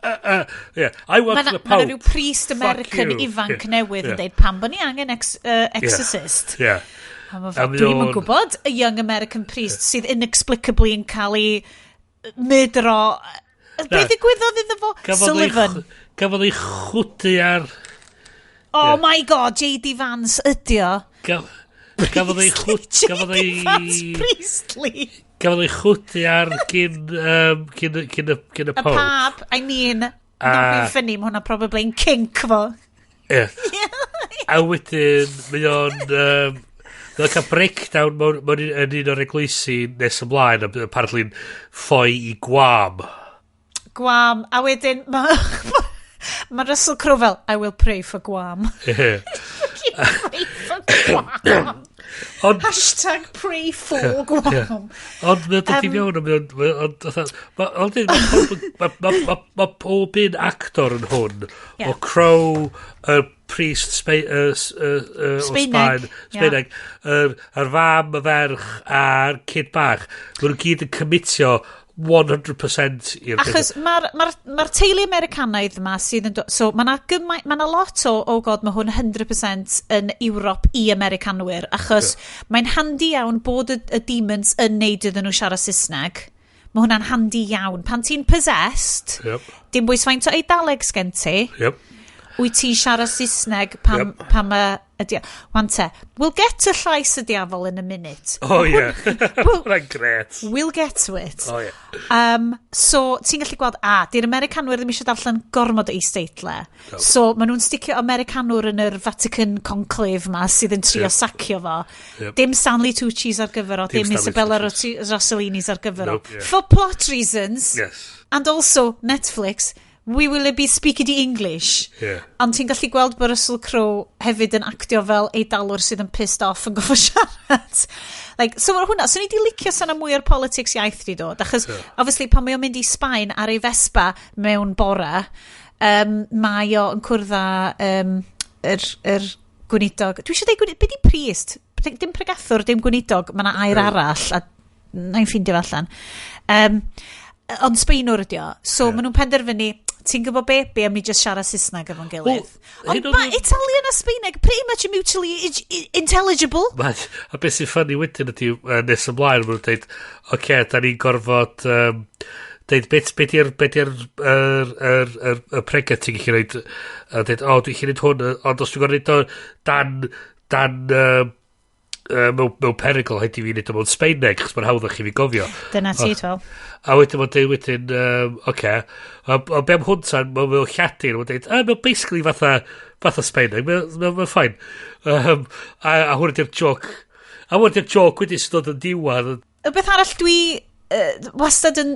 I want the Pope. Mae'n rhyw priest American ifanc newydd yn dweud pam bod ni angen Exorcist. Dwi'n yn gwybod y young American priest sydd inexplicably yn cael ei mydro... Beth ddigwyddodd iddo fo? Sullivan. Gafodd ei chwtio ar... Oh my god, J.D. Vance ydio. Gafodd ei chwtio... J.D. Vance Priestley. Gafodd ei chwtio ar gyn y Pope. Y pab, I mean, not being funny, mae hwnna probably yn kink fo. A wedyn, mae o'n... Mae'n cael breakdown mewn un o'r eglwysi nes ymlaen, apparently ffoi i Guam. A wedyn, mae Russel Crowe fel, I will pray for Guam. Pray for Guam. Hashtag pray for Guam. Ond mae'n dod i fewn, mae pob un actor yn hwn, o Crowe, y priest Sbaeneg, yr fam, y ferch, a'r kid bach. Mae'n gyd yn commitio 100% i'r... Achos mae'r teulu Americanaidd yma sydd yn... So, mae'na lot o god, mae hwn 100% yn Ewrop i Americanwyr, achos mae'n handi iawn bod y demons yn neud iddyn nhw siarad Saesneg. Mae hwnna'n handi iawn. Pan ti'n possessed, dim bwys faint o eidaleg sgen ti, wyt ti'n siarad Saesneg pam wan te, we'll get to llais y diafol in a minute. Hwna'n gret. We'll get to it. So, ti'n gallu gweld, di'r Americanwyr ddim eisiau darllen gormod o is-deitle. So, maen nhw'n sticio Americanwr yn yr Vatican Conclave ma sydd yn trio sacio fo. Dim Stanley Tucci's ar gyfer o, dim Isabella Rossellini's ar gyfer o. For plot reasons, and also Netflix, we will be speaking in English. Ond ti'n gallu gweld bod Russel Crowe hefyd yn actio fel eidalwr sydd yn pissed off yn gofo siarad. So hwnna, so ni di licio sana mwy o'r politics iaith di dod. Achos, obviously, pan mae o'n mynd i Sbaen ar ei Vespa mewn bora, mae o yn cwrdd â gweinidog. Dwi eisiau dweud gweinidog, beth di priest? Dim pregathwr, dim gweinidog, mae yna air arall, a na'n ffindio allan. Ond Sbaenwr ydi o. So, maen nhw'n penderfynu, ti'n gwybod be am ni just siarad Saesneg efo'n gilydd. Ond mae Italian a Sbaeneg pretty much mutually intelligible. A beth sy'n ffynnu wedyn ydi nes ymlaen, maen nhw'n dweud, da ni'n gorfod deud, be di'r pregat ti'n gallu rhaid, a deud, dwi'n gallu rhaid hwn, ond os dwi'n gwneud o dan mewn perygl, haid i fi wneud o mewn Sbeineg, chos mae'n hawddach i fi gofio. Dyna ti, twel. A wedyn mae'n deud wedyn, oce, a be am hwnta'n, mae'n Lladin, mae'n deud, mae'n basically fatha Sbeineg, mae'n ffain. A hwn ydy'r joc. A hwn ydy'r joc wedyn sy'n dod yn diwad. Y beth arall dwi wastad yn...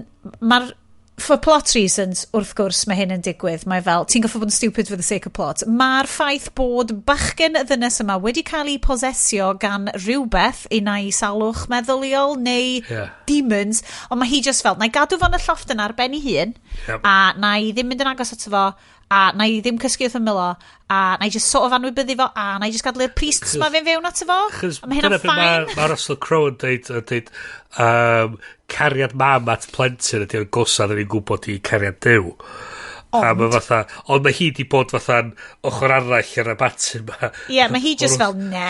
For plot reasons, wrth gwrs, mae hyn yn digwydd. Mae fel, ti'n goffo bod yn stupid for the sake of plot. Mae'r ffaith bod bachgen y ddynes yma wedi cael ei posesio gan rhywbeth unai salwch meddyliol neu demons, ond mae hi just fel, na i gadw fo'n y lloft yna ar ben ei hun, a na i ddim mynd yn agos ato fo, a na i ddim cysgu wrth ymylo, a na i just sort of anwybyddu fo, a na i just gadlu'r priests ma fewn ato fo. A mae hynna'n ffain. Mae Russel Crowe yn deud, cariad mam at plentyn ydy'r gosad yn ei gwybod i cariad dew. Ond mae hi di bod fatha'n ochr arall ar y batyn ma. Ie, mae hi just fel, na.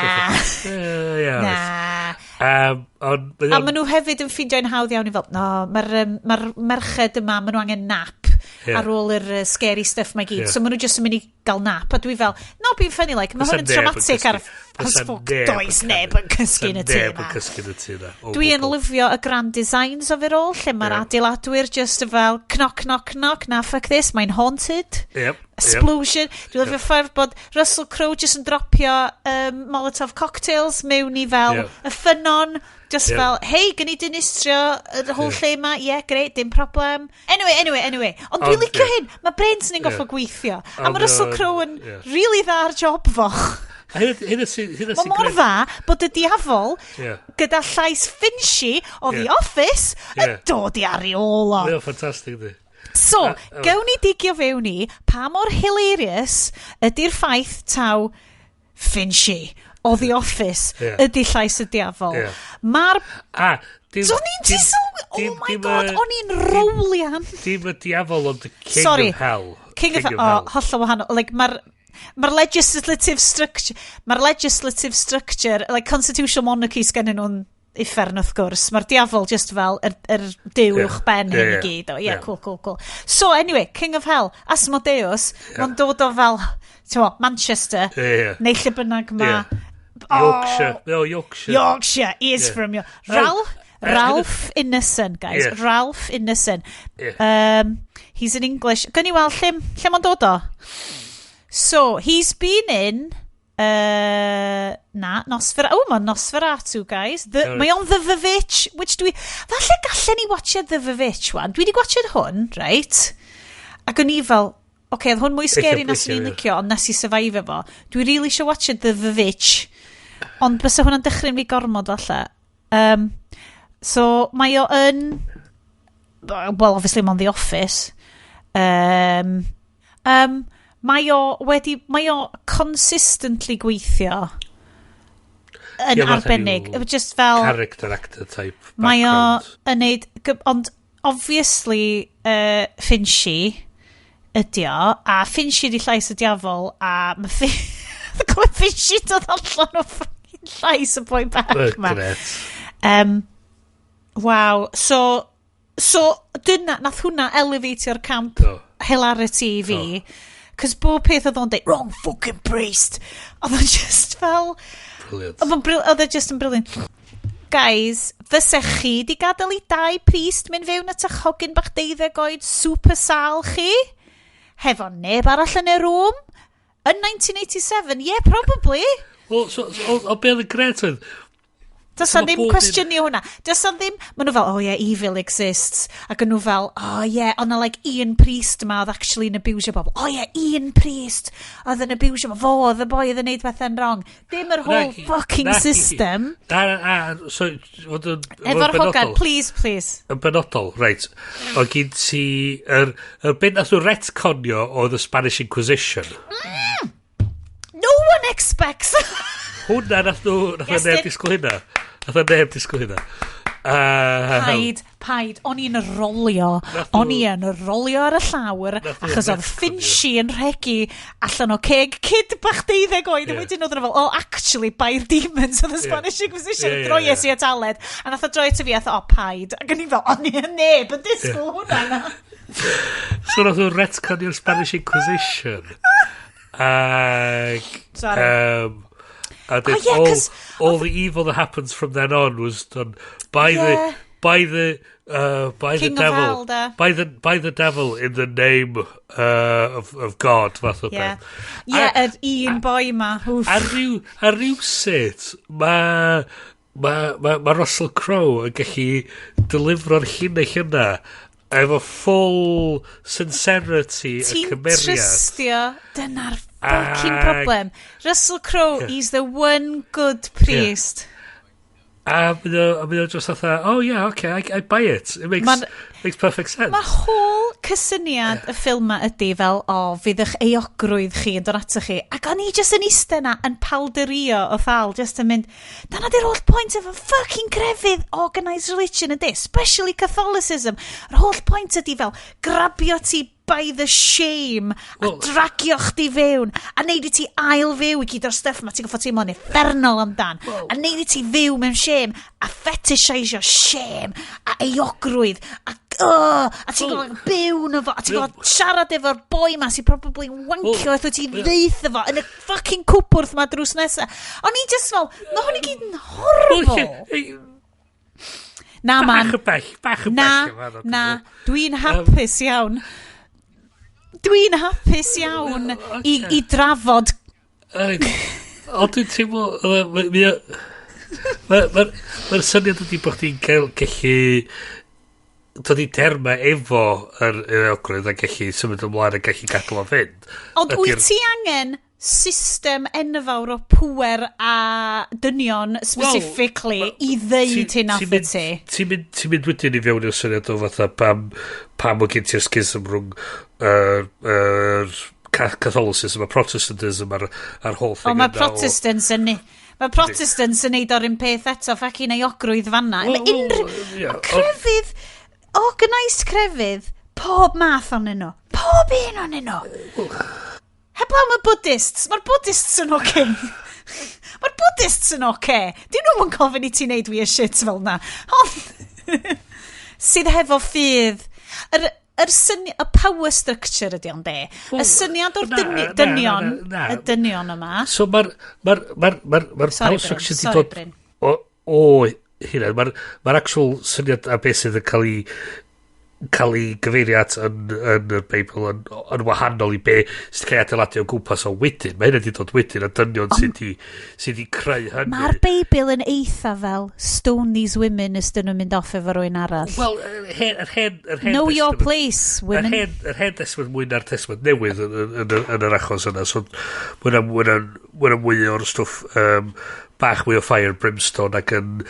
A maen nhw hefyd yn ffeindio'n hawdd iawn i fel, no, mae'r merched yma, maen nhw angen nap ar ôl yr scary stuff mae gyd. So maen nhw just yn mynd i gael nap. A dwi fel, no, being funny, like, mae hwn yn traumatic ar does neb yn cysgu yn y tŷ yna. Dwi yn lyfio y grand designs of it all, lle mae'r adeiladwyr just fel, knock, na, fuck this, mae'n haunted. Explosion. Dwi'n lyfio ffordd bod Russel Crowe just yn dropio Molotov cocktails mewn i fel y ffynon, just fel, hei, gyn i dinistrio y whole lle yma, great, dim problem. Anyway. Ond dwi'n licio hyn, mae brains ni'n goffo gweithio. A mae Russell Crowe yn really dda ar job fo. Mae mor dda bod y diafol gyda llais Finchy o The Office yn dod i ariola. Mae'n ffantastig, di. So, gawn ni digio fewn i pa mor hilarious ydy'r ffaith taw Finchy o The Office ydy llais y diafol. Mae'r... o'n i'n disol... Oh my god, o'n i'n rowlian. Dim y diafol ond the King of Hell. King of Hell, hollol wahanol. Like, mae'r legislative structure, like constitutional monarchy sgennyn nhw'n uffern wrth gwrs. Mae'r diafol just fel yr diwch ben hyn i gyd. Cool. So anyway, King of Hell, Asmodeus, mae'n dod o fel, Manchester, neu lle bynnag ma. Yorkshire, he is from Yorkshire. Ralph Innocent, guys. Ralph Innocent. He's an English. Gyn i weld lle mae'n dod o? So, he's been in... Nosferatu, guys. Mae o'n The Vivitch, which falle gallen ni watched The Vivitch one. Dwi wedi watched hwn, right? Ac o'n i fel, oedd hwn mwy scary na sy'n ni'n licio, ond nes i survive fo. Dwi really eisiau watched The Vivitch, ond bysa hwnna'n dechrau'n fi gormod falle. So, mae o yn... Well, obviously, mae'n The Office. Mae o consistently gweithio yn arbennig. Just fel... Character actor type background. Mae o yn neud... Ond, obviously, Finchy ydi o, a Finchy di llais y diafol, a mae Finchy dod allan o llais y boi bach ma. Wow. So nath hwnna elevatio'r camp hilarity i fi. Cos bob peth oedd o'n dweud, wrong fucking priest. Oedd o'n just fel... Brilliant. Oedd o'n just yn brilliant. Guys, fysech chi di gadael i 2 priest mynd fewn at eich hogyn bach 12 oed super sal chi? Hefo neb arall yn y rŵm? Yn 1987? Yeah, probably. O be oedd y gret oedd? Does na ddim cwestiwn ni hwnna. Does na ddim... Maen nhw fel, evil exists. Ac yn nhw fel, ond na like un priest yma oedd actually yn abusio bobl. Un priest oedd yn abusio bobl. Fo oedd y boi oedd yn neud bethau'n wrong. Dim yr whole fucking system. Efo'r hogan, please. Yn benodol, right. O gyd ti... Ben nath nhw retconio o the Spanish Inquisition. No one expects... Hwna nath nhw neb disgwyl hynna. Paid. O'n i'n rolio ar y llawr, achos oedd Finchi yn rhegi allan o ceg kid bach 12 oed, a wedyn oedd yn fel, actually, Baer Demons oedd y Spanish Inquisition, droies i at Aled, a nath o droi at y fi, paid, ac o'n i'n fel, o'n i'n neb yn disgwyl hwnna na. So nath o'n retconio'r Spanish Inquisition. All the evil that happens from then on was done by the devil, by the devil in the name of God, fath o beth. Un boi ma. Ar ryw sut, mae Russel Crowe yn gallu delifro'r llinell yna efo full sincerity a cymeriad. Ti'n trystio, dyna'r fucking problem. Russell Crowe, he's the one good priest. A mynd o just fatha, I buy it. It makes perfect sense. Mae whole cysyniad y ffilm ma ydi fel, fydd eich eogrwydd chi yn dod ato chi. Ac o'n i just yn eistedd na yn palderio o thal, just yn mynd, dyna di'r holl point efo fucking crefydd organised religion ydi, especially Catholicism. Yr holl point ydi fel, grabio ti by the shame a dragio chdi fewn a neud i ti ail fyw i gyd o'r stuff ma ti'n goffo teimlo'n effernol amdan a neud i ti fyw mewn shame a fetisheisio shame a eogrwydd a ti'n goffo byw na fo a ti'n goffo siarad efo'r boi ma sy'n probably wankio eithaf ti ddeith efo yn y fucking cwpwrth ma drws nesa o'n i just fel no hwn i gyd yn horrible na man na dwi'n hapus iawn i drafod. Ond dwi'n teimlo, mae'r syniad ydy bod chdi'n gallu dod i terma efo yr eogrwydd a gallu symud ymlaen a gallu gadael o fynd. Ond wyt ti angen system enfawr o pŵer a dynion specifically i ddeud hyn a ffiti? Ti'n mynd wedyn i fewn i'r syniad o fatha pam o gen ti'r schism rhwng Catholicism a Protestantism a'r whole thing. Mae Protestants yn neud o'r un peth eto ffacin eogrwydd fanna. Crefydd, organised crefydd, pob math o'n nhw. Pob un o'n nhw. Heblaw mae Buddhists. Mae'r Buddhists yn oce. Mae'r Buddhists yn oce. Dyn nhw'n gofyn i ti wneud weird shit fel na. Sydd hefo ffydd. Y power structure ydi o'n de. Y syniad o'r dynion. Y dynion yma. So mae'r power structure di dod o hynny. Mae'r actual syniad a beth sydd yn cael ei gyfeiriad yn y Beibl yn wahanol i be sydd cael ei adeiladu o gwmpas o wedyn. Mae hynny wedi dod wedyn a dynion sydd wedi creu hynny. Mae'r Beibl yn eitha fel stone these women os dyn nhw'n mynd off efo rwy'n arall. Wel, know your place, women. Yr hen testament mwy na'r testament newydd yn yr achos yna. So, wyna mwy o'r stwff bach mwy o fire brimstone ac yn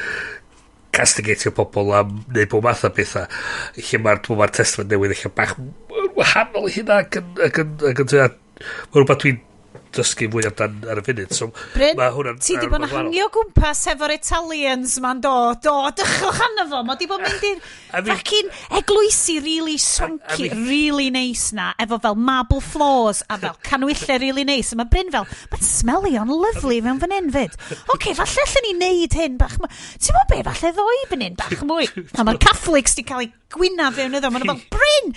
castigatio pobl am neu bod math o bethau lle mae'r testament newydd eich bach wahanol hynna ac yn rhywbeth dwi'n dysgu mwy amdan ar y funud. So, Bryn, ti di bod yn hangio gwmpas hefo'r Italians ma'n dychwch anna fo, ma di bod mynd i'r fucking eglwysi really swanky, really nice na, efo fel marble floors a fel canwyllau really nice, a mae Bryn fel, mae'n smelio'n lyflu mewn fan hyn fyd. Oce, falle allan ni neud hyn bach mwy. Ti'n bod be, falle ddoi fan hyn bach mwy. A mae'r Catholics di cael ei gwyna fewn iddo, mae'n fel, Bryn,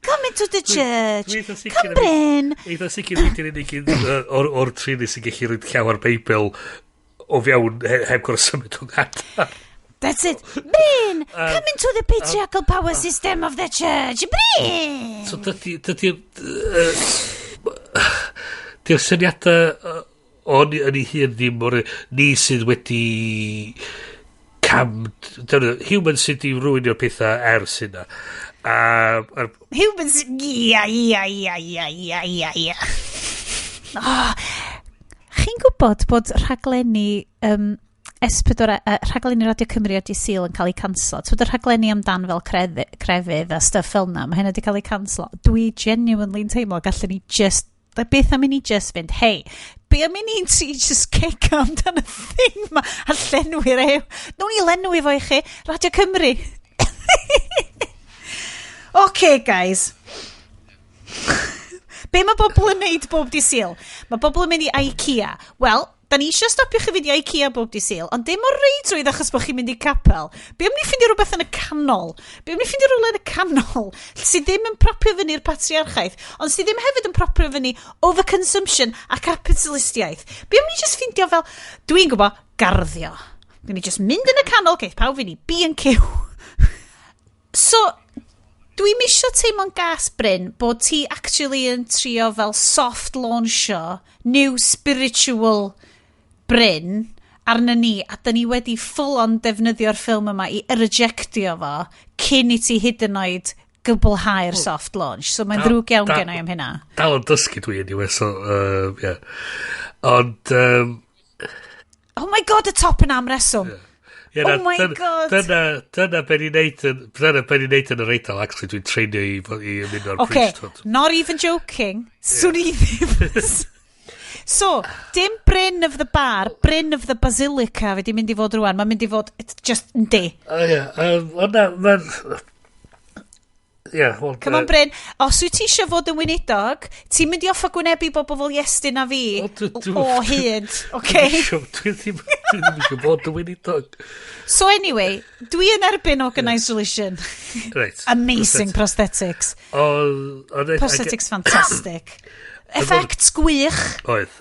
come into the church, come Bryn. Eitha sicr wedi'n unig o'r trini sy'n gallu rhaid llawer Beibl o fewn heb gwrdd symud o'n adar. That's it. Bryn, come into the patriarchal power system of the church. Bryn! So di'r syniadau o'n i hun ddim o'r ni sydd wedi humans sydd wedi rwynio'r pethau ers hynna. Humans, chi'n gwybod bod rhaglenni rhaglenni Radio Cymru a Di Sil yn cael ei canslo? Twyd y rhaglenni amdan fel crefydd a stuff fel na, mae hynny wedi cael ei canslo. Dwi genuinely'n teimlo gallen ni just beth am i ni just fynd, hei, be am i ni'n ti just kick amdan y thing ma, a llenwi'r ew. Nw'n i lenwi fo i chi, Radio Cymru. Okay, guys. Be mae bobl yn neud bob di Sul? Mae bobl yn mynd i IKEA. Wel, da ni eisiau stopio chi fynd i IKEA bob di Sul, ond dim o'r reidrwydd achos bod chi'n mynd i capel. Be am ni ffindio rhywbeth yn y canol? Be am ni ffindio rhywle yn y canol sydd ddim yn propio fyny'r patriarchaeth, ond sydd ddim hefyd yn propio fyny overconsumption a capitalistiaeth? Be am ni just ffindio fel, dwi'n gwybod, garddio. Gwni just mynd yn y canol, geith pawb fynd i B&Q. So, dwi'n misio teimlo'n gas, Bryn, bod ti actually yn trio fel soft launcho new spiritual Bryn arna ni, a da ni wedi full on defnyddio'r ffilm yma i rejectio fo cyn i ti hyd yn oed gybylhau'r soft launch. So mae'n ddrwg iawn gen i am hynna. Dal yn dysgu dwi anyway, so, yeah. Ond, oh my god, y top yn am reswm. Yeah, oh my god. Dyna ben i neud yn yr eidl, actually, dwi'n treinio i mynd o'r priesthood. Not even joking. Swn i ddim. So, dim Bryn of the bar, Bryn of the Basilica, fe di mynd i fod rwan. Mae'n mynd i fod, it's just yn di. Come on, Bryn. Os wyt ti eisiau fod yn weinidog, ti'n mynd i offa gwynebu bobl fel Iestyn a fi o hyd, okay? Dwi ddim eisiau fod yn weinidog. So anyway, dwi yn erbyn organised religion. Right. Amazing prosthetics. Prosthetics fantastic. Effects gwych. Oedd.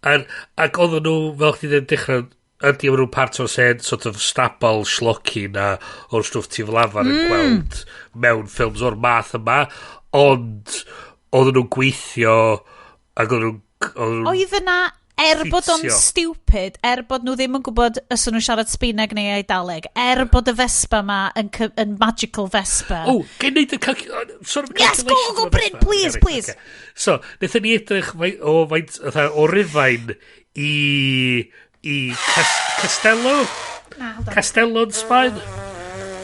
Ac oedden nhw, fel chdi ddim dechrau, ydy nhw'n part o'r sen, sort of stabal shlocky na o'r stwff ti fel afar yn gweld mewn ffilms o'r math yma, ond oedden nhw'n gweithio ac oedden nhw'n oedd yna, bod o'n stupid, bod nhw ddim yn gwybod ysyn nhw'n siarad Sbaeneg neu Eidaleg, bod y Vespa ma yn magical Vespa. Gen neud y yes, go, Bryn, please, please. Okay. So, wnaethon ni edrych o Rufain i Castello? Castello'n Sbaen?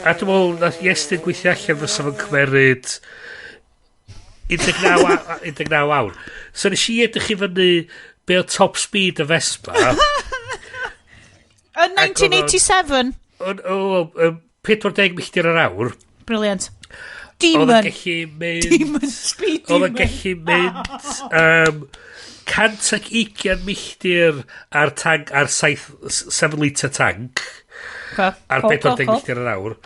A dwi'n meddwl, nath Iestyn gweithio allan fysa fo'n cymeryd 19 awr. So, nes i edrych i fyny be o top speed y Vespa. Yn 1987? 40 milltir yr awr. Brilliant. Demon speed. Oedd yn gallu mynd 120 milltir ar 7 litre tank. Ar 40 milltir yr awr.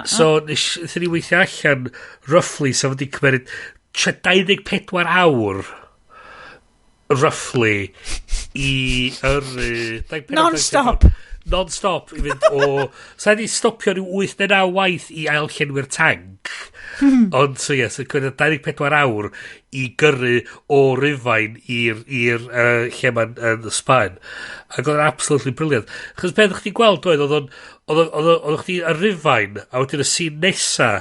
So, nes ni weithio allan roughly, so wedi cymeryd 24 awr roughly i non-stop i fynd o so wedi stopio rhyw 8-9 waith i ail llenwi'r tank ond so yes, so 24 awr i gyrru o Rufain i'r lle ma'n yn Sbaen ac oedd absolutely brilliant chos beth o'ch ti gweld oedd chdi ar Rufain a wedyn y scene nesa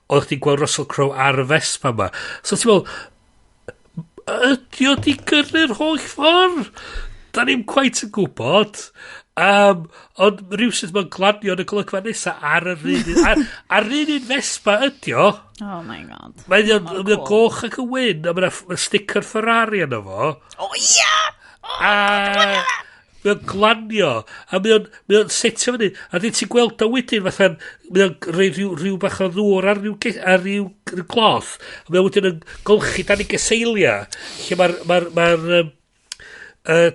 oedd chdi gweld Russel Crowe ar y Vespa ma so ti'n meddwl ydy o di gyrru'r holl ffordd? Da ni'n quite yn gwybod. Ond rhywsyd mae'n glanio yn y golygfa nesaf ar yr un Vespa ydy o. Oh my god. Mae'n goch ac yn wyn, a mae'n sticker Ferrari yna fo. Oh yeah! Mae'n glanio, a mae'n setio fyny, a dyn ti'n gweld o wedyn, fatha, mae'n rhyw bach o ddŵr ar ryw gloth, a mae'n wedyn yn golchi dan i gyseilia, lle mae'r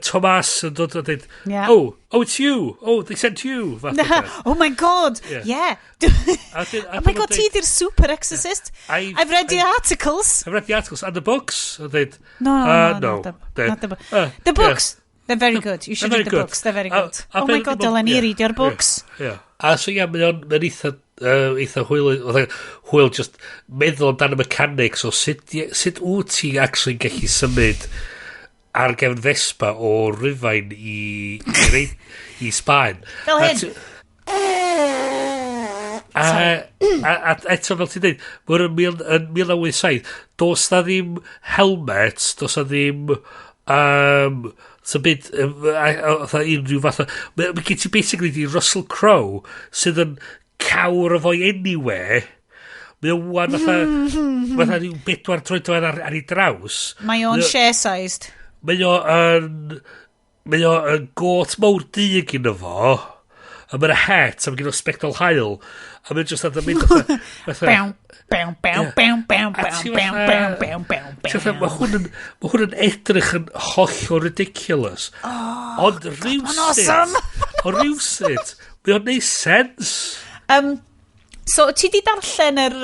Thomas yn dod o dweud, oh, it's you, they sent you. Oh my god, yeah. Oh my god, ti di'r super exorcist. I've read the articles. I've read the articles and the books. No, the books. They're very good. You should read the books. They're very good. Oh my god, dylen ni read your books. A so mae'n eitha hwyl just meddwl amdano mechanics o sut wyt ti actually gallu symud ar gefn Vespa o Rufain i Sbaen. Fel hyn. A eto fel ti'n dweud, yn 1997, dos na ddim helmets, dos na ddim so byd unrhyw fath mae gen ti basically di Russel Crowe sydd yn cawr o fo anyway mae o wan fatha rhyw 4 troedfedd ar ei draws mae o'n share-sized Mae o yn got mawr dig gyda fo, a mae'n het, a mae gen o spectol hael, a mae'n just yn mynd mae hwn yn edrych yn holl o ridiculous. Ond rhywsyd, mae o'n neud sens. So, ti di darllen yr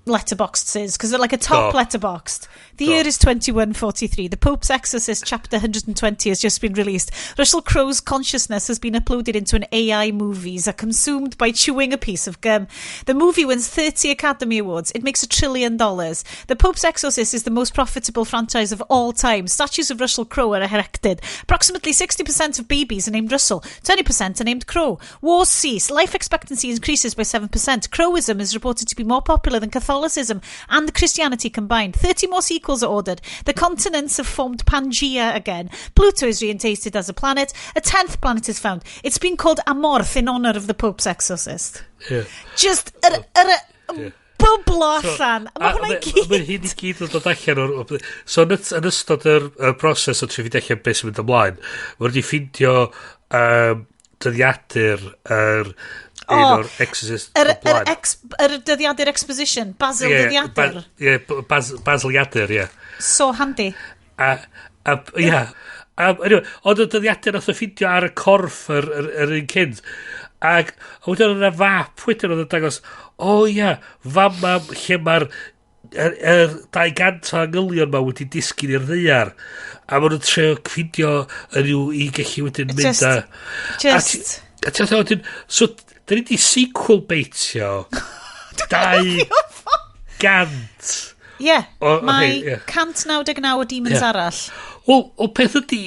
letterboxed, because they're like a top letterboxed. The year is 2143. The Pope's Exorcist, chapter 120, has just been released. Russel Crowe's consciousness has been uploaded into an AI movies, are consumed by chewing a piece of gum. The movie wins 30 Academy Awards. It makes $1 trillion. The Pope's Exorcist is the most profitable franchise of all time. Statues of Russel Crowe are erected. Approximately 60% of babies are named Russell. 20% are named Crowe. Wars cease. Life expectancy increases by 7%. Croweism is reported to be more popular than Catholicism and Christianity combined. 30 more sequels are ordered. The continents have formed Pangea again. Pluto is reinstated as a planet. A 10th planet is found. It's been called Amorth in honour of the Pope's Exorcist. Yeah. Just bublo allan. Mae hwnna'n gyd. Mae hyn I gyd yn dod allan So yn ystod y broses o trefyd allan beth sy'n mynd ymlaen, mae wedi ffindio dyddiadur un o'r Exorcist o blaen. Yr dyddiadur exposition, Basil dyddiadur. Basil Iadur, ie. So handy. Ond y dyddiadur nath o ffindio ar y corff yr un cynt. Ac wedyn yna fap, wedyn oedd yn dangos, fama lle mae'r 200 o angylion ma wedi disgyn i'r ddaear. A maen nhw'n treo ffindio yn yw I gallu wedyn mynd a... A ti'n wedyn, so, da ni di sequel beitio 200. Ie, mae 199 o demons arall. Wel, o peth ydi,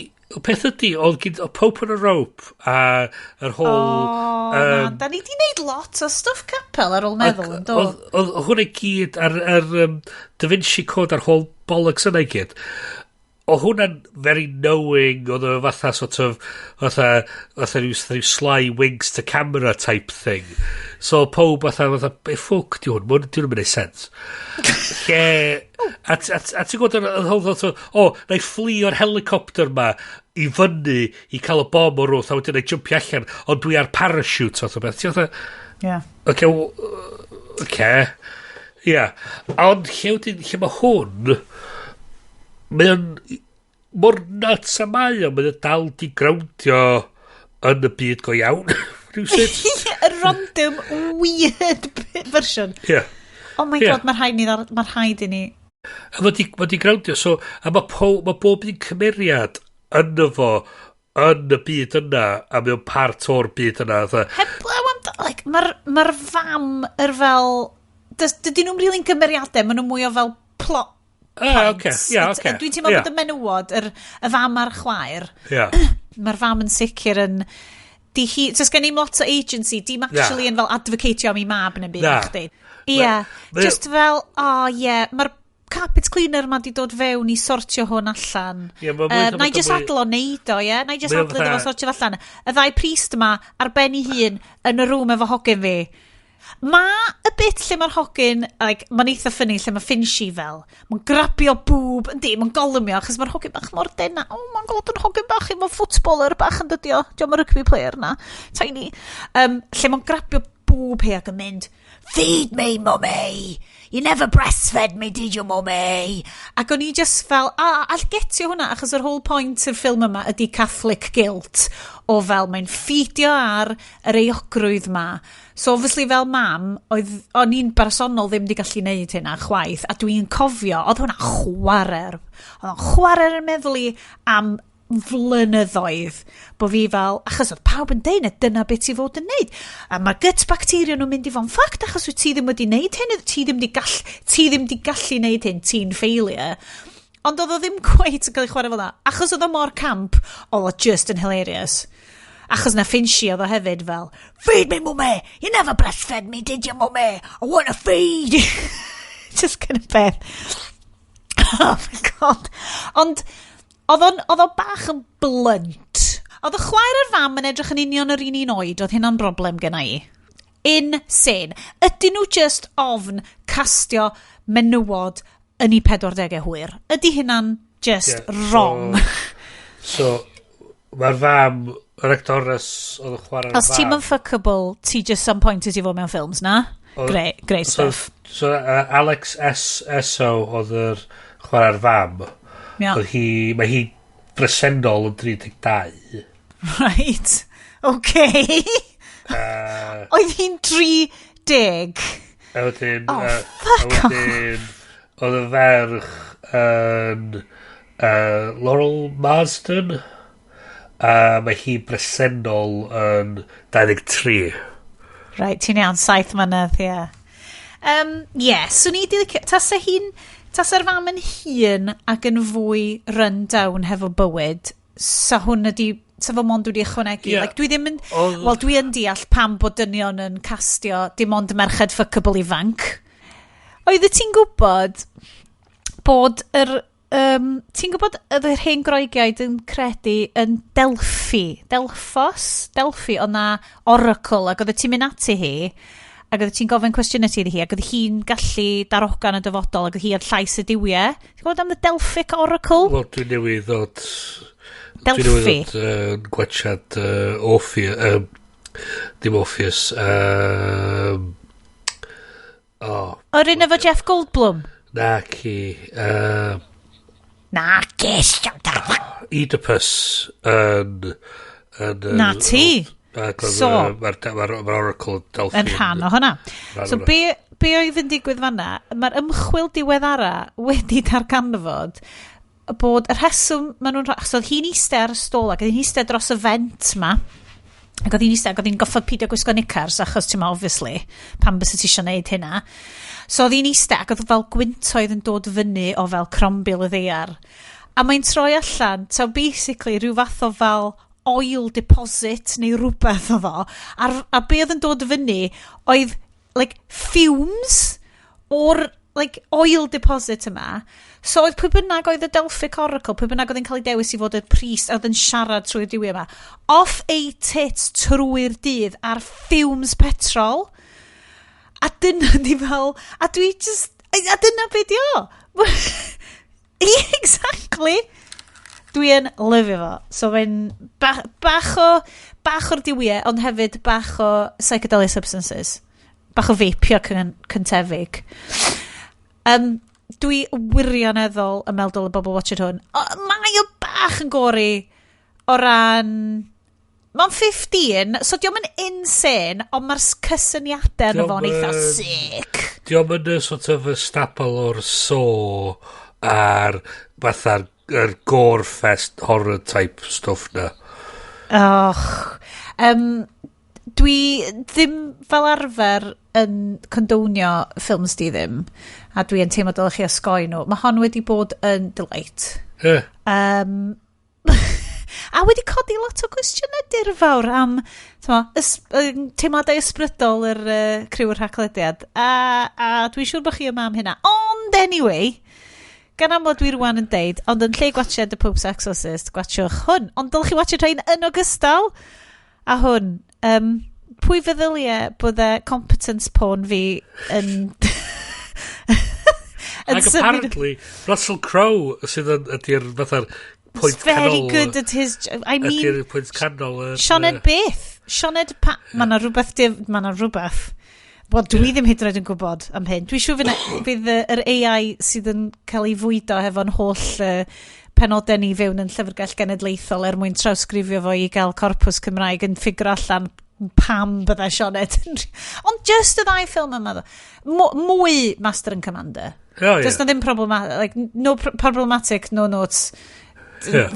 oedd gyd o Pope on a Rope a yr whole... da ni di wneud lot o stuff capel ar ôl meddwl yn dod. Oedd hwnna gyd ar Da Vinci Code ar whole bollocks yna I gyd. O hwnna'n very knowing, oedd o fatha sort of, fatha rhyw sly winks to camera type thing. So pob fatha, be ffwc di hwn? Dwi'n mynd ei sens. A ti'n gwybod na I ffli o'r helicopter ma I fyny I cael y bom o rwth a wedyn ei jumpio allan ond dwi ar parachute fath o beth. Ti'n fatha, Ie. Ond lle mae hwn mae'n mor nuts a mae o, mae'n dal di growndio yn y byd go iawn. A random weird version. Yeah. Oh my god, mae'r rhaid I ni. A mae di growndio, so, a mae bob un cymeriad yna fo, yn y byd yna, a mae'n part o'r byd yna. Mae'r fam yr fel... Dydyn nhw'n rili'n cymeriadau, maen nhw'n mwy o fel plot. Dwi'n teimlo bod y menywod, y fam a'r chwaer, mae'r fam yn sicr yn... Just gen i'n lot o agency, dim actually yn fel advocatio am I mab yn y byd chdi. Just fel, mae'r carpet cleaner ma di dod fewn I sortio hwn allan. Na I just adlo neud o, Na I just adlo efo sortio allan. Y ddau priest yma ar ben I hun yn y rŵm efo hogen fi. Mae y bit lle mae'r hogyn, mae'n eitha ffynnu lle mae Finchi fel, mae'n grabio bŵb, mae'n golymio, achos mae'r hogyn bach mor dena, mae'n god yn hogyn bach, mae'n footballer bach yn dydio, diolch yn rugby player na, tiny. Lle mae'n grabio bŵb hi ac yn mynd, feed me, mummy, you never breastfed me, did you, mummy? Ac o'n I just fel, all getio hwnna, achos yr whole point yr ffilm yma ydy Catholic guilt, o fel mae'n ffidio ar yr euogrwydd ma. So obviously fel mam, o'n i'n bersonol ddim di gallu neud hynna chwaith, a dwi'n cofio, oedd hwnna chwarer. Oedd hwnna chwarer yn meddwl I am flynyddoedd, bo fi fel, achos oedd pawb yn deud, dyna beth I fod yn neud. A mae gut bacteria nhw'n mynd I fo'n ffact, achos wyt ti ddim wedi neud hyn, ti ddim di gallu neud hyn, ti'n failure. Ond oedd o ddim cweit yn cael ei chwarae fel na, achos oedd o mor camp, oedd o just yn hilarious. Achos na Finchi oedd o hefyd fel, feed me, mummy, you never breastfed me, did you, mummy? I want to feed. Just kind of beth. Oh my god. Ond, oedd o bach yn blunt. Oedd y chwaer a'r fam yn edrych yn union yr un oed, oedd hynna'n broblem gen I. Insane. Ydyn nhw just ofn castio menywod yn I 40 hwyr? Ydy hynna'n just wrong. So mae'r fam, yr actores oedd yn chwarae'r fam. Os ti'n unfuckable, ti just some point i fod mewn ffilms, na? Great stuff. So Alex S.O. oedd yr chwarae'r fam. Mae hi bresennol yn 32. Right. Okay. Oedd hi'n 30. A wedyn... fuck off. Oedd y ferch yn Laurel Marsden. Mae hi bresennol yn 23. Right, ti'n iawn, 7 mlynedd, swn i di licio... Tasa'r fam yn hun ac yn fwy run down hefo bywyd, sa hwn ydi... Sa fo mond wedi ychwanegu. Like, dwi ddim yn... Wel, dwi yn deall pam bod dynion yn castio dim ond merched fuckable ifanc. Oedd ti'n gwybod bod ti'n gwybod oedd yr hen groegiaid yn credu yn Delphi, oedd na oracle, ac oedd ti'n mynd ati hi, ac oedd ti'n gofyn cwestiynau ti iddi hi, ac oedd hi'n gallu darogan y dyfodol, ac oedd hi ar llais y diwiau. Ti'n gwybod am the Delphic oracle? Wel, dwi'n newydd ddod... Delphi. Dwi'n newydd ddod gwachad dim Orpheus. O'r un efo Jeff Goldblum? Naci. Oedipus na ti. So mae'r oracle Delphi yn rhan o hwnna. So be oedd yn digwydd fanna, mae'r ymchwil diweddara wedi darganfod bod y rheswm maen nhw'n... So oedd hi'n eistedd ar y stôl ac oedd hi'n eistedd dros y vent ma, ac oedd hi'n eistedd ac oedd hi'n goffod pidio gwisgo knickers achos ti'n ma, obviously, pan bys ti eisiau neud hynna. So oedd hi'n eistedd ac oedd fel gwyntoedd yn dod fyny o fel crombil y ddeiar. A mae'n troi allan, so basically rhyw fath o fel oil deposit neu rhywbeth o fo, a be oedd yn dod fyny oedd like fumes o'r like oil deposit yma. So oedd pwy bynnag oedd y Delphic Oracle, pwy bynnag oedd yn cael ei dewis i fod y priest, oedd yn siarad trwy'r diwy yma, off ei tits trwy'r dydd ar fumes petrol. A dyna di fel, a dwi just, a dyna be di o. Exactly. Dwi yn lyfio fo. So fe'n bach o'r diwyau, ond hefyd bach o psychedelic substances. Bach o feipio cyntefig. Dwi wirioneddol yn meddwl y bobl watching hwn. Mae o bach yn gori o ran... Mae'n 15, so diolch yn insane, ond mae'r cysyniadau yn fo'n eitha sick. Diolch yn sort of y stapel o'r so ar fatha'r gore-fest horror type stuff na. Dwi ddim fel arfer yn condownio ffilms di ddim, a dwi yn teimlo dylech chi osgoi nhw. Mae hon wedi bod yn delight. A wedi codi lot o gwestiynau dirfawr am teimladau ysbrydol yr criw'r Haclediad. A dwi'n siŵr bod chi yma am hynna. Ond anyway, gan amlod dwi rwan yn deud, ond yn lle gwachod The Pope's Exorcist, gwachwch hwn. Ond dylech chi watchod rhain yn ogystal a hwn. Pwy feddyliau bod e competence porn fi yn... Ac apparently, Russel Crowe sydd ydy'r fatha'r pwynt canol... very good at his... I mean... Ydy'r pwynt canol... Sioned beth? Sioned... Mae na rhywbeth... Wel, dwi ddim hyd yn oed yn gwybod am hyn. Dwi'n siŵr fydd yr AI sydd yn cael ei fwydo hefo'n holl penodau ni fewn yn Llyfrgell Genedlaethol mwyn trawsgrifio fo i gael corpws Cymraeg yn ffigur allan pam byddai Sioned. Ond just y ddau ffilm yma, mwy Master and Commander. Just na ddim problematic, no problematic, no notes.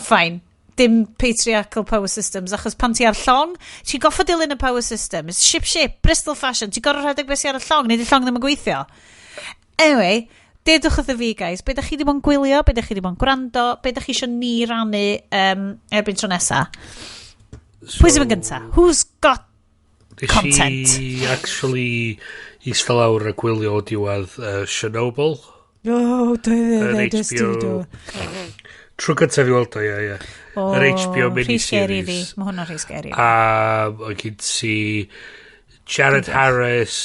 Fine. Dim patriarchal power systems, achos pan ti ar llong, ti'n goffa dilyn y power systems, ship, Bristol fashion, ti'n gorau rhedeg beth si ar y llong, neu di llong ddim yn gweithio. Anyway, dedwch wrth y fi, guys, be da chi di bod yn gwylio, be da chi di bod yn gwrando, be da chi eisiau ni rannu erbyn tro nesa. Pwy sy'n gynta? Who's got content? She actually eistedd lawr y gwylio o diwedd Chernobyl. HBO. Trwy gyntaf i weld o, ie. Yr HBO miniseries. Mae hwnna'n rhy scary. A o gyd si Jared Harris,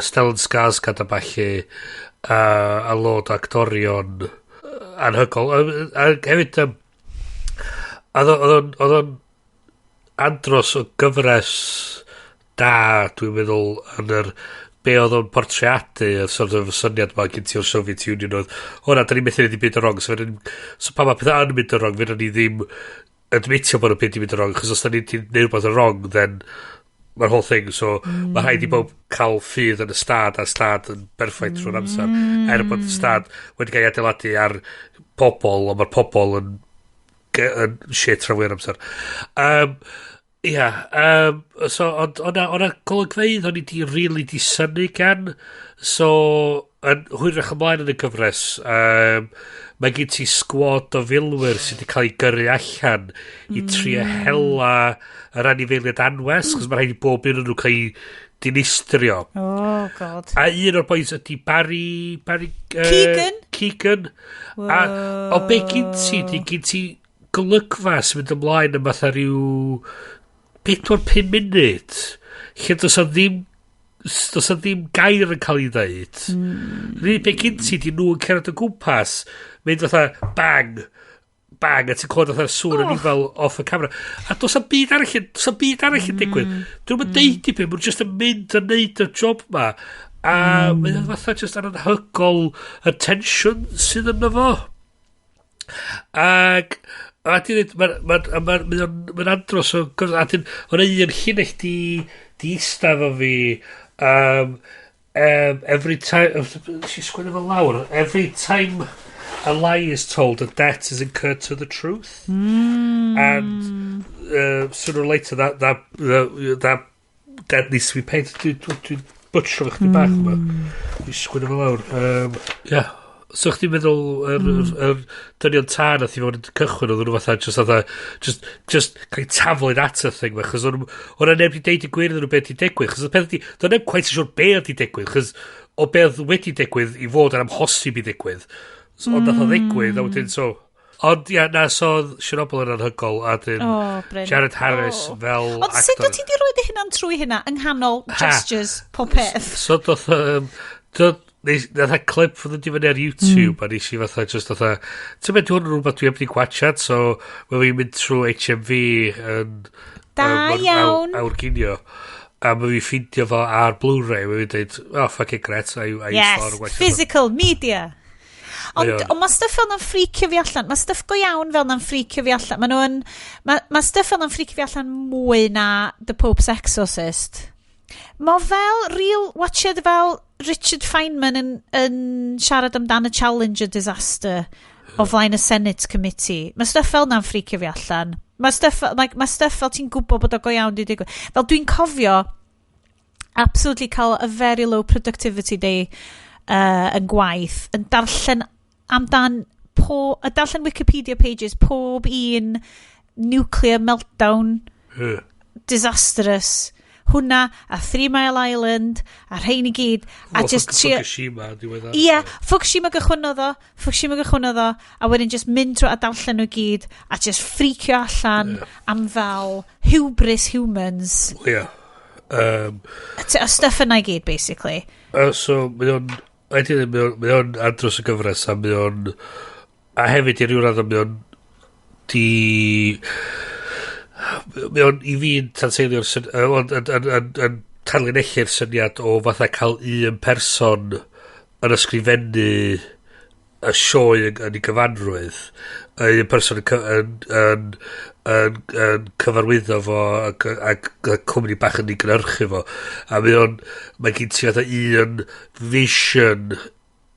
Stellan Skarsgård a balli, a lot o actorion anhygol. A hefyd, oedd o'n andros o gyfres da, dwi'n meddwl, yn yr be oedd o'n portreadu y sort of syniad ma gen ti o'r Soviet Union oedd, da ni'n methu neud i byd o rong, so pa mae pethau yn mynd o rong, fydd ni ddim admitio bod o'n byd i mynd o rong, chos os da ni'n neud rhywbeth o rong, then mae'r whole thing, so mae rhaid i bob cael ffydd yn y stad, a stad yn berffaith trwy'r amser, bod y stad wedi cael ei adeiladu ar pobl, ond mae'r pobl yn shit rhan fwy'r amser. So, ond o'na golygfeidd o'n i di really di syni gan, so, yn hwyrach ymlaen yn y gyfres, mae gen ti sgwad o filwyr sydd wedi cael ei gyrru allan i trio hela yr anifeiliaid anwes, chos mae rhaid i bob un o'n nhw cael ei dinistrio. Oh, god. A un o'r boys ydi Barry Keegan. A o be gyn ti golygfa sy'n mynd ymlaen yn fatha rhyw 4-5 munud lle does o ddim gair yn cael ei ddeud. Rydyn be gyn ti di nhw yn cerdd o gwmpas mynd fatha bang a ti'n clywed fatha sŵn yn fel off y camera. A does am byd arall yn digwydd. Dwi'n mynd deud i beth, mae'n just yn mynd a neud y job ma. A mae'n fatha just ar anhygol y tensiwn sydd yna fo. Ac a mae'n andros o a dyn o'n un hynnych di istaf o fi every time si sgwini fel lawr every time a lie is told, a debt is incurred to the truth. And sooner or later that debt needs to be paid. Dwi'n butcher chdi bach yma. Dwi'n sgwini fel lawr. So chdi'n meddwl yr dynion tân oedd i fod yn cychwyn oedd nhw fatha just cael taflu'n at y thing fe, chos o'na neb wedi deud i gwir iddyn nhw beth i digwydd, chos oedd peth do'n neb quite siwr be oedd i digwydd, chos o beth wedi digwydd i fod yn amhosib i digwydd. So, ond nath o ddigwydd, a wedyn so... Ond so Chernobyl yn anhygol, a dyn Jared Harris fel actor. Ond sut o ti di roed hynna'n trwy hynna yng nghanol gestures pob peth? So nath a clip fod yn difynnu ar YouTube a nes i fatha just fatha ti'n mynd hwn yn rhywbeth dwi heb di gwachad, so mae fi'n mynd trwy HMV yn awr ginio a mae fi'n ffindio fo ar Blu-ray mae fi'n dweud fucking gret yes, physical media. Ond mae stuff fel na'n ffricio fi allan. Mae stuff go iawn fel na'n ffricio fi allan. Mae stuff fel na'n ffricio fi allan mwy na The Pope's Exorcist. Mae fel real watched fel Richard Feynman yn siarad amdan y Challenger disaster o flaen y Senate Committee. Mae stuff fel na'n ffricio fi allan. Mae stuff fel ti'n gwybod bod o go iawn di digwydd. Fel dwi'n cofio absolutely cael a very low productivity day yn gwaith yn darllen amdan darllen Wikipedia pages pob un nuclear meltdown disastrous hwnna a 3 Mile Island a rhain i gyd a just Fukushima Fukushima gychwynnodd o a wedyn just mynd trwy a darllen nhw gyd a just freakio allan am fel hubris humans a stuff yna i gyd basically so mae o'n andros o gyfres a a hefyd i ryw radd mae o'n i fi'n tanseilio'r yn tanlinellu'r syniad o fatha cael un person yn ysgrifennu y sioe yn ei gyfanrwydd un person yn cyfarwyddo fo ac cwmni bach yn ei gynhyrchu fo a mae gen ti fatha un vision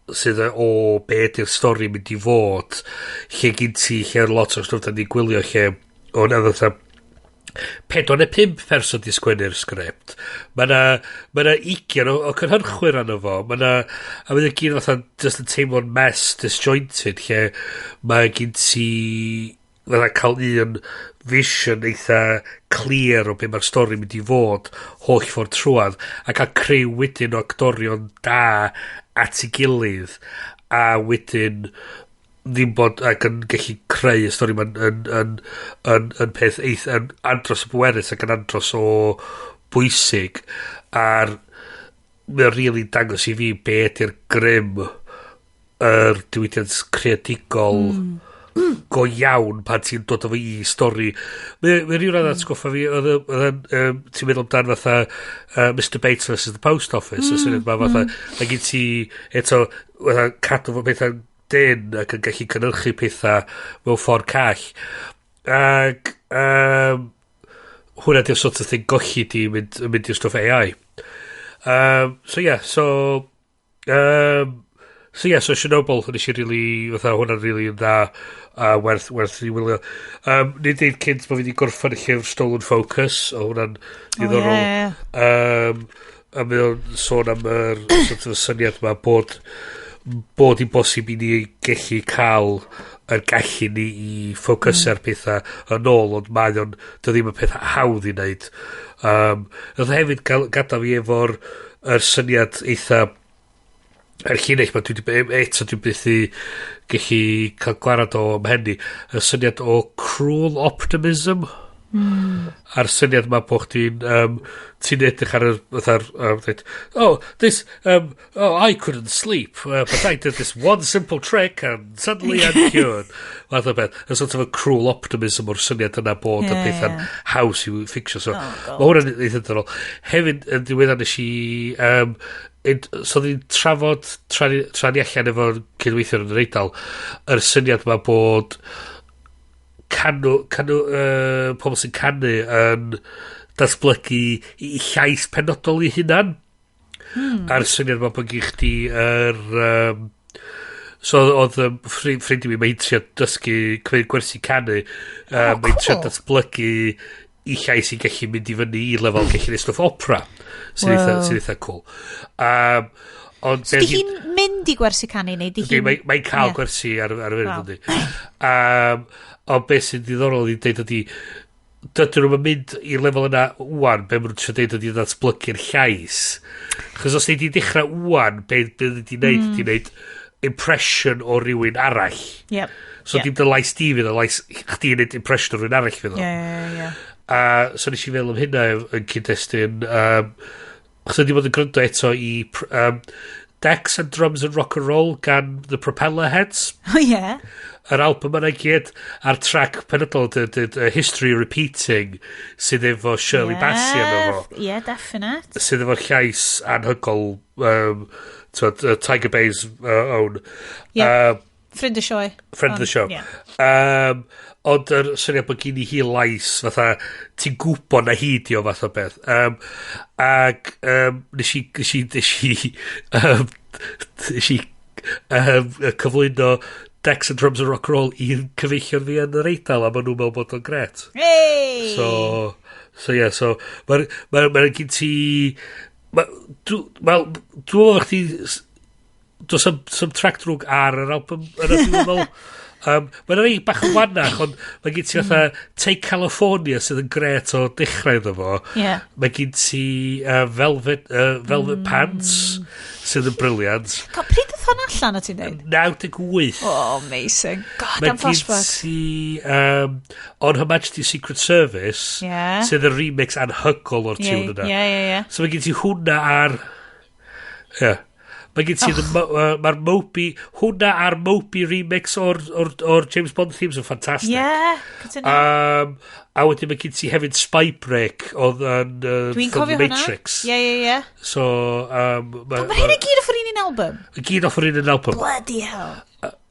sydd o be ydy'r stori mynd i fod lle gen ti lle lot o stwff yn ei gwylio lle o'n edrych fatha 4 neu 5 person di sgwennu'r sgript. Mae na 20 o cynhyrchwyr arno fo. A mae'n gyd fatha just yn teimlo'n mess disjointed lle mae gen ti fatha cael un vision eitha clear o be mae'r stori mynd i fod holl ffordd trwad a cael criw wedyn o actorion da at ei gilydd a wedyn ddim bod ac yn gallu creu y stori ma'n yn peth yn andros o bwerus ac yn andros o bwysig a'r mae'n really dangos i fi be ydy'r grym diwydiant creadigol go iawn pan ti'n dod o fi i stori. Mae rhyw radd atgoffa fi, ti'n meddwl amdan fatha Mr Bates versus the Post Office, y syniad ma fatha, a gyd ti eto cadw fo pethau dyn ac yn gallu cynhyrchu pethau mewn ffordd call. Ac hwnna di'r sort of thing golli di mynd i'r stwff AI. So Chernobyl, nes i really, fatha hwnna'n really yn dda, werth i wylio. Ni'n deud cynt bod fi wedi gorffen y llyfr Stolen Focus, o hwnna'n ddiddorol. A mae o'n sôn am yr sort of syniad yma bod i bosib i ni gallu cael yr gallu ni i ffocus ar pethau yn ôl, ond mae o'n ddim yn pethau hawdd i wneud. Oedd hefyd gadael fi efo'r syniad eitha yr llinell ma dwi'n byth i gallu cael gwarad o mhenni, y syniad o cruel optimism. A'r syniad ma bod ti'n edrych ar I couldn't sleep, but I did this one simple trick and suddenly I'm cured. Fath o beth, y sort of a cruel optimism o'r syniad yna bod y pethau'n haws i ffixio. So, mae hwnna'n eitha dynol. Hefyd, yn diweddar nes i so ni'n trafod tra'n allan efo'r cydweithio yn yr Eidal, yr syniad yma bod pobl sy'n canu yn datblygu i llais penodol i hunan. A'r syniad yma bod gych chi so oedd ffrind i mi, mae'n trio dysgu cymryd gwersi canu, mae'n trio datblygu i llais i gallu mynd i fyny i lefel gallu neud stwff opera, sy'n eitha cool. So di hi'n mynd i gwersi canu neu di hi'n... Mae'n cael gwersi ar y fynd ydy. Ond beth sy'n diddorol i dweud ydy, dydyn nhw'n mynd i'r lefel yna wwan, be maen nhw'n trio dweud ydy datblygu'r llais. Chos os ni di dechrau wwan, beth ydy wneud impression o rywun arall. So dim dy lais di fydd o lais chdi yn neud impression o rywun arall fydd o. So nes i fel am hynna yn cyd-destun, chos ydy bod yn gryndo eto i Decks and Drums and Rock and Roll gan The Propeller Heads. Yr album yna gyd a'r track penodol, History Repeating, sydd efo Shirley Bassey yno fo. Definite. Sydd efo llais anhygol, Tiger Bay's own. Friend of the show. Ond yr syniad bod gen i hi lais, fatha, ti'n gwybod na hi di o fath o beth. Ac nes i cyflwyno Decks and Drums and Rock and Roll i'n cyfeillio'n fi yn yr Eidal, a maen nhw'n meddwl bod o'n gret. So mae'n gen ti... Dwi'n meddwl chdi... Does some track drwg ar yr album yna, dwi'n meddwl... Mae'n rhaid bach yn wannach, ond mae gen ti fatha Take California sydd yn gret o dechrau iddo fo. Mae gen ti Velvet Pants sydd yn briliant. Pryd oedd hwn allan o ti'n dweud? 98. Amazing. God, am flashback. Mae gen ti On Her Majesty's Secret Service sydd yn remix anhygol o'r tune yna. So mae gen ti hwnna ar... Mae gen ti mae'r Moby, hwnna a'r Moby remix o'r James Bond themes yn ffantastig. A wedyn mae gen ti hefyd Spy Break oedd yn The Matrix. So... Mae hyn i gyd off yr un album? Gyd off yr un album. Bloody hell.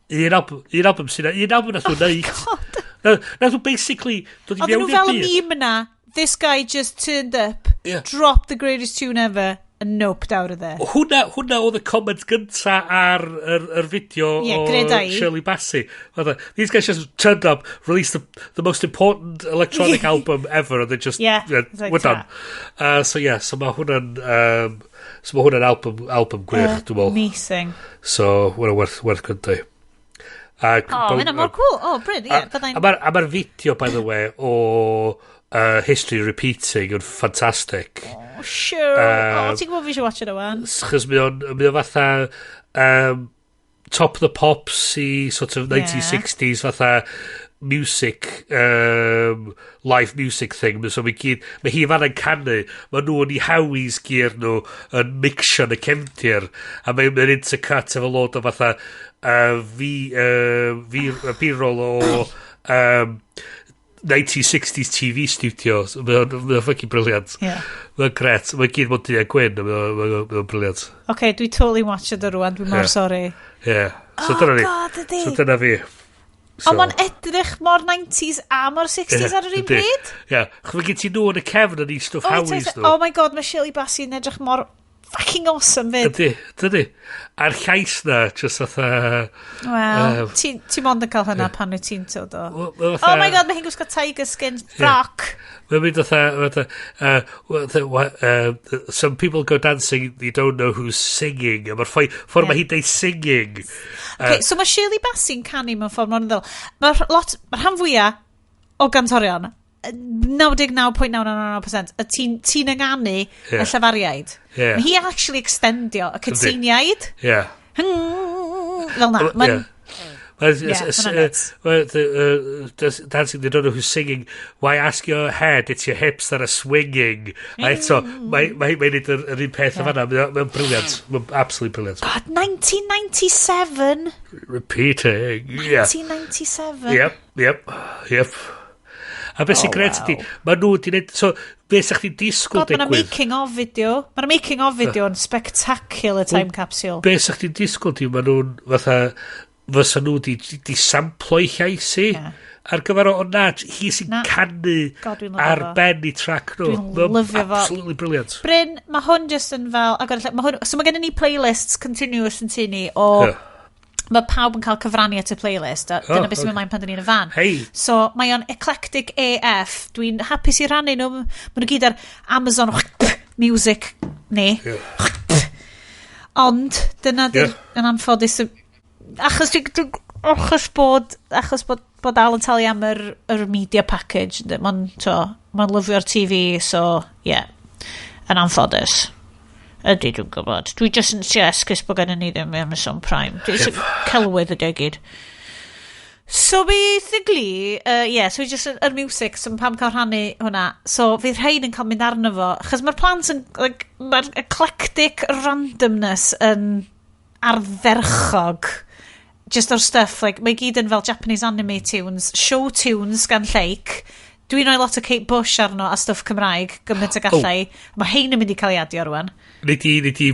Un album sy'n... Un album nath nhw'n neud. Nath nhw basically... Oedd nhw fel y meme yna. This guy just turned up, dropped the greatest tune ever, and noped out of there. Hwna oedd y comment gynta ar yr fideo o Shirley Bassey. These guys just turned up, released the most important electronic album ever, and they just, we're done. So mae hwnna'n album gwych, dwi'n meddwl. Amazing. So, hwnna werth gynta. Hynna mor cool. Bryn, A mae'r fideo, by the way, o History Repeating yn ffantastic. Sure. Ti'n gwybod fi eisiau watch it o wan? Chos mae o'n fatha Top of the Pops i sort of 1960s fatha music, live music thing. So mae hi fan yn canu, mae nhw yn ei hawis gyr nhw yn mixio yn y cefndir, a mae'n intercut efo lot o fatha b-roll o 1960s TV studios. Mae'n fucking briliant. Mae'n gret. Mae'n gyd mod i a gwyn. Mae'n briliant. OK, dwi totally watched o rwan. Dwi'n mor sori. So dyna fi. Ond mae'n edrych mor 90s a mor 60s ar yr un bryd? Chwy'n gyd ti nhw yn y cefn yn ei stwff hawis nhw. Oh my god, mae Shirley Bassey yn edrych mor fucking awesome fyd. Dydy. A'r llais na, just fatha... Wel, ti mond yn cael hynna pan wyt ti'n to, do. Oh my god, mae hi'n gwisgo tiger skin frock. Mae'n mynd some people go dancing, you don't know who's singing. Mae'r ffordd mae hi'n deud singing. Okay, so mae Shirley Bassey'n canu mewn ffordd mor yn ddol. Mae'r rhan fwyaf o gantorion, 99.999% ti'n ynganu y llafariaid. Hi actually extendio y cytseiniaid. Fel na. Dancing, they don't know who's singing. Why ask your head? It's your hips that are swinging. A eto, mae'n neud yr un peth o fanna. Mae'n briliant. Mae'n absolutely brilliant. God, 1997. Repeating. 1997. Yep. A beth sy'n gret ydi, mae nhw wedi gwneud, so, beth sy'ch chi'n disgwyl digwydd? Mae'na making of video. Mae'na making of video yn spectacular time capsule. Beth sy'ch chi'n disgwyl di, mae nhw'n fatha, fysa nhw di samplo i llais i, ar gyfer o nad, hi sy'n canu ar ben i track nhw. Dwi'n lyfio fo. Absolutely brilliant. Bryn, mae hwn just yn fel, so mae gen ni playlists continuous yn tu ni o... Mae pawb yn cael cyfrannu at y playlist, a dyna beth sy'n mynd mlaen pan dyn ni'n y fan. So, mae o'n eclectic AF. Dwi'n hapus i rannu nhw. Mae nhw gyd ar Amazon Music, ni. Ond, dyna yn anffodus. Achos bod Al yn talu am yr media package. Mae'n lyfio'r TV, so, yn anffodus. Ydy, dwi'n gwybod. Dwi just yn esgus bod gen ni ddim Amazon Prime. Dwi'n celwydd y degyd. So basically, so just yr music, so pam cael rhannu hwnna. So fydd rhaid yn cael mynd arno fo. Chos mae'r plans yn, mae'r eclectic randomness yn ardderchog. Just o'r stuff, mae gyd yn fel Japanese anime tunes, show tunes gan lleic. Dwi'n rhoi lot o Kate Bush arno a stuff Cymraeg, gymaint o gallai. Mae hein yn mynd i cael ei adio rwan. Nid i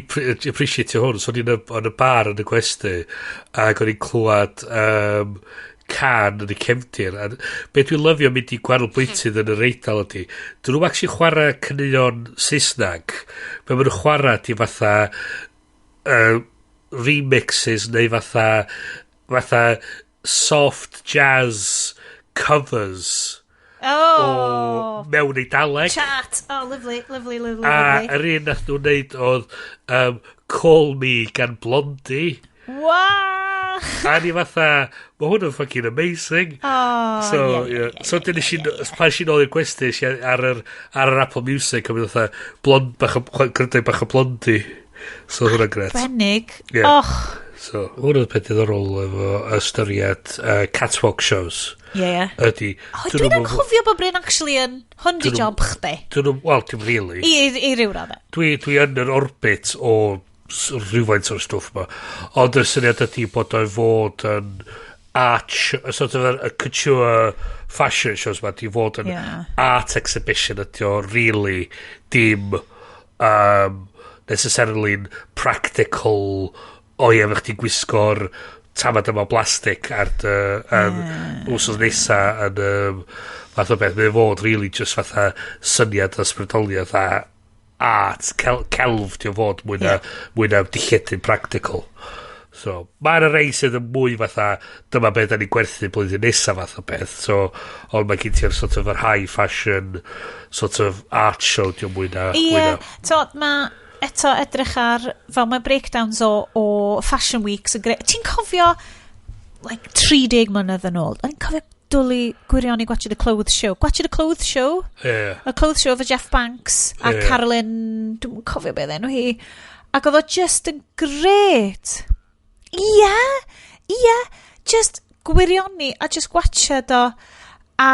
appreciate hwn, so ni'n yn y bar yn y gwesti, ac o'n i'n clywed can yn y cefndir. Be dwi'n lyfio mynd i gwahanol bwytydd yn yr Eidal ydy, dyn nhw'n actually chwarae cynnion Saesneg, be maen nhw'n chwarae di fatha remixes neu fatha soft jazz covers o mewn Eidaleg. Chat. Oh, lovely. A yr un nath nhw'n neud oedd Call Me gan Blondie. Wow! A ni fatha, mae hwn yn fucking amazing. So dyn pan si'n ôl i'r gwesti ar yr Apple Music, a mynd fatha gryndau bach o Blondie. So hwnna'n gret. Benig. So, hwn yn peth diddorol efo ystyried catwalk shows. Ydy. Dwi'n anghofio bod Bryn actually yn hwn di job chdi. Wel, dim really. I ryw radda. Dwi yn yr orbit o rhywfaint o'r stwff ma. Ond yr syniad ydy bod o'n fod yn sort of a couture fashion shows ma, di fod yn art exhibition ydy o really dim necessarily practical fe chdi gwisgo'r tamad yma o blastig ar wsos nesa yn fath o beth. Mae'n fod really just fatha syniad o ysbrydoliaeth a art, celf di o fod mwy na dillledyn practical. So, mae'n rei sydd yn mwy fatha, dyma beth da ni gwerthu blwyddyn nesa fath o beth. So, ond mae gen ti'r sort of yr high fashion sort of art show di o mwy na. Mae eto edrych ar fel mae breakdowns o Fashion Weeks yn greu. Ti'n cofio 30 mlynedd yn ôl? O'n cofio dwlu gwirion i Gwatch the Clothes Show. Gwatch the Clothes Show? Y Clothes Show for Jeff Banks a Carolyn, dwi'n cofio beth enw hi. Ac oedd o just yn gret. Just gwirioni a just gwachod o, a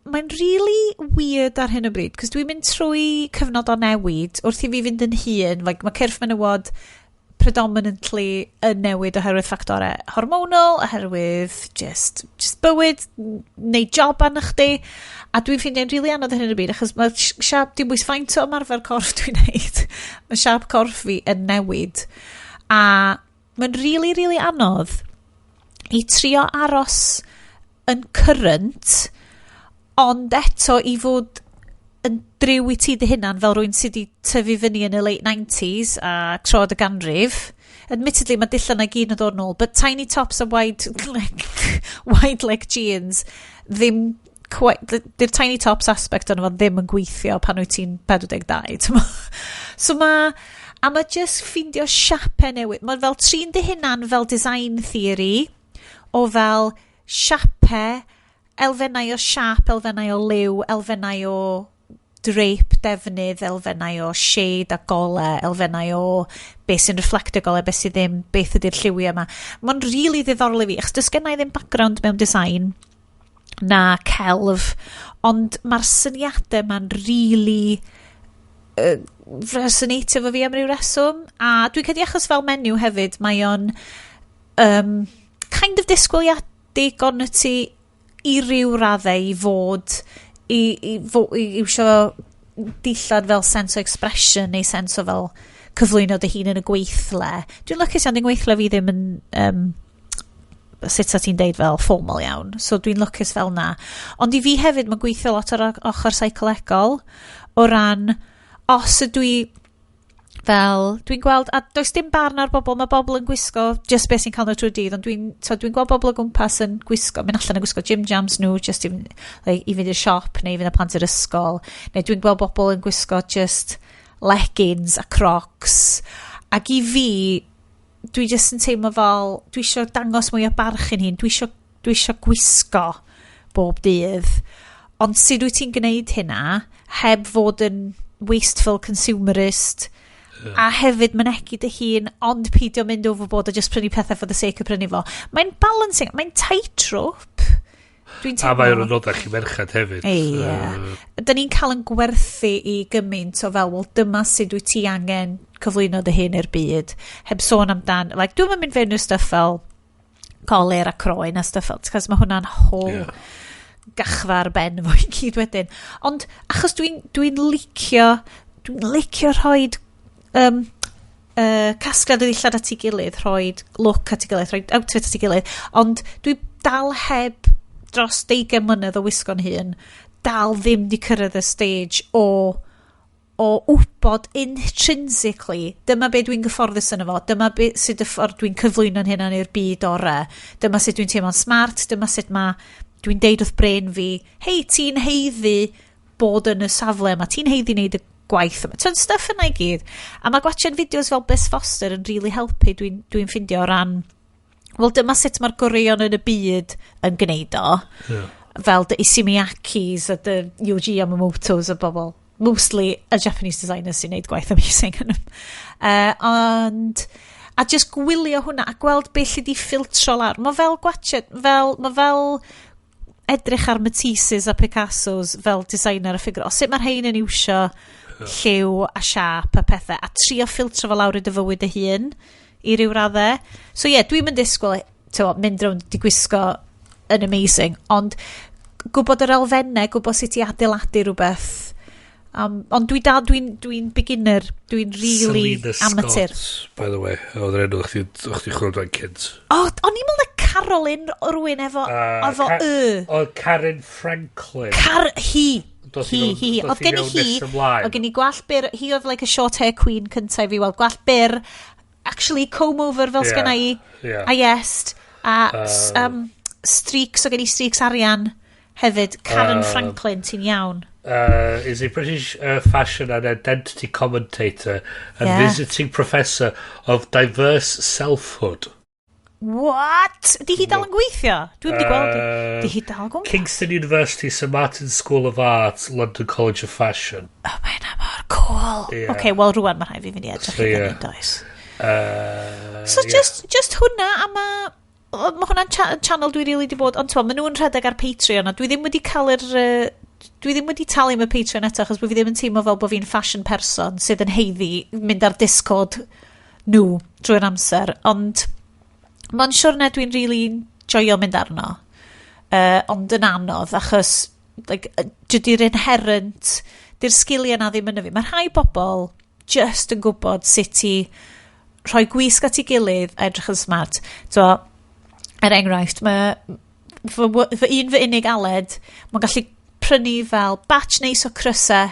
mae'n really weird ar hyn o bryd, cos dwi'n mynd trwy cyfnod o newid wrth i fi fynd yn hun. Like, mae cyrff menywod predominantly yn newid oherwydd ffactorau hormonal, oherwydd just bywyd, neu job arna chdi, a dwi'n ffindio'n rili anodd ar hyn o bryd, achos mae siarp, dim bwys faint o ymarfer corff dwi'n neud, mae siarp corff fi yn newid, a mae'n rili anodd i trio aros yn current, ond eto i fod yn driw i ti dy hunan fel rwy'n sydd wedi tyfu fyny yn y late 90s a troed y ganrif. Admittedly, mae dillan na gyd yn dod nôl, but tiny tops a wide leg jeans ddim quite, dy'r tiny tops aspect o'n fo ddim yn gweithio pan wyt ti'n 42. So mae just ffindio siapau newid. Mae fel trin dy hunan fel design theory o fel siapau, elfennau o siap, elfennau o liw, elfennau o drape defnydd, elfennau o shade a golau, elfennau o beth sy'n reflectio golau, beth sydd ddim, beth ydy'r lliwiau yma. Mae'n really ddiddorol i fi, achos does gennai ddim background mewn design na celf, ond mae'r syniadau ma'n really resonatio fo fi am ryw reswm, a dwi'n credu achos fel menyw hefyd, mae o'n kind of disgwyliedig ond ti i ryw raddau i fod i isio dillad fel sense o expression neu sense o fel cyflwyno dy hun yn y gweithle. Dwi'n lwcus iawn, dwi'n gweithle fi ddim yn sut sa ti'n deud fel formal iawn, so dwi'n lwcus fel na, ond i fi hefyd mae'n gweithio lot o'r ochr seicolegol o ran os ydw i fel, dwi'n gweld, a does dim barn ar bobl, mae bobl yn gwisgo just beth sy'n cael nhw trwy'r dydd, ond dwi'n gweld bobl o gwmpas yn gwisgo, mynd allan yn gwisgo gym jams nhw, just i fynd i'r siop, neu i fynd â plant i'r ysgol, neu dwi'n gweld bobl yn gwisgo just leggings a crocs, ac i fi, dwi just yn teimlo fel, dwi eisiau dangos mwy o barch yn hun, dwi eisiau gwisgo bob dydd, ond sut wyt ti'n gwneud hynna, heb fod yn wasteful consumerist, a hefyd mynegu dy hun, ond peidio mynd overboard a just prynu pethau for the sake of prynu fo. Mae'n balancing, mae'n tightrope. A mae'n nodach i merchad hefyd. Da ni'n cael yn gwerthu i gymaint o fel, wel, dyma sut wyt ti angen cyflwyno dy hun i'r byd. Heb sôn amdan, like, dwi'n mynd fewn i'r stuff fel colir a croen a stuff fel, cos mae hwnna'n whole gachfa ar ben fo i gyd wedyn. Ond achos dwi'n licio rhoid casgliad o ddillad at ei gilydd, rhoi look at ei gilydd, rhoi outfit at ei gilydd, ond dwi dal heb dros 20 mlynedd o wisgo'n hun, dal ddim di cyrraedd y stage o wybod intrinsically, dyma be dwi'n gyfforddus yn efo, dyma be sydd y ffordd dwi'n cyflwyno'n hyn i'r byd orau, dyma sut dwi'n teimlo'n smart, dyma sut dwi'n deud wrth Bryn fi, hei, ti'n heiddi bod yn y safle yma, ti'n heiddi wneud y gwaith yma. To'n stuff yna i gyd. A mae gwachod fideos fel Bus Foster yn really helpu dwi'n ffindio o ran, wel, dyma sut mae'r gwreion yn y byd yn gwneud o. Fel dy Isimiakis a dy Yuji Yamamoto's a bobl. Mostly a Japanese designer sy'n neud gwaith amazing yn ond a just gwylio hwnna a gweld beth lle di ffiltro lawr. Mae fel gwachod, mae fel edrych ar Matisse's a Picasso's fel designer a ffigur. O sut mae'r hein yn iwsio lliw a siap a pethau a trio ffiltro fel lawr i dy fywyd dy hun i ryw raddau. So dwi'n mynd disgwyl mynd rownd di gwisgo yn amazing, ond gwybod yr elfennau, gwybod sut i adeiladu rhywbeth. Ond dwi'n beginner, dwi'n really amateur. Selena Scott, by the way, oedd yr enw o'ch ti chwrdd o'n kids. O'n i'n meddwl Caroline o rwy'n efo Oedd Karen Franklin. Hi. Oedd gen i hi, oedd gen i gwall byr, hi oedd like a short hair queen cyntaf fi, wel, gwall byr, actually comb over fel sgynna i, a Iest, a streaks, oedd gen i streaks arian hefyd, Karen Franklin, ti'n iawn. Is a British fashion and identity commentator and visiting professor of diverse selfhood. What? Di hi dal yn gweithio? Dwi'n wedi gweld di hi dal yn gweithio? Kingston University, St Martin's School of Art, London College of Fashion. Oh, mae'n mor cool. Okay, wel, rwan mae'n rhaid fi fynd i edrych i fynd oes. So, just hwnna, a mae hwnna'n channel dwi rili di bod, ond maen nhw'n rhedeg ar Patreon, a dwi ddim wedi cael dwi ddim wedi talu am y Patreon eto, achos bod fi ddim yn teimlo fel bod fi'n fashion person sydd yn heiddi mynd ar Discord nhw drwy'r amser, ond mae'n siwrne dwi'n rili joio mynd arno, ond yn anodd, achos dydy'r inherent, dy'r sgiliau na ddim yn y fi. Mae rhai bobl just yn gwybod sut i rhoi gwisg at ei gilydd a edrych yn smart. Enghraifft, fy unig aled, mae'n gallu prynu fel batch neis o crysau,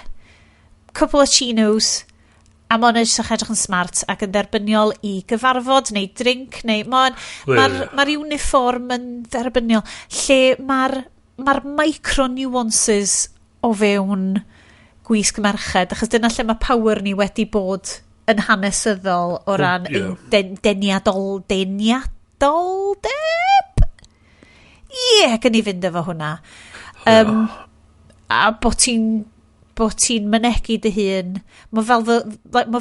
couple o chinos, a mae'n edrych yn smart ac yn dderbyniol i gyfarfod neu drink, neu mae'r uniform yn dderbyniol, lle mae'r micro nuances o fewn gwisg merched, achos dyna lle mae power ni wedi bod yn hanesyddol o ran deniadoldeb? Gyn i fynd efo hwnna. A bod ti'n mynegu dy hun, mae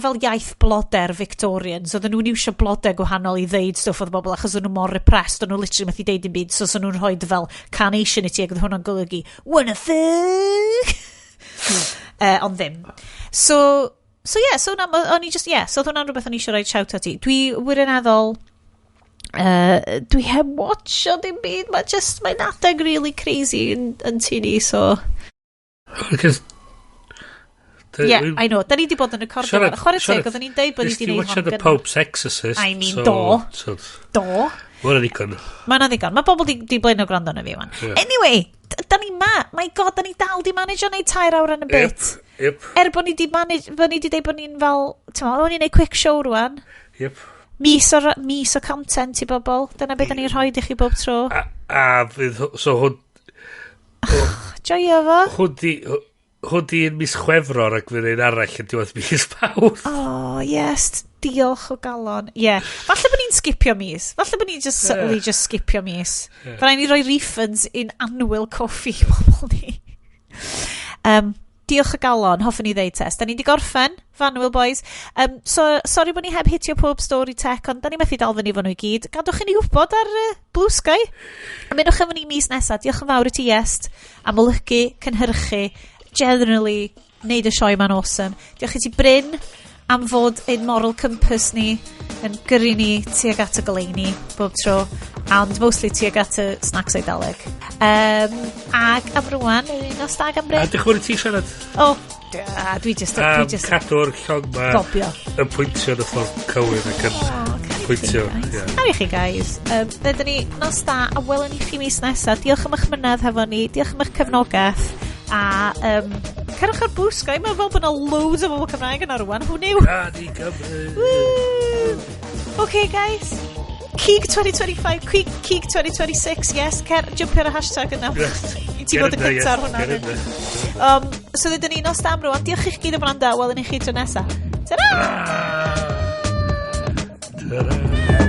fel iaith bloder Victorians, oedden nhw'n iwsio blodau gwahanol i ddeud stwff oedd bobl, achos oedden nhw mor repressed, oedden nhw literally methu deud yn byd, so oedden nhw'n rhoi fel carnation i ti, ac oedd hwnna'n golygu wanna fuck ond ddim. So hwnna'n rhywbeth o'n i eisiau rhaid shout at ti. Dwi wirioneddol dwi heb watcho dim byd, mae'n adeg really crazy yn tini, so I know, da ni di bod yn recordio chwarae teg, oedden ni'n deud bod ni di neud hon the Pope's Exorcist, I mean, do Mae'n ddigon. Mae bobl di blaen o gwrando na fi wan. Anyway, da ni my god, da ni dal di manage o neud 2 awr yn y bit. Bod ni di deud bod ni'n fel, o'n i'n neud quick show rwan. Mis o content i bobl. Dyna beth da ni'n rhoi i chi bob tro. A fydd, so hwn... Joio fo. Hwn di yn mis Chwefror ac fydd ein arall yn diwedd mis Mawrth. Oh, yes. Diolch o galon. Falle bod ni'n skipio mis. Falle bod ni'n just skipio mis. Fyddai ni roi refunds in annual coffee pobl ni. Diolch o galon, hoffwn i ddeud test. Da ni di gorffen, Fanwyl boys. Sorry bod ni heb hitio pob story tech, ond da ni methu dal fyny fo nhw i gyd. Gadwch i ni wybod ar Blue Sky. A mynwch efo ni mis nesaf. Diolch yn fawr i ti, Iest, am olygu, cynhyrchu, generally, neud y sioe ma'n awesome. Diolch i ti, Bryn, am fod ein moral compass ni yn gyrru ni tuag at y goleini bob tro, and mostly tuag at y snacks Eidaleg. Ag am rwan, nos dag am Bryn. A dych chi siarad? Dwi just cadw'r llong ma gobio yn pwyntio yn y ffordd cywir ac yn pwyntio. Ar i chi, guys. Dydyn ni nos da, a welwn i chi mis nesaf. Diolch am eich mynedd hefo ni, diolch am eich cefnogaeth, a cerwch ar Blue Sky. Mae'n fel bod yna loads o bobl Cymraeg yna rwan. Hw niw. Cadi Cymru. Okay, guys. Keeg 2025, Keeg 2026, yes. Jumpio ar y hashtag yna. I ti fod yn cynta ar hwnna. So ddydyn ni nos da am rwan. Diolch i chi gyd am wrando. Welwn i chi tro nesa. Ta-ra! Ta-ra!